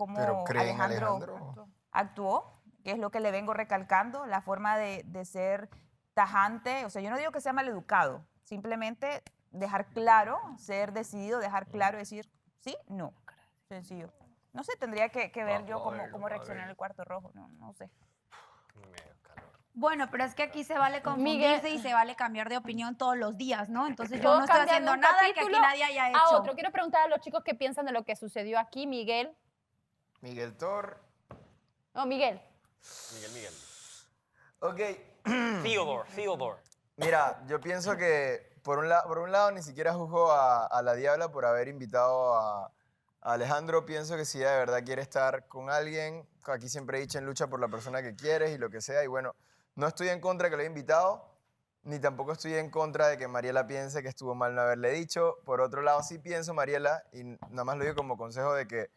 Alejandro actuó, que es lo que le vengo recalcando, la forma de ser tajante. O sea, yo no digo que sea maleducado, simplemente dejar claro, ser decidido, dejar claro, decir sí, no. Sencillo. No sé, tendría que ver yo cómo reaccionar el cuarto rojo, no sé. Bueno, pero es que aquí se vale confundirse y se vale cambiar de opinión todos los días, ¿no? Entonces yo Todo no estoy cambia de haciendo un nada que aquí capítulo nadie haya hecho. a otro. Quiero preguntar a los chicos qué piensan de lo que sucedió aquí. Miguel. Miguel Thor. No, Miguel. Miguel. Ok. Theodore. Mira, yo pienso que por un lado ni siquiera juzgo a la Diabla por haber invitado a Alejandro. Pienso que si ella de verdad quiere estar con alguien, aquí siempre he dicho en lucha por la persona que quieres y lo que sea. Y bueno, no estoy en contra de que lo haya invitado, ni tampoco estoy en contra de que Mariela piense que estuvo mal no haberle dicho. Por otro lado, sí pienso, Mariela, y nada más lo digo como consejo, de que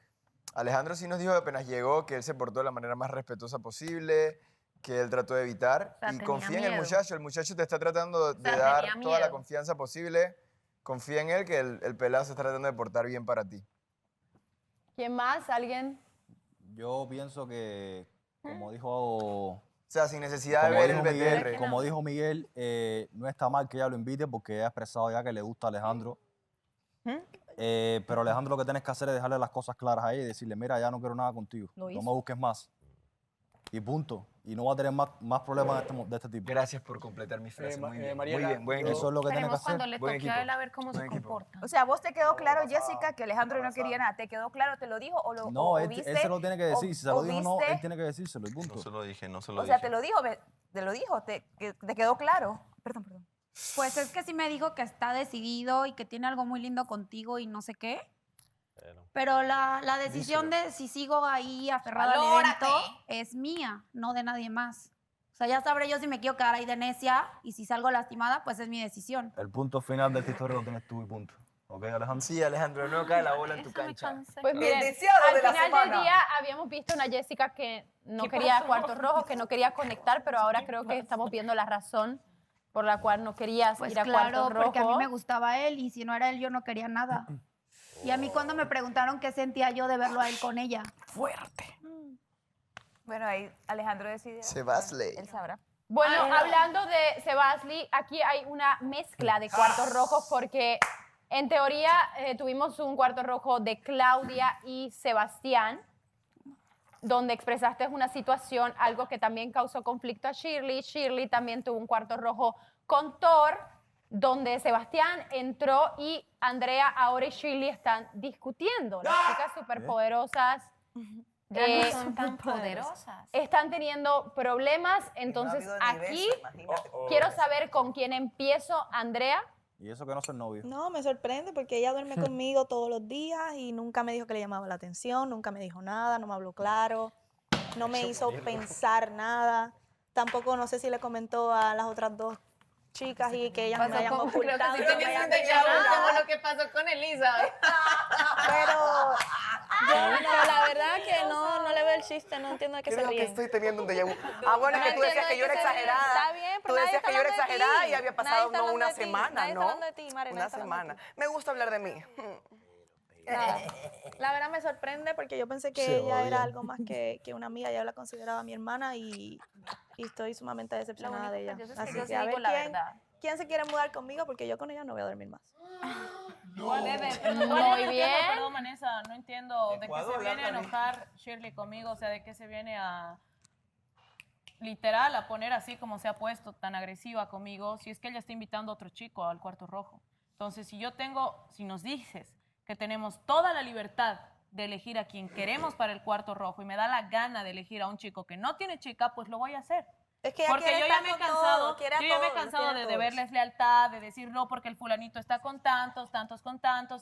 Alejandro sí nos dijo apenas llegó que él se portó de la manera más respetuosa posible, que él trató de evitar. O sea, Y tenía confía en el miedo. muchacho. El muchacho te está tratando de sea, dar tenía toda la miedo. confianza posible. Confía en él, que el pelado se está tratando de portar bien para ti. ¿Quién más? ¿Alguien? Yo pienso que, como dijo... O sea, sin necesidad de ver el BTR. Como dijo Miguel, no está mal que ella lo invite porque ella ha expresado ya que le gusta a Alejandro. Pero Alejandro, lo que tienes que hacer es dejarle las cosas claras a ella y decirle, mira, ya no quiero nada contigo. Lo No hizo. me busques más. Y punto. Y no va a tener más problemas de este tipo. Gracias por completar mi frase. Muy bien. Mariela, Muy bien, buen eso equipo. es lo que tienes que Esperemos hacer. cuando le Buen toque a equipo. él a ver cómo se Buen equipo. comporta. O sea, ¿vos te quedó claro, Jessica, que Alejandro no quería nada? ¿Te quedó claro? ¿Te lo dijo o lo No, o él viste? se lo tiene que decir. Si se lo o dijo o no, viste? él tiene que decírselo y punto. No se lo dije, no se lo O dije. sea, te lo dijo, te quedó claro. Perdón. Pues es que sí me dijo que está decidido y que tiene algo muy lindo contigo y no sé qué. Pero la decisión de si sigo ahí aferrada al ¡Valórate! evento es mía, no de nadie más. O sea, ya sabré yo si me quiero quedar ahí de necia y si salgo lastimada, pues es mi decisión. El punto final de esta historia lo tienes tú y punto. ¿Ok, Alejandro? Sí, Alejandro, no cae la bola en tu cancha. Pues miren, deseado al de la final semana. del día habíamos visto una Jessica que no quería cuartos rojos, que no quería conectar, pero ahora creo que estamos viendo la razón por la cual no querías Pues ir a claro, cuartos rojos. porque a mí me gustaba él y si no era él yo no quería nada. Y a mí cuando me preguntaron qué sentía yo de verlo a él con ella. Fuerte. Bueno, ahí Alejandro decidió. Sebasley. Él sabrá. Bueno, hablando de Sebastián, aquí hay una mezcla de cuartos rojos porque en teoría tuvimos un cuarto rojo de Claudia y Sebastián, donde expresaste una situación, algo que también causó conflicto a Shirley. Shirley también tuvo un cuarto rojo con Thor, donde Sebastián entró y Andrea ahora y Shirley están discutiendo. Las chicas superpoderosas Ya no son tan poderosas. están teniendo problemas, entonces aquí quiero saber con quién empiezo, Andrea. Y eso que no son novios. No, me sorprende porque ella duerme conmigo todos los días y nunca me dijo que le llamaba la atención, nunca me dijo nada, no me habló claro, no me hizo pensar nada. Tampoco no sé si le comentó a las otras dos chicas y que ellas me hayan Creo que ocultado. sí no me tenías hayan un dicho déjà vu, nada. como lo que pasó con Elizabeth. Pero yo no, la verdad que no le veo el chiste, no entiendo de qué se Creo que ríen. estoy teniendo un déjà vu. Ah, bueno, es que tú decías que yo era exagerada. Está bien, pero Tú nadie decías está que yo era hablando de exagerada ti. y había Nadie pasado está no hablando una de ti. semana, Nadie está ¿no? hablando de ti, Mari, nadie Una está hablando de semana. Me gusta hablar de mí. Nada. La verdad me sorprende porque yo pensé que Se ella odian. era algo más que una amiga, ya la consideraba mi hermana y estoy sumamente decepcionada de ella. Lo único que yo sé es que Así yo que sí a digo ver la verdad. quién se quiere mudar conmigo porque yo con ella no voy a dormir más. Muy bien. Perdón, Vanessa, no entiendo de qué Ecuador, se viene a háblame. enojar Shirley conmigo, o sea, de qué se viene a literal a poner así como se ha puesto tan agresiva conmigo, si es que ella está invitando a otro chico al cuarto rojo. Entonces, si nos dices que tenemos toda la libertad de elegir a quien queremos para el cuarto rojo y me da la gana de elegir a un chico que no tiene chica, pues lo voy a hacer. Es que ella Porque quiere yo ya estar me he con cansado, todos, quiere a yo ya me he todos, cansado quiere a de todos. deberles lealtad, de decir no porque el fulanito está con tantos,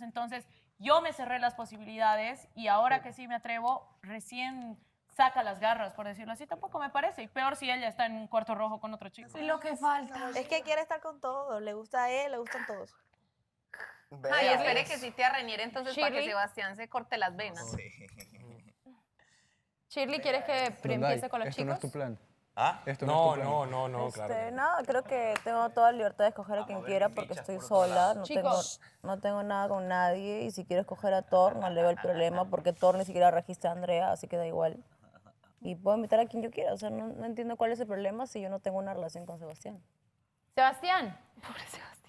entonces yo me cerré las posibilidades y ahora que sí me atrevo, recién saca las garras, por decirlo así, tampoco me parece, y peor si ella está en un cuarto rojo con otro chico. Es lo que falta. Es que quiere estar con todos, le gusta a él, le gustan todos. Ay, espere que sí te arreñiera entonces para que Shirley. Sebastián se corte las venas. Shirley, ¿quieres que empiece con los Esto chicos? no es tu plan. ¿Ah? Esto No, es tu plan. no, claro. Nada, creo que tengo toda la libertad de escoger a quien quiera porque estoy sola, Chicos. no tengo nada con nadie y si quiero escoger a Thor no le veo el problema porque Thor ni siquiera registra a Andrea, así que da igual. Y puedo invitar a quien yo quiera, o sea, no entiendo cuál es el problema si yo no tengo una relación con Sebastián. Sebastián. Pobre Sebastián.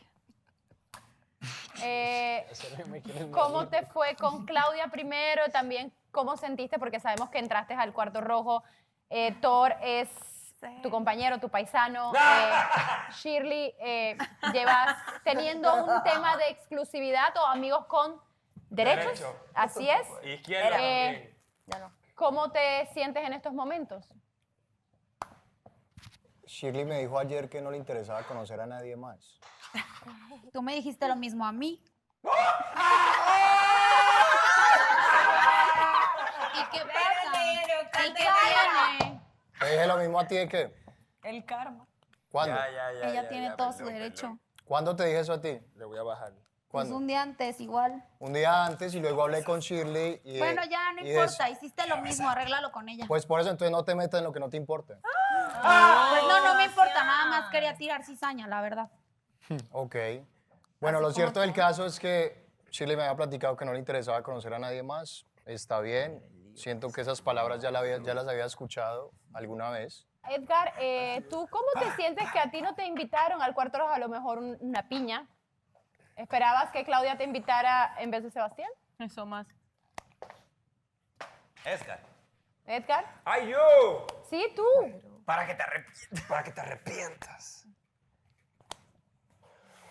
¿Cómo te fue con Claudia primero? También, ¿cómo sentiste? Porque sabemos que entraste al cuarto rojo. Thor es tu compañero, tu paisano, Shirley, llevas teniendo un tema de exclusividad o amigos con derechos. Derecho. Así es. Izquierda también. ¿Cómo te sientes en estos momentos? Shirley me dijo ayer que no le interesaba conocer a nadie más. Tú me dijiste lo mismo a mí. ¿Y qué pasa? ¿Y qué tiene? ¿Te dije lo mismo a ti de qué? El karma. ¿Cuándo? Ella tiene todo su derecho. ¿Cuándo te dije eso a ti? Le voy a bajar. Pues ¿Cuándo? un día antes, igual. Un día antes y luego hablé con Shirley y... Bueno, ya no y importa, hiciste lo mismo, arréglalo con ella. Pues por eso entonces no te metas en lo que no te importe. Pues no me importa, nada más quería tirar cizaña, la verdad. Ok. Bueno, Así lo como cierto del son. caso es que Shirley me había platicado que no le interesaba conocer a nadie más. Está bien. Siento que esas palabras ya las había escuchado alguna vez. Edgar, ¿tú cómo te sientes que a ti no te invitaron al cuarto rojo? A lo mejor una piña. ¿Esperabas que Claudia te invitara en vez de Sebastián? Eso más. Edgar. ¿Edgar? ¡Ay, yo! Sí, tú. Para que te arrepientas.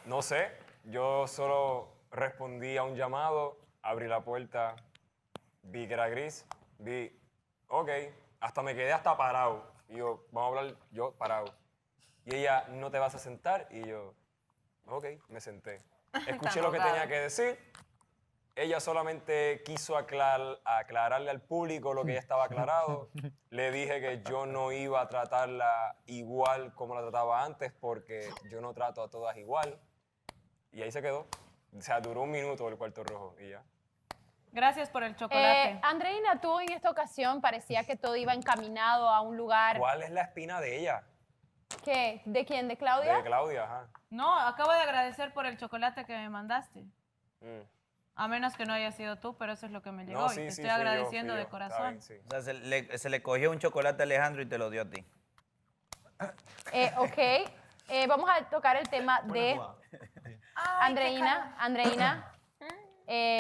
No sé, yo solo respondí a un llamado, abrí la puerta, vi que era gris, vi, ok, hasta me quedé hasta parado. Y yo, vamos a hablar, yo parado. Y ella, ¿no te vas a sentar? Y yo, ok, me senté. Escuché lo que tenía que decir. Ella solamente quiso aclararle al público lo que ya estaba aclarado. Le dije que yo no iba a tratarla igual como la trataba antes porque yo no trato a todas igual. Y ahí se quedó. O sea, duró un minuto el cuarto rojo y ya. Gracias por el chocolate. Andreina, tú en esta ocasión parecía que todo iba encaminado a un lugar... ¿Cuál es la espina de ella? ¿Qué? ¿De quién? ¿De Claudia? De Claudia, ajá. No, acabo de agradecer por el chocolate que me mandaste. Mm. A menos que no haya sido tú, pero eso es lo que me llegó. No, y sí, te sí, estoy agradeciendo de corazón. O sea, se le cogió un chocolate a Alejandro y te lo dio a ti. Ok, vamos a tocar el tema de Andreina. Andreina,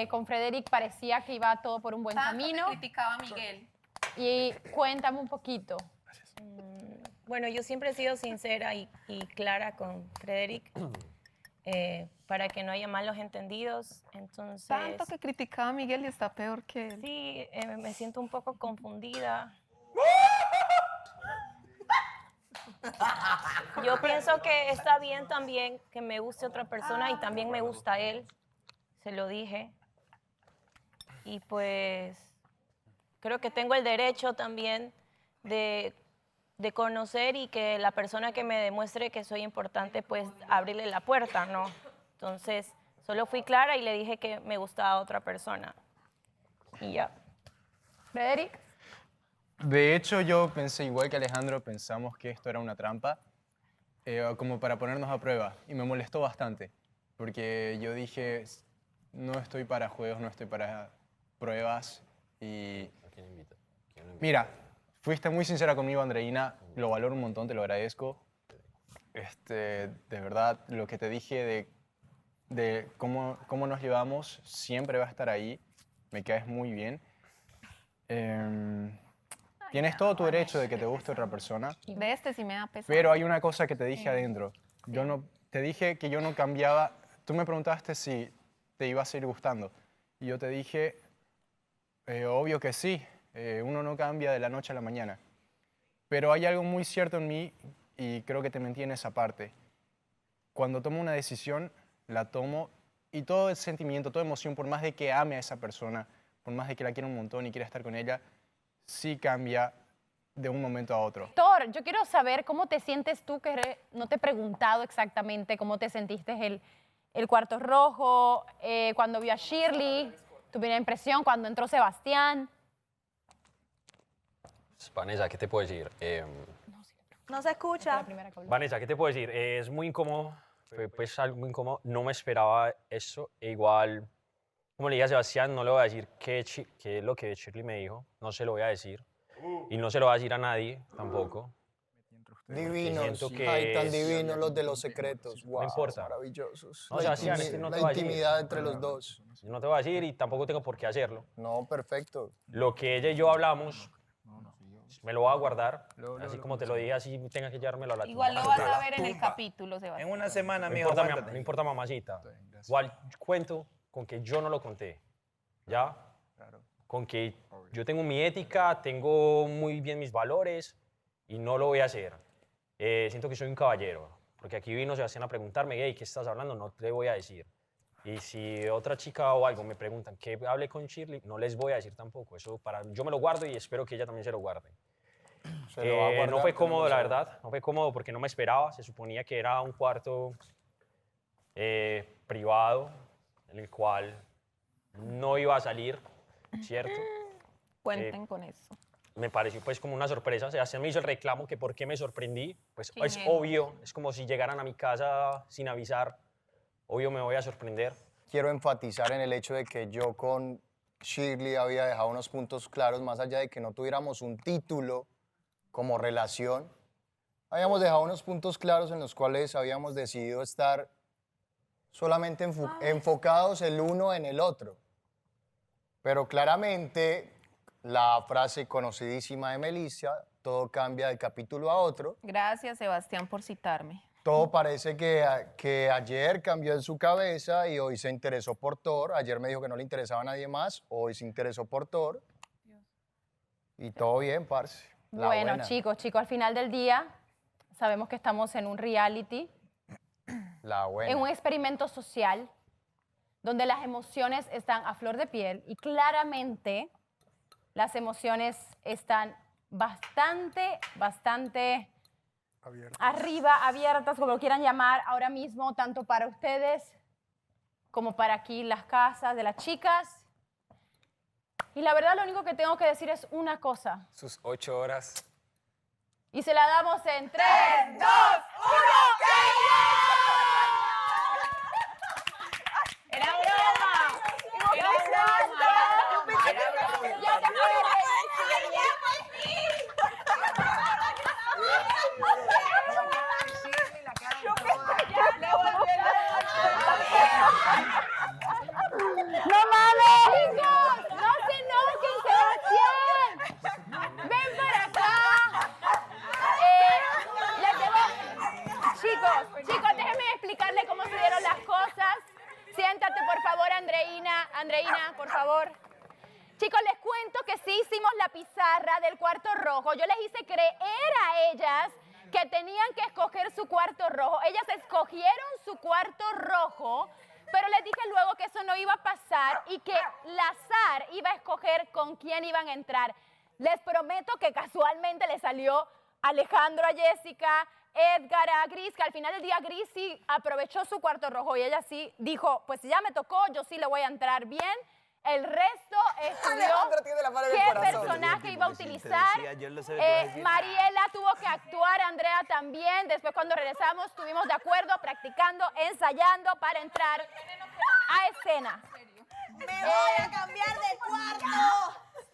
con Frederick parecía que iba todo por un buen camino. criticaba a Miguel. Y cuéntame un poquito. Bueno, yo siempre he sido sincera y clara con Frederick para que no haya malos entendidos. Entonces, Tanto que criticaba a Miguel y está peor que él. sí, me siento un poco confundida. Yo pienso que está bien también que me guste otra persona y también me gusta él. Se lo dije. Y pues creo que tengo el derecho también de conocer y que la persona que me demuestre que soy importante, pues abrirle la puerta, ¿no? Entonces, solo fui clara y le dije que me gustaba otra persona. Y ya. Frederick. De hecho, yo pensé igual que Alejandro, pensamos que esto era una trampa, como para ponernos a prueba. Y me molestó bastante, porque yo dije, no estoy para juegos, no estoy para pruebas. Y mira, fuiste muy sincera conmigo, Andreina, lo valoro un montón, te lo agradezco. De verdad, lo que te dije de cómo nos llevamos siempre va a estar ahí, me caes muy bien. Tienes todo tu derecho de que te guste otra persona, De este sí me da pesar. pero hay una cosa que te dije adentro. Te dije que yo no cambiaba. Tú me preguntaste si te iba a seguir gustando. Y yo te dije, obvio que sí. Uno no cambia de la noche a la mañana. Pero hay algo muy cierto en mí y creo que te mentí en esa parte. Cuando tomo una decisión, la tomo y todo el sentimiento, toda emoción, por más de que ame a esa persona, por más de que la quiera un montón y quiera estar con ella, sí cambia de un momento a otro. Thor, yo quiero saber cómo te sientes tú, que no te he preguntado exactamente cómo te sentiste el cuarto rojo, cuando vio a Shirley, tu primera impresión, cuando entró Sebastián. Vanessa, ¿qué te puedo decir? No se escucha. Vanessa, ¿qué te puedo decir? Es muy incómodo, pues algo muy incómodo. No me esperaba eso. E igual, como le dije a Sebastián, no le voy a decir qué es lo que Shirley me dijo. No se lo voy a decir. Y no se lo voy a decir a nadie tampoco. Divinos, Siento que ay, tan es- divinos los de los secretos. Wow, importa. maravillosos. No, La Sebastián, es que no te voy a decir. intimidad entre los dos. No te voy a decir y tampoco tengo por qué hacerlo. No, perfecto. Lo que ella y yo hablamos me lo voy a guardar, así como te lo dije, así tengas que llevármelo a la Igual lo vas a ver en el capítulo, Sebastián. En una semana, no mijo, importa, aguántate. no importa, mamacita. Igual cuento con que yo no lo conté, ¿ya? Con que yo tengo mi ética, tengo muy bien mis valores y no lo voy a hacer. Siento que soy un caballero, porque aquí vino Sebastián a preguntarme, hey, ¿qué estás hablando? No te voy a decir. Y si otra chica o algo me preguntan qué hablé con Shirley, no les voy a decir tampoco. Eso yo me lo guardo y espero que ella también se lo guarde. Se lo va a guardar, no fue pero cómodo, no la se- verdad. No fue cómodo porque no me esperaba. Se suponía que era un cuarto privado en el cual no iba a salir, ¿cierto? Cuenten con eso. Me pareció pues como una sorpresa. Sebastián me hizo el reclamo que por qué me sorprendí. Pues ¿Quién es es? obvio, es como si llegaran a mi casa sin avisar. Obvio me voy a sorprender. Quiero enfatizar en el hecho de que yo con Shirley había dejado unos puntos claros, más allá de que no tuviéramos un título como relación. Habíamos dejado unos puntos claros en los cuales habíamos decidido estar solamente enfocados el uno en el otro. Pero claramente la frase conocidísima de Melissa, todo cambia de capítulo a otro. Gracias, Sebastián, por citarme. Todo parece que ayer cambió en su cabeza y hoy se interesó por Thor. Ayer me dijo que no le interesaba a nadie más, hoy se interesó por Thor. Y todo bien, parce. La Bueno, buena. chicos, al final del día sabemos que estamos en un reality, La buena. en un experimento social, donde las emociones están a flor de piel y claramente las emociones están bastante arriba, abiertas, como lo quieran llamar ahora mismo, tanto para ustedes como para aquí las casas de las chicas. Y la verdad lo único que tengo que decir es una cosa. Sus 8 horas. Y se la damos en 3, 2, 1, ¡Era broma! ¡Era broma! ¡Ya te ¡No mames! ¡Chicos! ¡No se enojen, Sebastián! ¡Ven para acá! Chicos, déjenme explicarle cómo se dieron las cosas. Siéntate, por favor, Andreina. Andreina, por favor. Chicos, les cuento que sí hicimos la pizarra del cuarto rojo. Yo les hice creer a ellas que tenían que escoger su cuarto rojo. Ellas escogieron su cuarto rojo, pero les dije luego que eso no iba a pasar y que Lazar iba a escoger con quién iban a entrar. Les prometo que casualmente le salió Alejandro a Jessica, Edgar a Gris, que al final del día Gris sí aprovechó su cuarto rojo y ella sí dijo, pues si ya me tocó, yo sí le voy a entrar bien. El resto estudió Alejandro tiene la mano en el qué corazón. personaje iba a utilizar. Mariela tuvo que actuar, Andrea también. Después cuando regresamos estuvimos de acuerdo, practicando, ensayando para entrar a escena. ¡Me voy a cambiar de cuarto!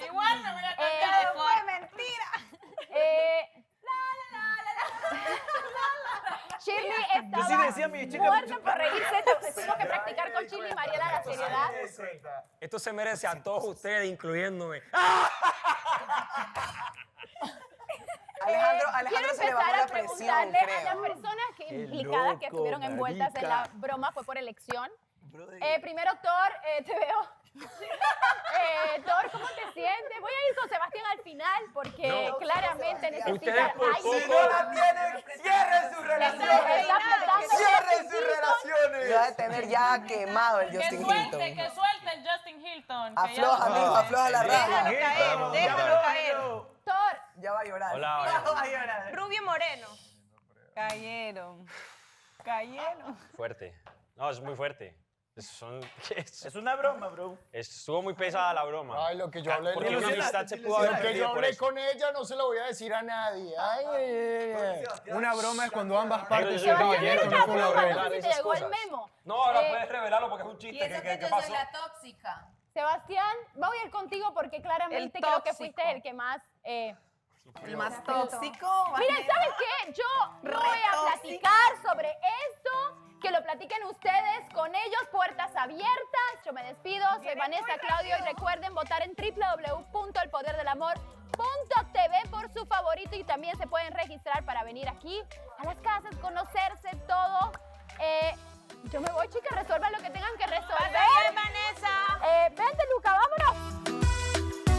Igual me voy a cambiar de ¡Fue mentira! Shirley Yo estaba sí decía, mi chica, muerta por reírse. Tuvimos que practicar con Shirley y Mariela la seriedad. Esto se merece a todos ustedes, incluyéndome. Alejandro Quiero se le bajó empezar la a presión, preguntarle a creo. las personas Qué implicadas que loco, estuvieron envueltas en la marica. broma, fue por elección. Primero, Thor, te veo. Thor, ¿cómo te sientes? Voy a ir con Sebastián al final porque claramente necesita Ustedes por aire. poco- Si no la tienen, cierren sus relaciones. Cierren sus relaciones. Yo voy a tener ya quemado el Que Justin suelte Hilton. el Justin Hilton. que ya- Afloja, mijo, afloja la Déjalo raya. caer, déjalo caer. Thor. Ya va a llorar. Hola, hola. Ya va a llorar. Rubio Moreno. Cayeron. Fuerte. No, es muy fuerte. Es una broma, bro. Estuvo muy pesada la broma. Ay, lo que yo hablé Porque una Ilusionate, amistad se pudo haber Lo que perdido yo por hablé eso. con ella no se lo voy a decir a nadie. Ay, Una broma es cuando ambas partes Pero son yo- caballeros, no yo- es una yo- broma. yo- No sé si te llegó el memo. No, ahora puedes revelarlo porque es un chiste. ¿Qué pasó? tóxica. Sebastián, voy a ir contigo porque claramente El creo que tóxico. fuiste el que más... El más tóxico. Miren, ¿saben qué? Yo no voy a platicar sobre esto, que lo platiquen ustedes con ellos, puertas abiertas. Yo me despido, soy Vanessa Claudio y recuerden votar en www.elpoderdelamor.tv por su favorito y también se pueden registrar para venir aquí a las casas, conocerse todo. Yo me voy, chicas, resuelvan lo que tengan que resolver. ¡Pasa bien, Vanessa! Vente, Luca, vámonos.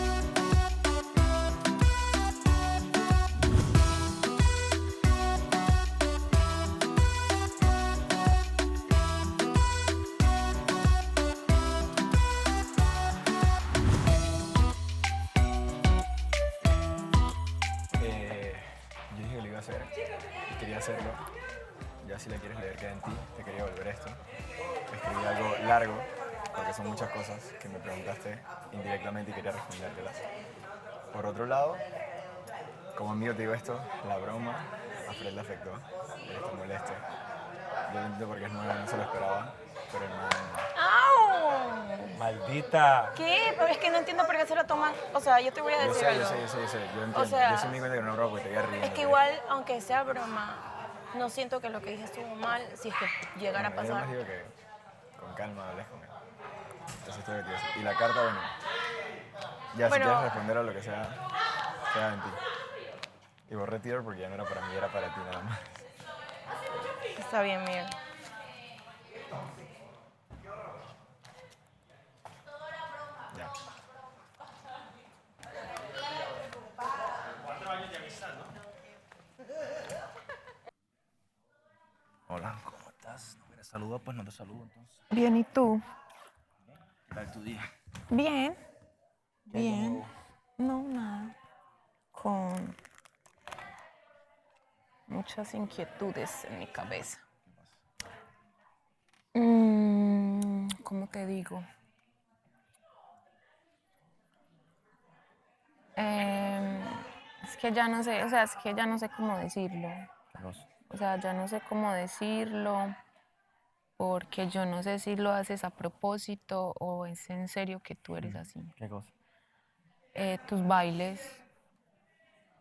Yo dije que lo iba a hacer y quería hacerlo. Ya si la quieres leer, queda en ti. Te quería volver esto. Escribí algo largo, porque son muchas cosas que me preguntaste indirectamente y quería respondértelas. Por otro lado, como amigo te digo esto, la broma a Fred le afectó. Él está molesto. Yo lo entiendo porque es nuevo, no se lo esperaba, pero el man... ¡Au! Maldita. ¿Qué? Pero es que no entiendo por qué se lo toman. O sea, yo te voy a Yo decir sé, algo. yo entiendo. O sea, yo sí me di cuenta que no era broma porque te veía riendo. Es que igual, aunque sea broma, no siento que lo que dije estuvo mal si es que llegara a Yo pasar. más digo que con calma hables con él. Eso es todo lo que te iba a decir. Y la carta, bueno, ya Bueno. si quieres responder a lo que sea, queda en ti. Y borré Twitter porque ya no era para mí, era para ti nada más. Está bien, Miguel. Ya. 4 años de amistad, ¿no? Hola, ¿cómo estás? No me saludas, pues no te saludo entonces. Bien, ¿y tú? ¿Qué tal tu día? Bien. ¿Qué hay de Bien. nuevo? No, nada. Con muchas inquietudes en mi cabeza. ¿Cómo te digo? Es que ya no sé, o sea, es que ya no sé cómo decirlo. ¿Qué cosa? O sea, ya no sé cómo decirlo, porque yo no sé si lo haces a propósito o es en serio que tú eres así. ¿Qué cosa? Tus bailes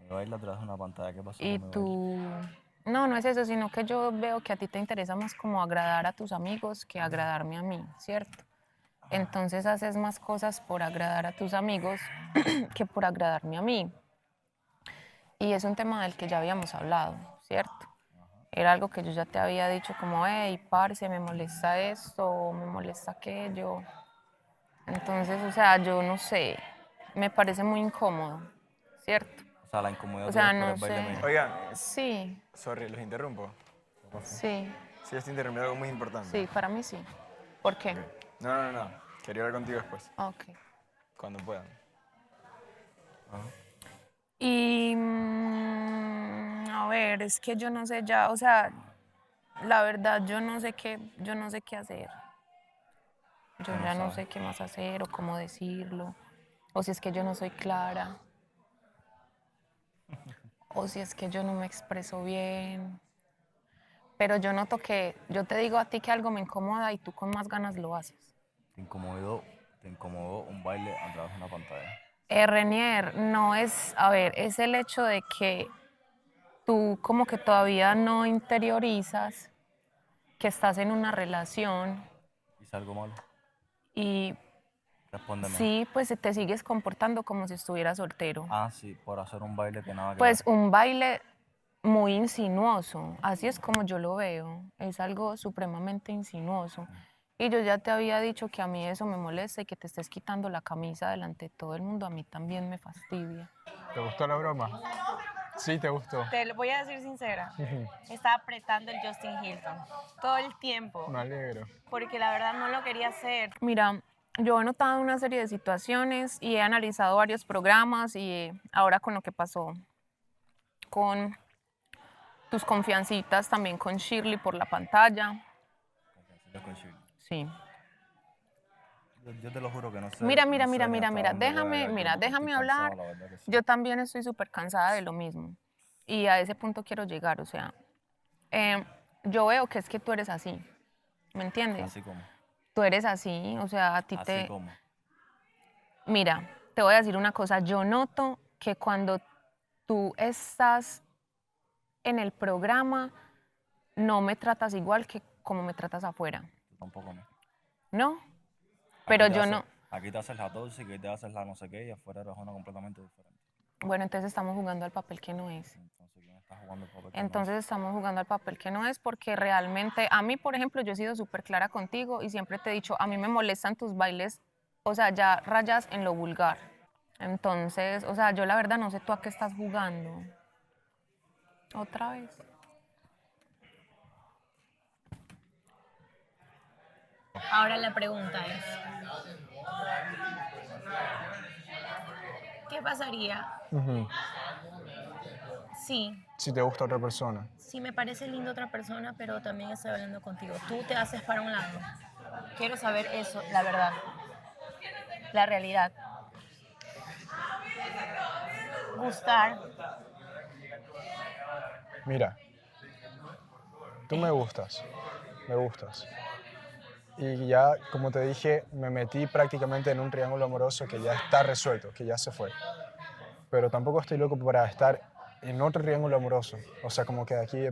Me baila atrás de una pantalla, ¿qué pasó? y con mi baile? tu... No, no es eso, sino que yo veo que a ti te interesa más como agradar a tus amigos que agradarme a mí, ¿cierto? Entonces haces más cosas por agradar a tus amigos que por agradarme a mí. Y es un tema del que ya habíamos hablado, ¿cierto? Era algo que yo ya te había dicho como, hey, parce, me molesta esto, o me molesta aquello. Entonces, o sea, yo no sé, me parece muy incómodo, ¿cierto? O sea, la incomodidad O sea, tuya por no el baile sé. mío. Oigan, Sí, sorry, los interrumpo. sí, Sí, estoy interrumpiendo algo muy importante. sí, para mí sí. ¿Por qué? No. Quería hablar contigo después, Ok. cuando puedan. Y, a ver, es que yo no sé ya, o sea, la verdad, yo no sé qué hacer. Yo ¿Cómo ya no sabes? sé qué más hacer o cómo decirlo. O si es que yo no soy clara. O si es que yo no me expreso bien. Pero yo noto que yo te digo a ti que algo me incomoda y tú con más ganas lo haces. Te incomodó un baile a través de una pantalla. Renier, no es, a ver, es el hecho de que tú como que todavía no interiorizas que estás en una relación ¿Hice algo malo? y Respóndeme. sí, pues te sigues comportando como si estuvieras soltero. Ah, sí, por hacer un baile que nada que Pues ver. un baile muy insinuoso, así es como yo lo veo, es algo supremamente insinuoso. Y yo ya te había dicho que a mí eso me molesta y que te estés quitando la camisa delante de todo el mundo, a mí también me fastidia. ¿Te gustó la broma? Sí, te gustó. Te lo voy a decir sincera. Estaba apretando el Justin Hilton todo el tiempo. Me alegro. Porque la verdad no lo quería hacer. Mira, yo he notado una serie de situaciones y he analizado varios programas y ahora con lo que pasó con tus confiancitas, también con Shirley por la pantalla. Sí. Yo te lo juro que no sé. Mira, no sé ni hasta dónde voy a déjame llegar. Yo déjame estoy cansado, hablar. la verdad que sí. Yo también estoy súper cansada de lo mismo. Y a ese punto quiero llegar, o sea, yo veo que es que tú eres así, ¿me entiendes? Así como. Tú eres así, o sea, a ti Así te... como. Mira, te voy a decir una cosa, yo noto que cuando tú estás en el programa, no me tratas igual que como me tratas afuera, Tú tampoco me. ¿no? Pero Aquí te yo haces- no... Aquí te haces la tóxica y te haces la no sé qué y afuera eres una completamente diferente. Bueno, entonces estamos jugando al papel que no es. Entonces estamos jugando al papel que no es porque realmente, a mí, por ejemplo, yo he sido súper clara contigo y siempre te he dicho, a mí me molestan tus bailes, o sea, ya rayas en lo vulgar. Entonces, o sea, yo la verdad no sé tú a qué estás jugando. ¿Otra vez? Ahora la pregunta es, ¿qué pasaría Si te gusta otra persona. si me parece lindo otra persona, pero también estoy hablando contigo? Tú te haces para un lado. Quiero saber eso, la verdad, la realidad. Gustar. Mira, tú me gustas. Y ya, como te dije, me metí prácticamente en un triángulo amoroso que ya está resuelto, que ya se fue. Pero tampoco estoy loco para estar en otro triángulo amoroso. O sea, como que de aquí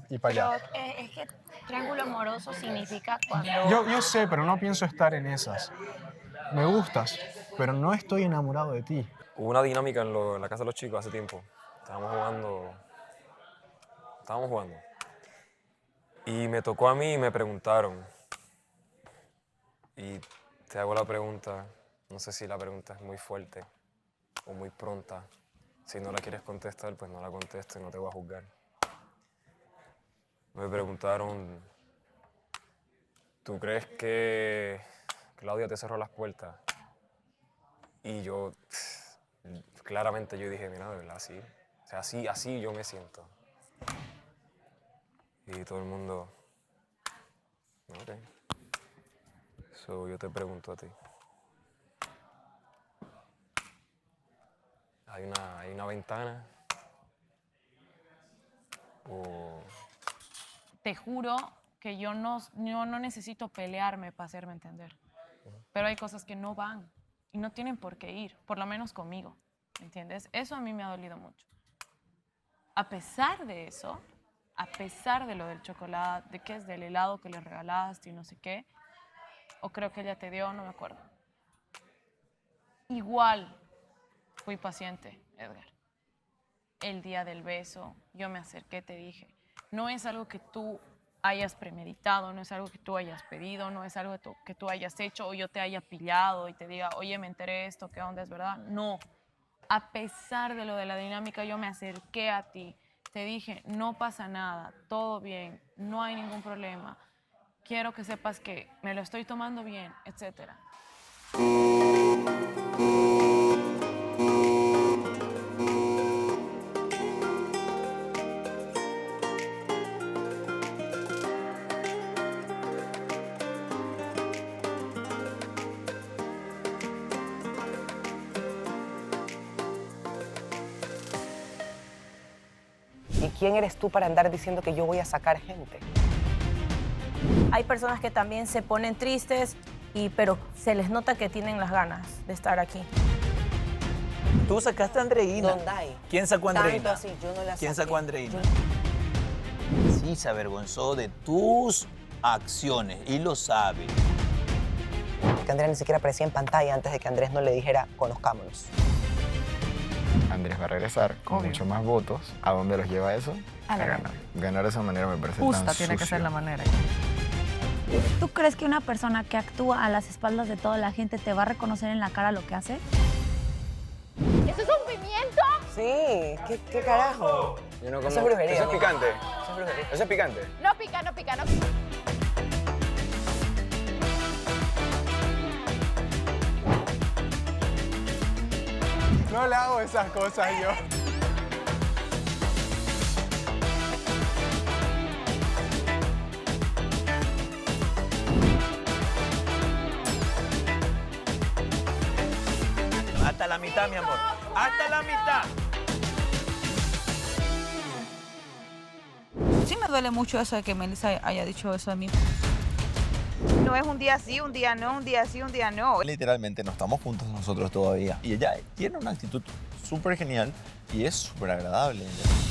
y para allá. Pero es que triángulo amoroso significa cuando... Yo sé, pero no pienso estar en esas. Me gustas, pero no estoy enamorado de ti. Hubo una dinámica en la casa de los chicos hace tiempo. Estábamos jugando. Y me tocó a mí y me preguntaron. Y te hago la pregunta, no sé si la pregunta es muy fuerte o muy pronta. Si no la quieres contestar, pues no la contesto y no te voy a juzgar. Me preguntaron, ¿tú crees que Claudia te cerró las puertas? Y yo, claramente yo dije, mira, de verdad, sí. O sea, así yo me siento. Y todo el mundo, ok. So, yo te pregunto a ti. ¿Hay una ventana? ¿O Te juro que yo no necesito pelearme para hacerme entender. Pero hay cosas que no van y no tienen por qué ir, por lo menos conmigo, ¿entiendes? Eso a mí me ha dolido mucho. A pesar de eso, a pesar de lo del chocolate, de que es del helado que le regalaste y no sé qué, o creo que ella te dio, no me acuerdo. Igual fui paciente, Edgar. El día del beso, yo me acerqué, te dije, no es algo que tú hayas premeditado, no es algo que tú hayas pedido, no es algo que tú hayas hecho o yo te haya pillado y te diga, oye, me enteré esto, ¿qué onda? ¿Es verdad? No. A pesar de lo de la dinámica, yo me acerqué a ti, te dije, no pasa nada, todo bien, no hay ningún problema. Quiero que sepas que me lo estoy tomando bien, etc. ¿Y quién eres tú para andar diciendo que yo voy a sacar gente? Hay personas que también se ponen tristes, pero se les nota que tienen las ganas de estar aquí. Tú sacaste a Andreina. Donday. ¿Quién sacó a Andreina? Tanto así, yo no la ¿Quién saqué. sacó a Andreina? Sí, se avergonzó de tus acciones y lo sabe. Que Andrea ni siquiera aparecía en pantalla antes de que Andrés no le dijera, conozcámonos. Andrés va a regresar con mucho más votos. ¿A dónde los lleva eso? A la ganar. Ganar de esa manera me parece Justa tan tiene que sucio. ser la manera. ¿Tú crees que una persona que actúa a las espaldas de toda la gente te va a reconocer en la cara lo que hace? ¿Eso es un pimiento? Sí, ¿qué carajo? Yo no como... Eso es brujería. Eso es picante. Eso es brujería. Eso es picante. No pica, no pica, no pica. No le hago esas cosas yo. Hasta la mitad, mi amor. Hasta la mitad. Sí me duele mucho eso de que Melissa haya dicho eso de mí. No es un día sí, un día no, un día sí, un día no. Literalmente no estamos juntos nosotros todavía. Y ella tiene una actitud súper genial y es súper agradable. Ella.